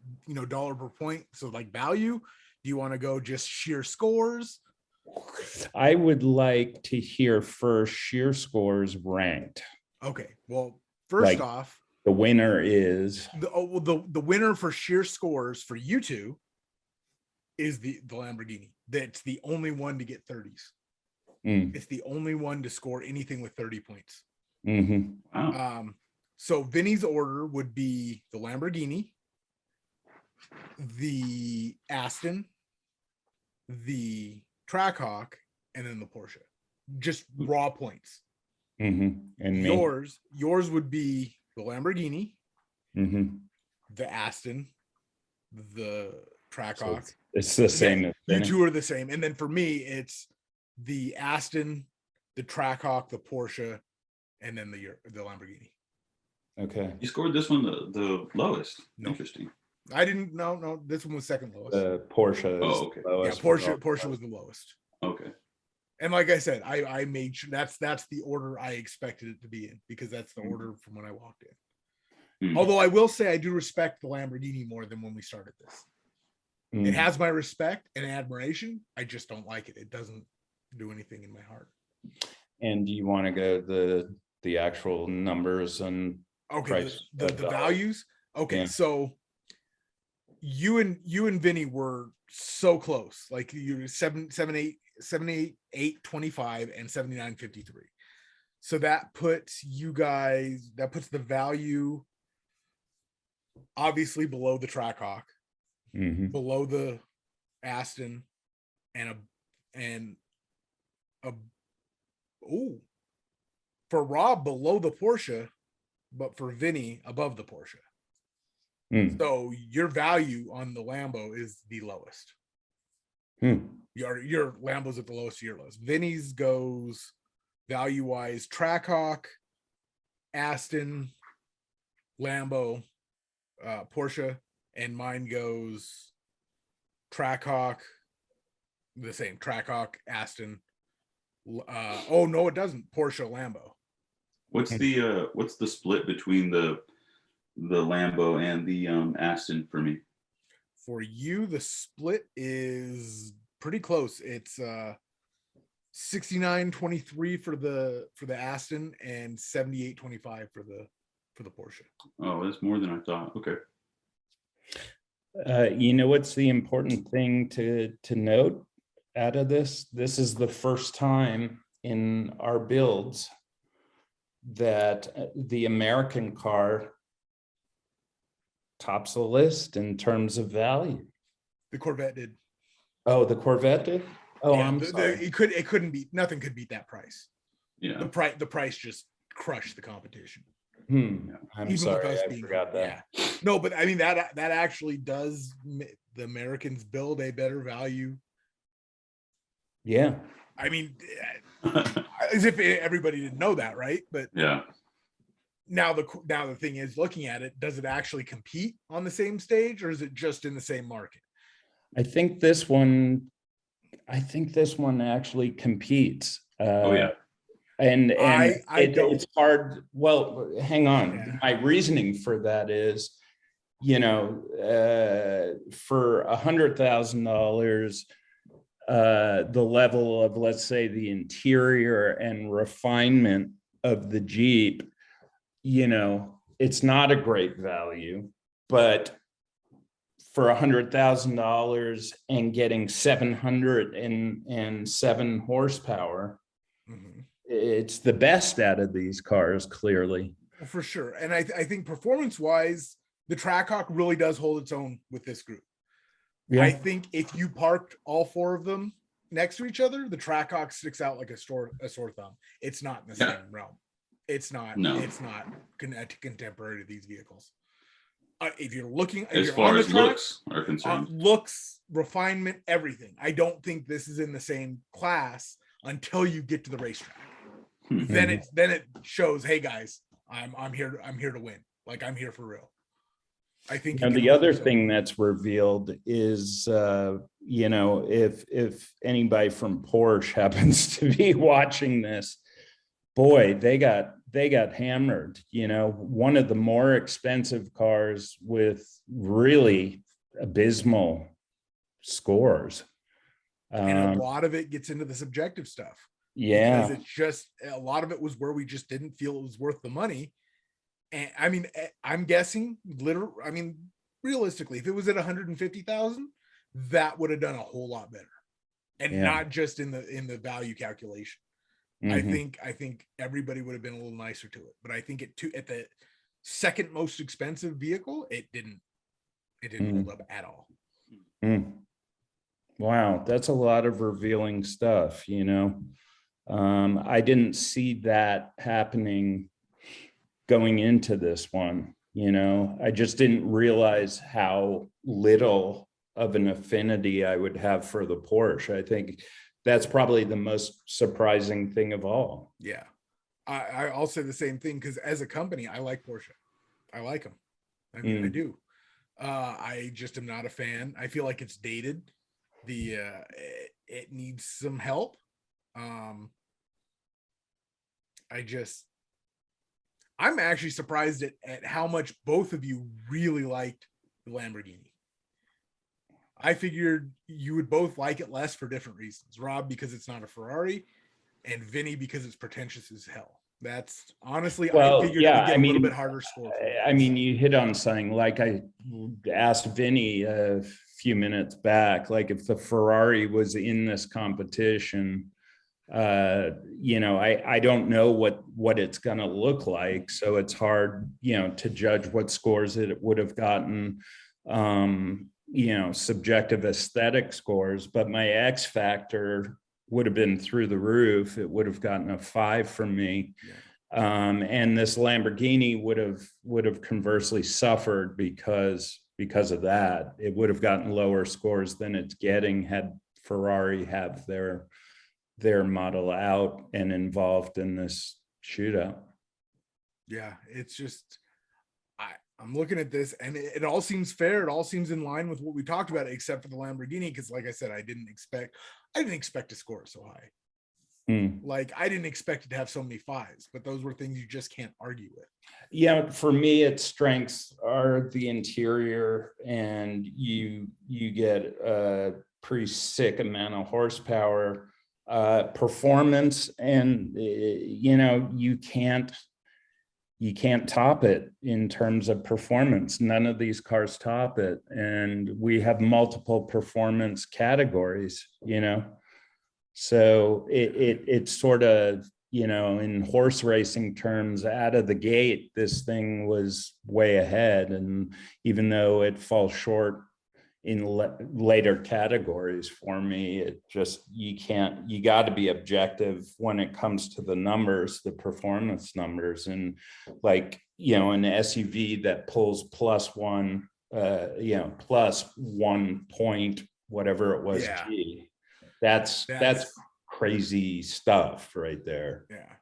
dollar per point? So like value? Do you want to go just sheer scores? I would like to hear first sheer scores ranked. Okay. Well, first off, the winner is the winner for sheer scores for you two is the Lamborghini. That's the only one to get 30s. It's the only one to score anything with 30 points. Wow. So Vinny's order would be the Lamborghini, the Aston, the Trackhawk, and then the Porsche. Just raw points. And yours would be the Lamborghini, the Aston, the Trackhawk. So it's the same. You two are the same. And then for me, it's the Aston, the Trackhawk, the Porsche, and then the Lamborghini. Okay. You scored this one the lowest. No. Interesting. I didn't. No. This one was second lowest. Porsche. Okay. Yeah, Porsche was the lowest. Okay. And like I said, I made sure that's the order I expected it to be in, because that's the order from when I walked in. Although I will say I do respect the Lamborghini more than when we started this. It has my respect and admiration. I just don't like it. It doesn't do anything in my heart. And do you want to go the actual numbers and price the values? Okay, so you and Vinny were so close. Like you 78.25 and 79.53. So that puts the value obviously below the Trackhawk, below the Aston, for Rob below the Porsche, but for Vinny above the Porsche. So your value on the Lambo is the lowest. Your Lambo's at the lowest of your lowest. Vinny's goes value wise Trackhawk, Aston, Lambo, Porsche, and mine goes Trackhawk, the same Trackhawk, Aston. Oh no, it doesn't. Porsche, Lambo. What's the split between the Lambo and the Aston for me? For you, the split is pretty close. It's 69.23 for the Aston and 78.25 for the Porsche. Oh, that's more than I thought. Okay. You know what's the important thing to note out of this? This is the first time in our builds that the American car tops the list in terms of value. The Corvette did. Oh, the Corvette did? Oh, yeah, I'm sorry. It couldn't beat, nothing could beat that price. Yeah. The price just crushed the competition. I'm Even sorry, I forgot that. Yeah. No, but I mean that actually does the Americans build a better value. Yeah. I mean, as if everybody didn't know that, right? But yeah. Now the thing is, looking at it, does it actually compete on the same stage, or is it just in the same market? I think this one actually competes. Oh yeah. And it's hard. Well, hang on. Yeah. My reasoning for that is, for $100,000, the level of, let's say, the interior and refinement of the Jeep, it's not a great value, but for $100,000 and getting 707 horsepower, it's the best out of these cars, clearly. For sure. And I think performance-wise, the Trackhawk really does hold its own with this group. Yeah. I think if you parked all four of them next to each other, the Trackhawk sticks out like a sore thumb. It's not in the same realm. It's not. No. It's not contemporary to these vehicles. If you're looking, as far as looks are concerned, looks, refinement, everything. I don't think this is in the same class until you get to the racetrack. Then it shows, hey guys, I'm here to win. Like, I'm here for real. I think. And the other thing that's revealed is, if anybody from Porsche happens to be watching this, boy, they got hammered. One of the more expensive cars with really abysmal scores. And a lot of it gets into the subjective stuff. Yeah. Because it's just, a lot of it was where we just didn't feel it was worth the money. And I mean, I'm guessing realistically, if it was at 150,000, that would have done a whole lot better. And not just in the value calculation. I think everybody would have been a little nicer to it, but I think at the second most expensive vehicle, it didn't It didn't hold up at all. Wow, that's a lot of revealing stuff, you know. I didn't see that happening going into this one, you know. I just didn't realize how little of an affinity I would have for the Porsche. I think that's probably the most surprising thing of all. Yeah. I'll say the same thing, because as a company, I like Porsche. I like them. I mean, I do. I just am not a fan. I feel like it's dated. It needs some help. I'm actually surprised at how much both of you really liked the Lamborghini. I figured you would both like it less for different reasons. Rob, because it's not a Ferrari, and Vinny, because it's pretentious as hell. That's honestly, I figured it would get a little bit harder score. I mean, you hit on something. Like I asked Vinny a few minutes back, like if the Ferrari was in this competition, you know, I don't know what it's going to look like. So it's hard, you know, to judge what scores it would have gotten, you know, subjective aesthetic scores. But my X factor would have been through the roof. It would have gotten a 5 from me. Yeah. And this Lamborghini would have conversely suffered because of that. It would have gotten lower scores than it's getting had Ferrari have their model out and involved in this shootout. Yeah, it's just, I'm looking at this and it all seems fair. It all seems in line with what we talked about, except for the Lamborghini, because like I said, I didn't expect to score so high. Like I didn't expect it to have so many 5s, but those were things you just can't argue with. Yeah, for me, its strengths are the interior, and you get a pretty sick amount of horsepower, performance, and you know, you can't top it in terms of performance. None of these cars top it, and we have multiple performance categories, you know. So it's sort of, you know, in horse racing terms, out of the gate, this thing was way ahead. And even though it falls short in later categories for me, it just, you got to be objective when it comes to the numbers, the performance numbers. And like, you know, an SUV that pulls +1, you know, +1 point, whatever it was, Yeah. That's crazy stuff right there. Yeah.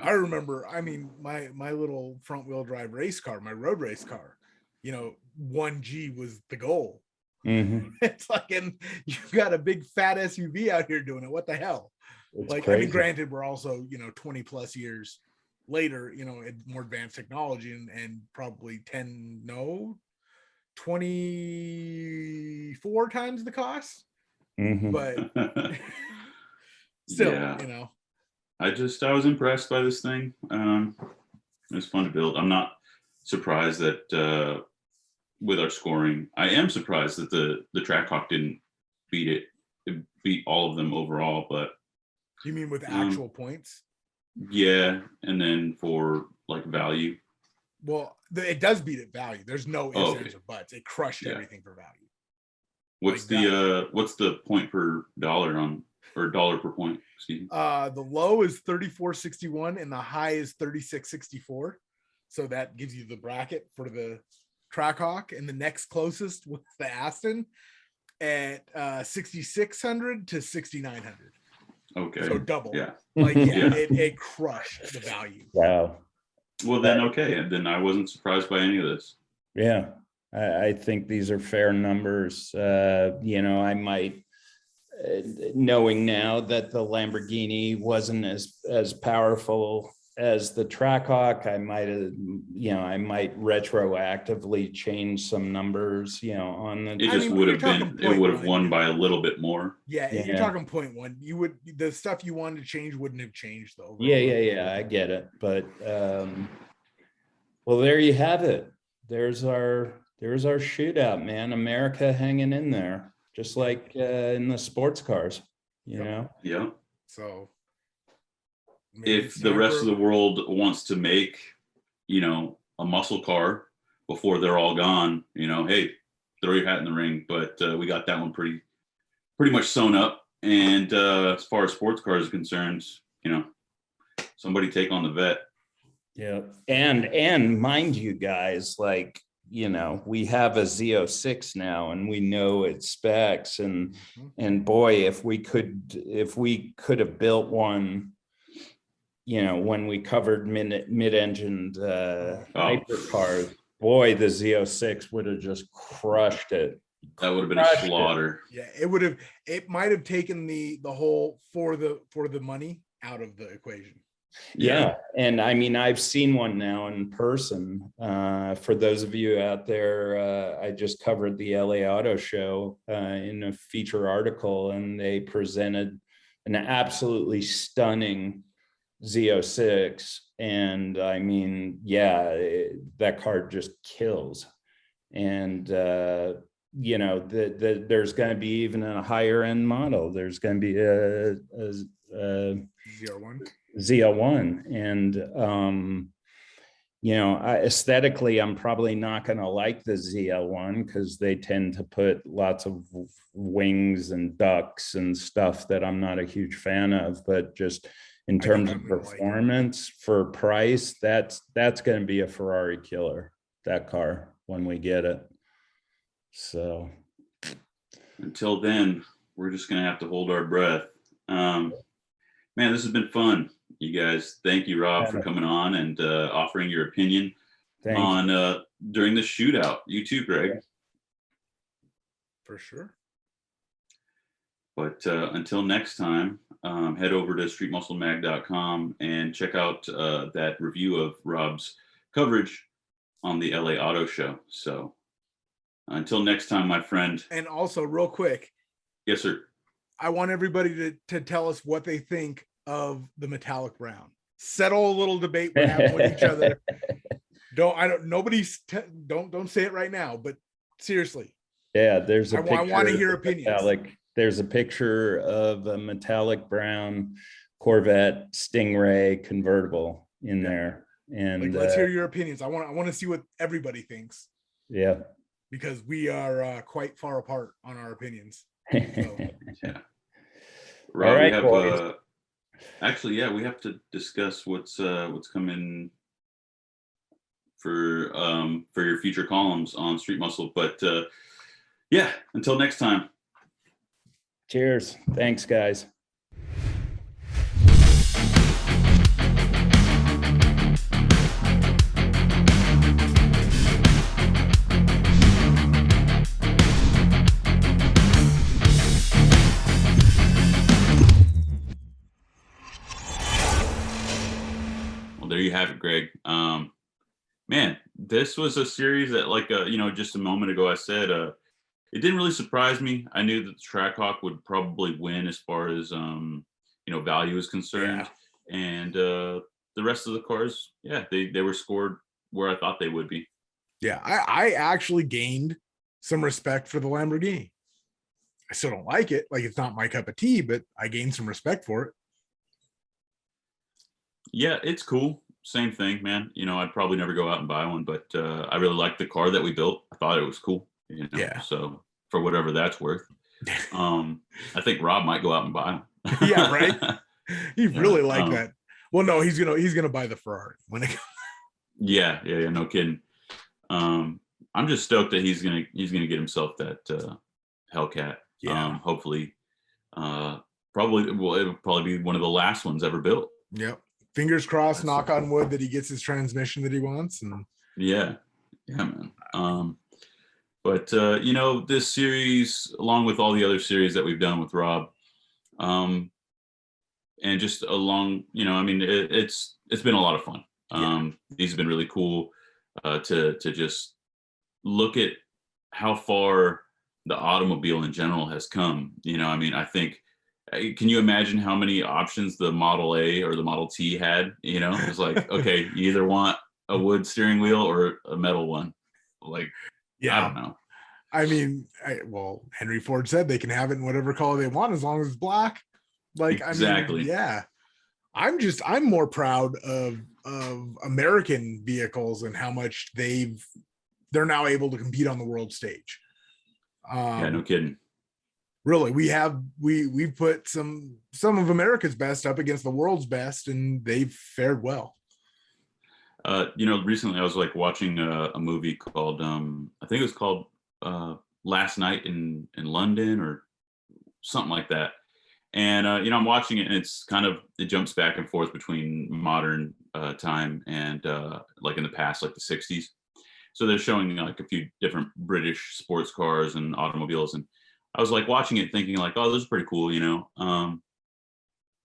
I remember, I mean, my little front wheel drive race car, my road race car, you know, 1G was the goal. It's like, and you've got a big fat SUV out here doing it. What the hell? It's like crazy. I mean, granted, we're also, you know, 20 plus years later, you know, more advanced technology and probably 24 times the cost. But still, yeah. You know, I was impressed by this thing. It was fun to build. I'm not surprised that with our scoring, I am surprised that the Trackhawk didn't beat it. It beat all of them overall. But you mean with actual points? Yeah, and then for like value. Well, it does beat it value. There's no ifs, ands, or buts. It crushed everything for value. What's the point per dollar on, or dollar per point? Excuse me. The low is 34.61 and the high is 36.64. So that gives you the bracket for the Trackhawk, and the next closest was the Aston at 6,600 to 6,900. Okay. So double. Yeah. Like it crushed the value. Wow. Well then, okay, and then I wasn't surprised by any of this. Yeah. I think these are fair numbers. You know, I might, knowing now that the Lamborghini wasn't as powerful as the Trackhawk, I might retroactively change some numbers, you know, on the. It would have won by a little bit more. Yeah, you're talking 0.1. The stuff you wanted to change wouldn't have changed though. Yeah, I get it. But well, there you have it. There's our shootout, man. America hanging in there, just like in the sports cars, you know? Yeah. So if the rest of the world wants to make, you know, a muscle car before they're all gone, you know, hey, throw your hat in the ring, but we got that one pretty much sewn up. And as far as sports cars are concerned, somebody take on the vet. Yeah. And mind you guys, like, we have a Z06 now and we know its specs, and boy, if we could have built one, when we covered mid-engined hypercars, boy, the Z06 would have just crushed it. That would have been a slaughter. Yeah, it might have taken the whole for the money out of the equation. Yeah. And I mean, I've seen one now in person. For those of you out there, I just covered the LA Auto Show in a feature article, and they presented an absolutely stunning Z06. And I mean, that car just kills. And, there's going to be even a higher end model. There's going to be a Z01. And, aesthetically, I'm probably not going to like the ZL1 because they tend to put lots of wings and ducts and stuff that I'm not a huge fan of. But just in terms of performance for price, that's going to be a Ferrari killer, that car, when we get it. So until then, we're just going to have to hold our breath. Man, this has been fun. You guys, thank you, Rob, for coming on and offering your opinion during the shootout. You too, Greg. For sure. But until next time, head over to streetmusclemag.com and check out that review of Rob's coverage on the LA Auto Show. So until next time, my friend. And also, real quick. Yes, sir. I want everybody to tell us what they think of the metallic brown. Settle a little debate we're having with each other. Don't say it right now, but seriously. Yeah, there's I want to hear opinions. There's a picture of a metallic brown Corvette Stingray convertible in there. And let's hear your opinions. I want to see what everybody thinks. Yeah. Because we are quite far apart on our opinions. So. Yeah. Rob, we have we have to discuss what's coming for your future columns on Street Muscle. But until next time. Cheers. Thanks, guys. There you have it, Greg. Man, this was a series that, just a moment ago I said, it didn't really surprise me. I knew that the Trackhawk would probably win as far as value is concerned, and the rest of the cars, they were scored where I thought they would be. Yeah, I actually gained some respect for the Lamborghini. I still don't like it; like it's not my cup of tea, but I gained some respect for it. Yeah, it's cool. Same thing, man. I'd probably never go out and buy one, but I really liked the car that we built. I thought it was cool. So for whatever that's worth, I think Rob might go out and buy one. Yeah, right. He really liked that. Well, no, he's gonna buy the Ferrari when it comes. Yeah, no kidding. I'm just stoked that he's gonna get himself that Hellcat. Yeah. Hopefully, it'll probably be one of the last ones ever built. Yep. Fingers crossed, knock on wood, that he gets his transmission that he wants. And yeah, man. But this series, along with all the other series that we've done with Rob, and just along, it's been a lot of fun. These have been really cool to just look at how far the automobile in general has come. I think. Can you imagine how many options the Model A or the Model T had? It was like, okay, you either want a wood steering wheel or a metal one. I don't know. I mean, Henry Ford said they can have it in whatever color they want as long as it's black. Exactly. I'm more proud of American vehicles and how much they're now able to compete on the world stage. Yeah, no kidding. Really, we've put some of America's best up against the world's best, and they've fared well. Recently I was like watching a movie called I think it was called Last Night in London or something like that. And I'm watching it, and it jumps back and forth between modern time and like in the past, like the 60s. So they're showing like a few different British sports cars and automobiles, and I was like watching it thinking like, oh, this is pretty cool,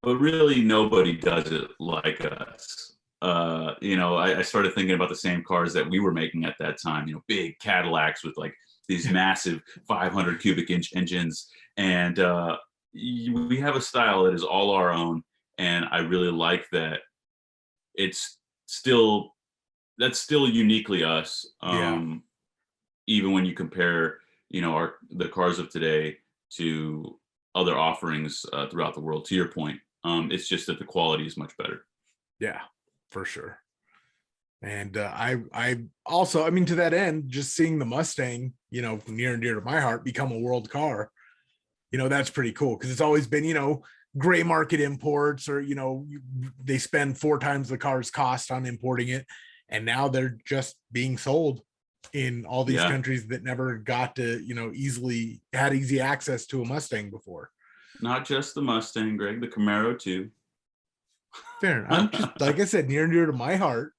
but really nobody does it like us. I started thinking about the same cars that we were making at that time, big Cadillacs with like these massive 500 cubic inch engines. And we have a style that is all our own. And I really like that that's still uniquely us. Even when you compare, the cars of today to other offerings throughout the world, to your point. It's just that the quality is much better. Yeah, for sure. And I also, to that end, just seeing the Mustang, near and dear to my heart, become a world car, that's pretty cool, because it's always been, gray market imports, or, they spend 4 times the car's cost on importing it. And now they're just being sold in all these countries that never got to, had easy access to a Mustang before. Not just the Mustang, Greg, the Camaro too. Fair. I'm just, like I said, near and dear to my heart.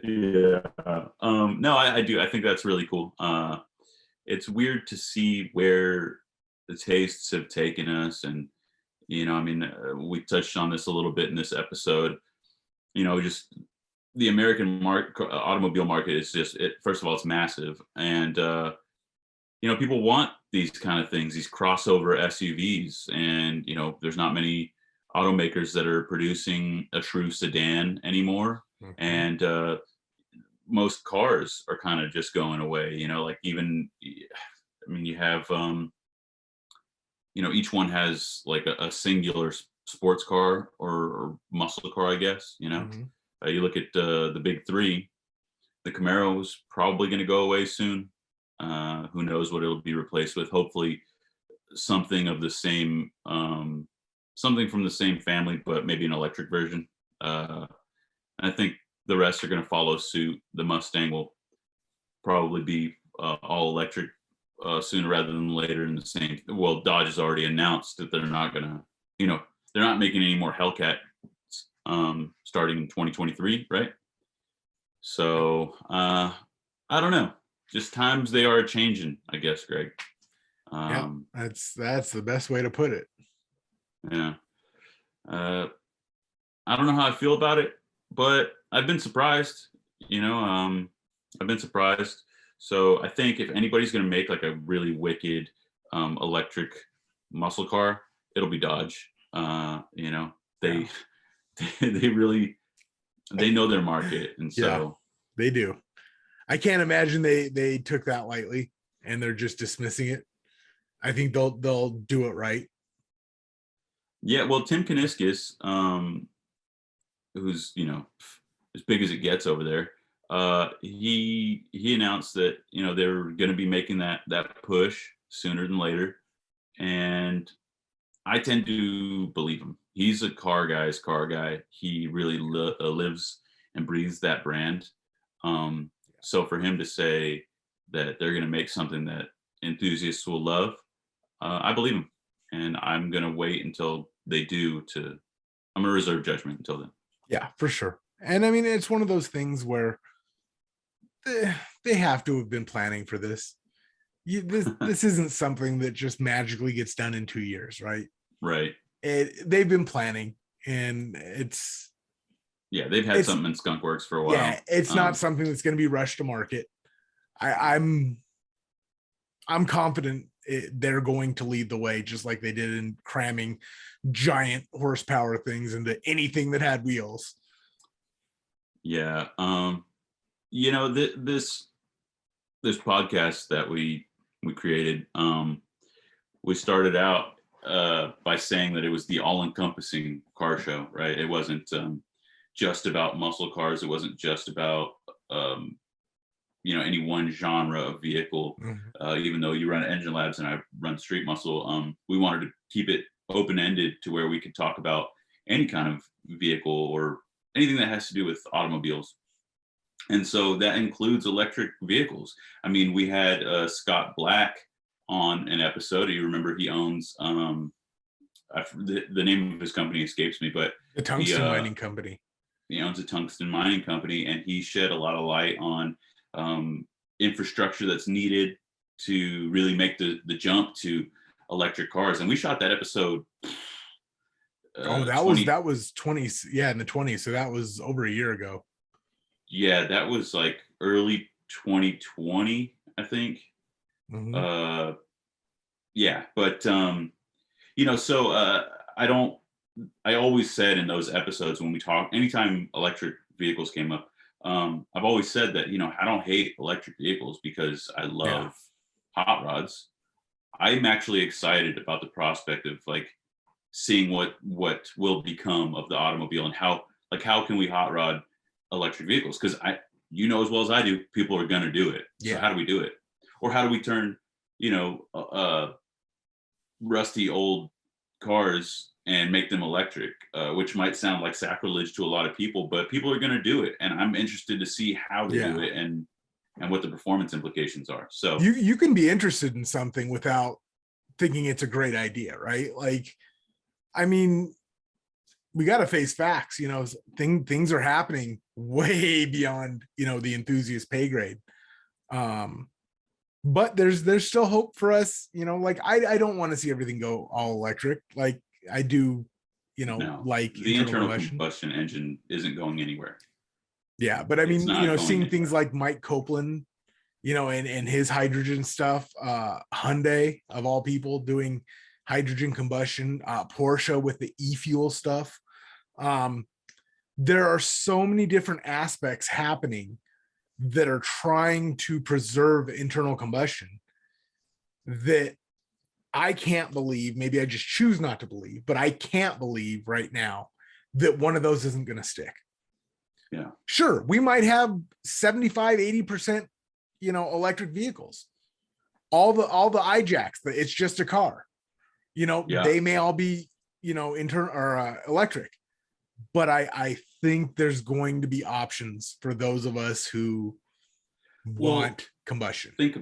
Yeah. No, I do. I think that's really cool. It's weird to see where the tastes have taken us. And, we touched on this a little bit in this episode, just the American automobile market is first of all, it's massive. And, people want these kind of things, these crossover SUVs. And, there's not many automakers that are producing a true sedan anymore. Mm-hmm. And most cars are kind of just going away, like even, you have, each one has like a singular sports car or muscle car, I guess, Mm-hmm. You look at the big 3, the Camaro is probably going to go away soon. Who knows what it'll be replaced with? Hopefully something of the same, something from the same family, but maybe an electric version. I think the rest are going to follow suit. The Mustang will probably be all electric sooner rather than later. In the same, well, Dodge has already announced that they're not going to, they're not making any more Hellcat starting in 2023, right? So I don't know. Just times they are changing, I guess, Greg. That's the best way to put it. Yeah. I don't know how I feel about it, but I've been surprised. I've been surprised. So I think if anybody's going to make like a really wicked electric muscle car, it'll be Dodge. They really, they know their market, and so they do. I can't imagine they took that lightly and they're just dismissing it. I think they'll do it right. Yeah, well, Tim Kuniskis, who's as big as it gets over there, he announced that they're going to be making that push sooner than later, and I tend to believe him. He's a car guy. He really lives and breathes that brand. So for him to say that they're going to make something that enthusiasts will love, I believe him, and I'm going to wait until they do. I'm going to reserve judgment until then. Yeah, for sure. And it's one of those things where they have to have been planning for this. This isn't something that just magically gets done in 2 years, right? Right. They've been planning, and they've had something in Skunk Works for a while. Yeah, it's not something that's going to be rushed to market. I'm confident they're going to lead the way, just like they did in cramming giant horsepower things into anything that had wheels. Yeah. This podcast that we created, we started out by saying that it was the all-encompassing car show, right? It wasn't just about muscle cars. It wasn't just about any one genre of vehicle. Even though you run Engine Labs and I run Street Muscle, we wanted to keep it open-ended to where we could talk about any kind of vehicle or anything that has to do with automobiles. And so that includes electric vehicles. I mean, we had Scott Black on an episode. You remember he owns the name of his company escapes me, but the tungsten mining company. He owns a tungsten mining company, and he shed a lot of light on infrastructure that's needed to really make the jump to electric cars. And we shot that episode. That was 20. Yeah, in the 20s. So that was over a year ago. Yeah, that was like early 2020, I think. Yeah, but so I always said in those episodes when we talk, anytime electric vehicles came up, I've always said that, I don't hate electric vehicles because I love hot rods. I'm actually excited about the prospect of like seeing what will become of the automobile and how can we hot rod electric vehicles? Because as well as I do, people are going to do it. So how do we do it? Or how do we turn, rusty old cars and make them electric, which might sound like sacrilege to a lot of people, but people are going to do it. And I'm interested to see how they do it and what the performance implications are. So you can be interested in something without thinking it's a great idea, right? Like, I mean, we got to face facts, things are happening way beyond, the enthusiast pay grade. But there's still hope for us, like I don't want to see everything go all electric. Like I do, like the internal combustion engine isn't going anywhere. Yeah. But I mean, seeing things like Mike Copeland, and his hydrogen stuff, Hyundai of all people doing hydrogen combustion, Porsche with the e-fuel stuff. There are so many different aspects happening that are trying to preserve internal combustion that I can't believe, maybe I just choose not to believe, but I can't believe right now that one of those isn't going to stick. Yeah. Sure, we might have 75, 80%, electric vehicles. All the iJacks, it's just a car. They may all be, internal or electric. But I think there's going to be options for those of us who want combustion. Think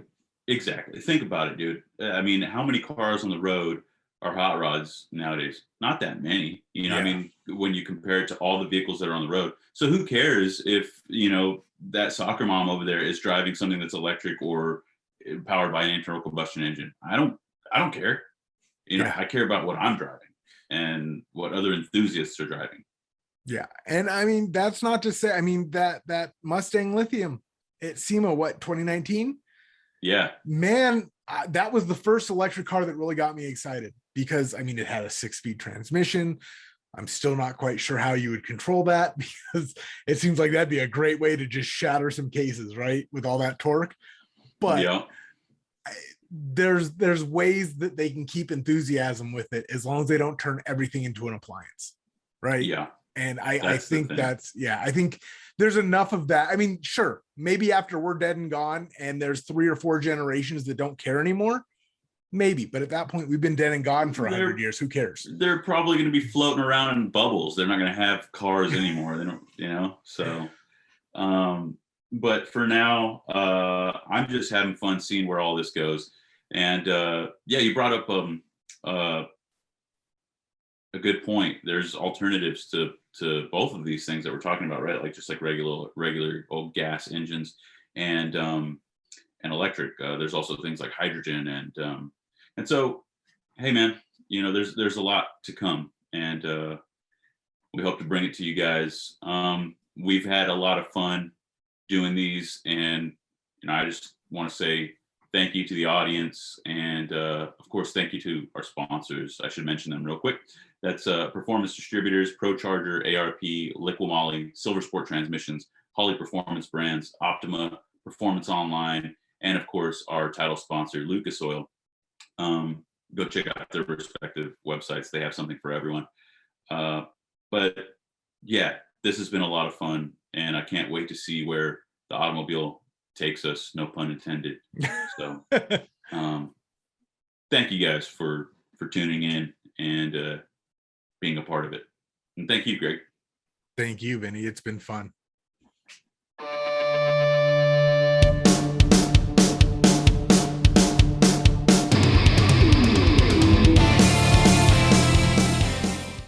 about it, dude. I mean, how many cars on the road are hot rods nowadays? Not that many. I mean, when you compare it to all the vehicles that are on the road. So who cares if, that soccer mom over there is driving something that's electric or powered by an internal combustion engine? I don't care. I care about what I'm driving and what other enthusiasts are driving. Yeah. And I mean, that's not to say, I mean, that Mustang Lithium at SEMA, 2019? Yeah. Man, that was the first electric car that really got me excited because, I mean, it had a 6-speed transmission. I'm still not quite sure how you would control that because it seems like that'd be a great way to just shatter some cases, right? With all that torque. But there's ways that they can keep enthusiasm with it as long as they don't turn everything into an appliance. Right. Yeah. And I think I think there's enough of that. I mean, sure, maybe after we're dead and gone and there's 3 or 4 generations that don't care anymore, maybe. But at that point, we've been dead and gone for 100 years. Who cares? They're probably going to be floating around in bubbles. They're not going to have cars anymore. They don't, so. But for now, I'm just having fun seeing where all this goes. And you brought up a good point. There's alternatives to both of these things that we're talking about, right? Like just like regular old gas engines and electric. There's also things like hydrogen and so, hey man, there's a lot to come, and we hope to bring it to you guys. We've had a lot of fun doing these, and I just want to say thank you to the audience, and of course, thank you to our sponsors. I should mention them real quick. That's Performance Distributors, ProCharger, ARP, Liqui-Moly, Silver Sport Transmissions, Holley Performance Brands, Optima, Performance Online, and of course, our title sponsor, Lucas Oil. Go check out their respective websites. They have something for everyone. But yeah, this has been a lot of fun, and I can't wait to see where the automobile takes us, no pun intended. So thank you guys for tuning in and being a part of it. And thank you, Greg. Thank you, Vinny. It's been fun.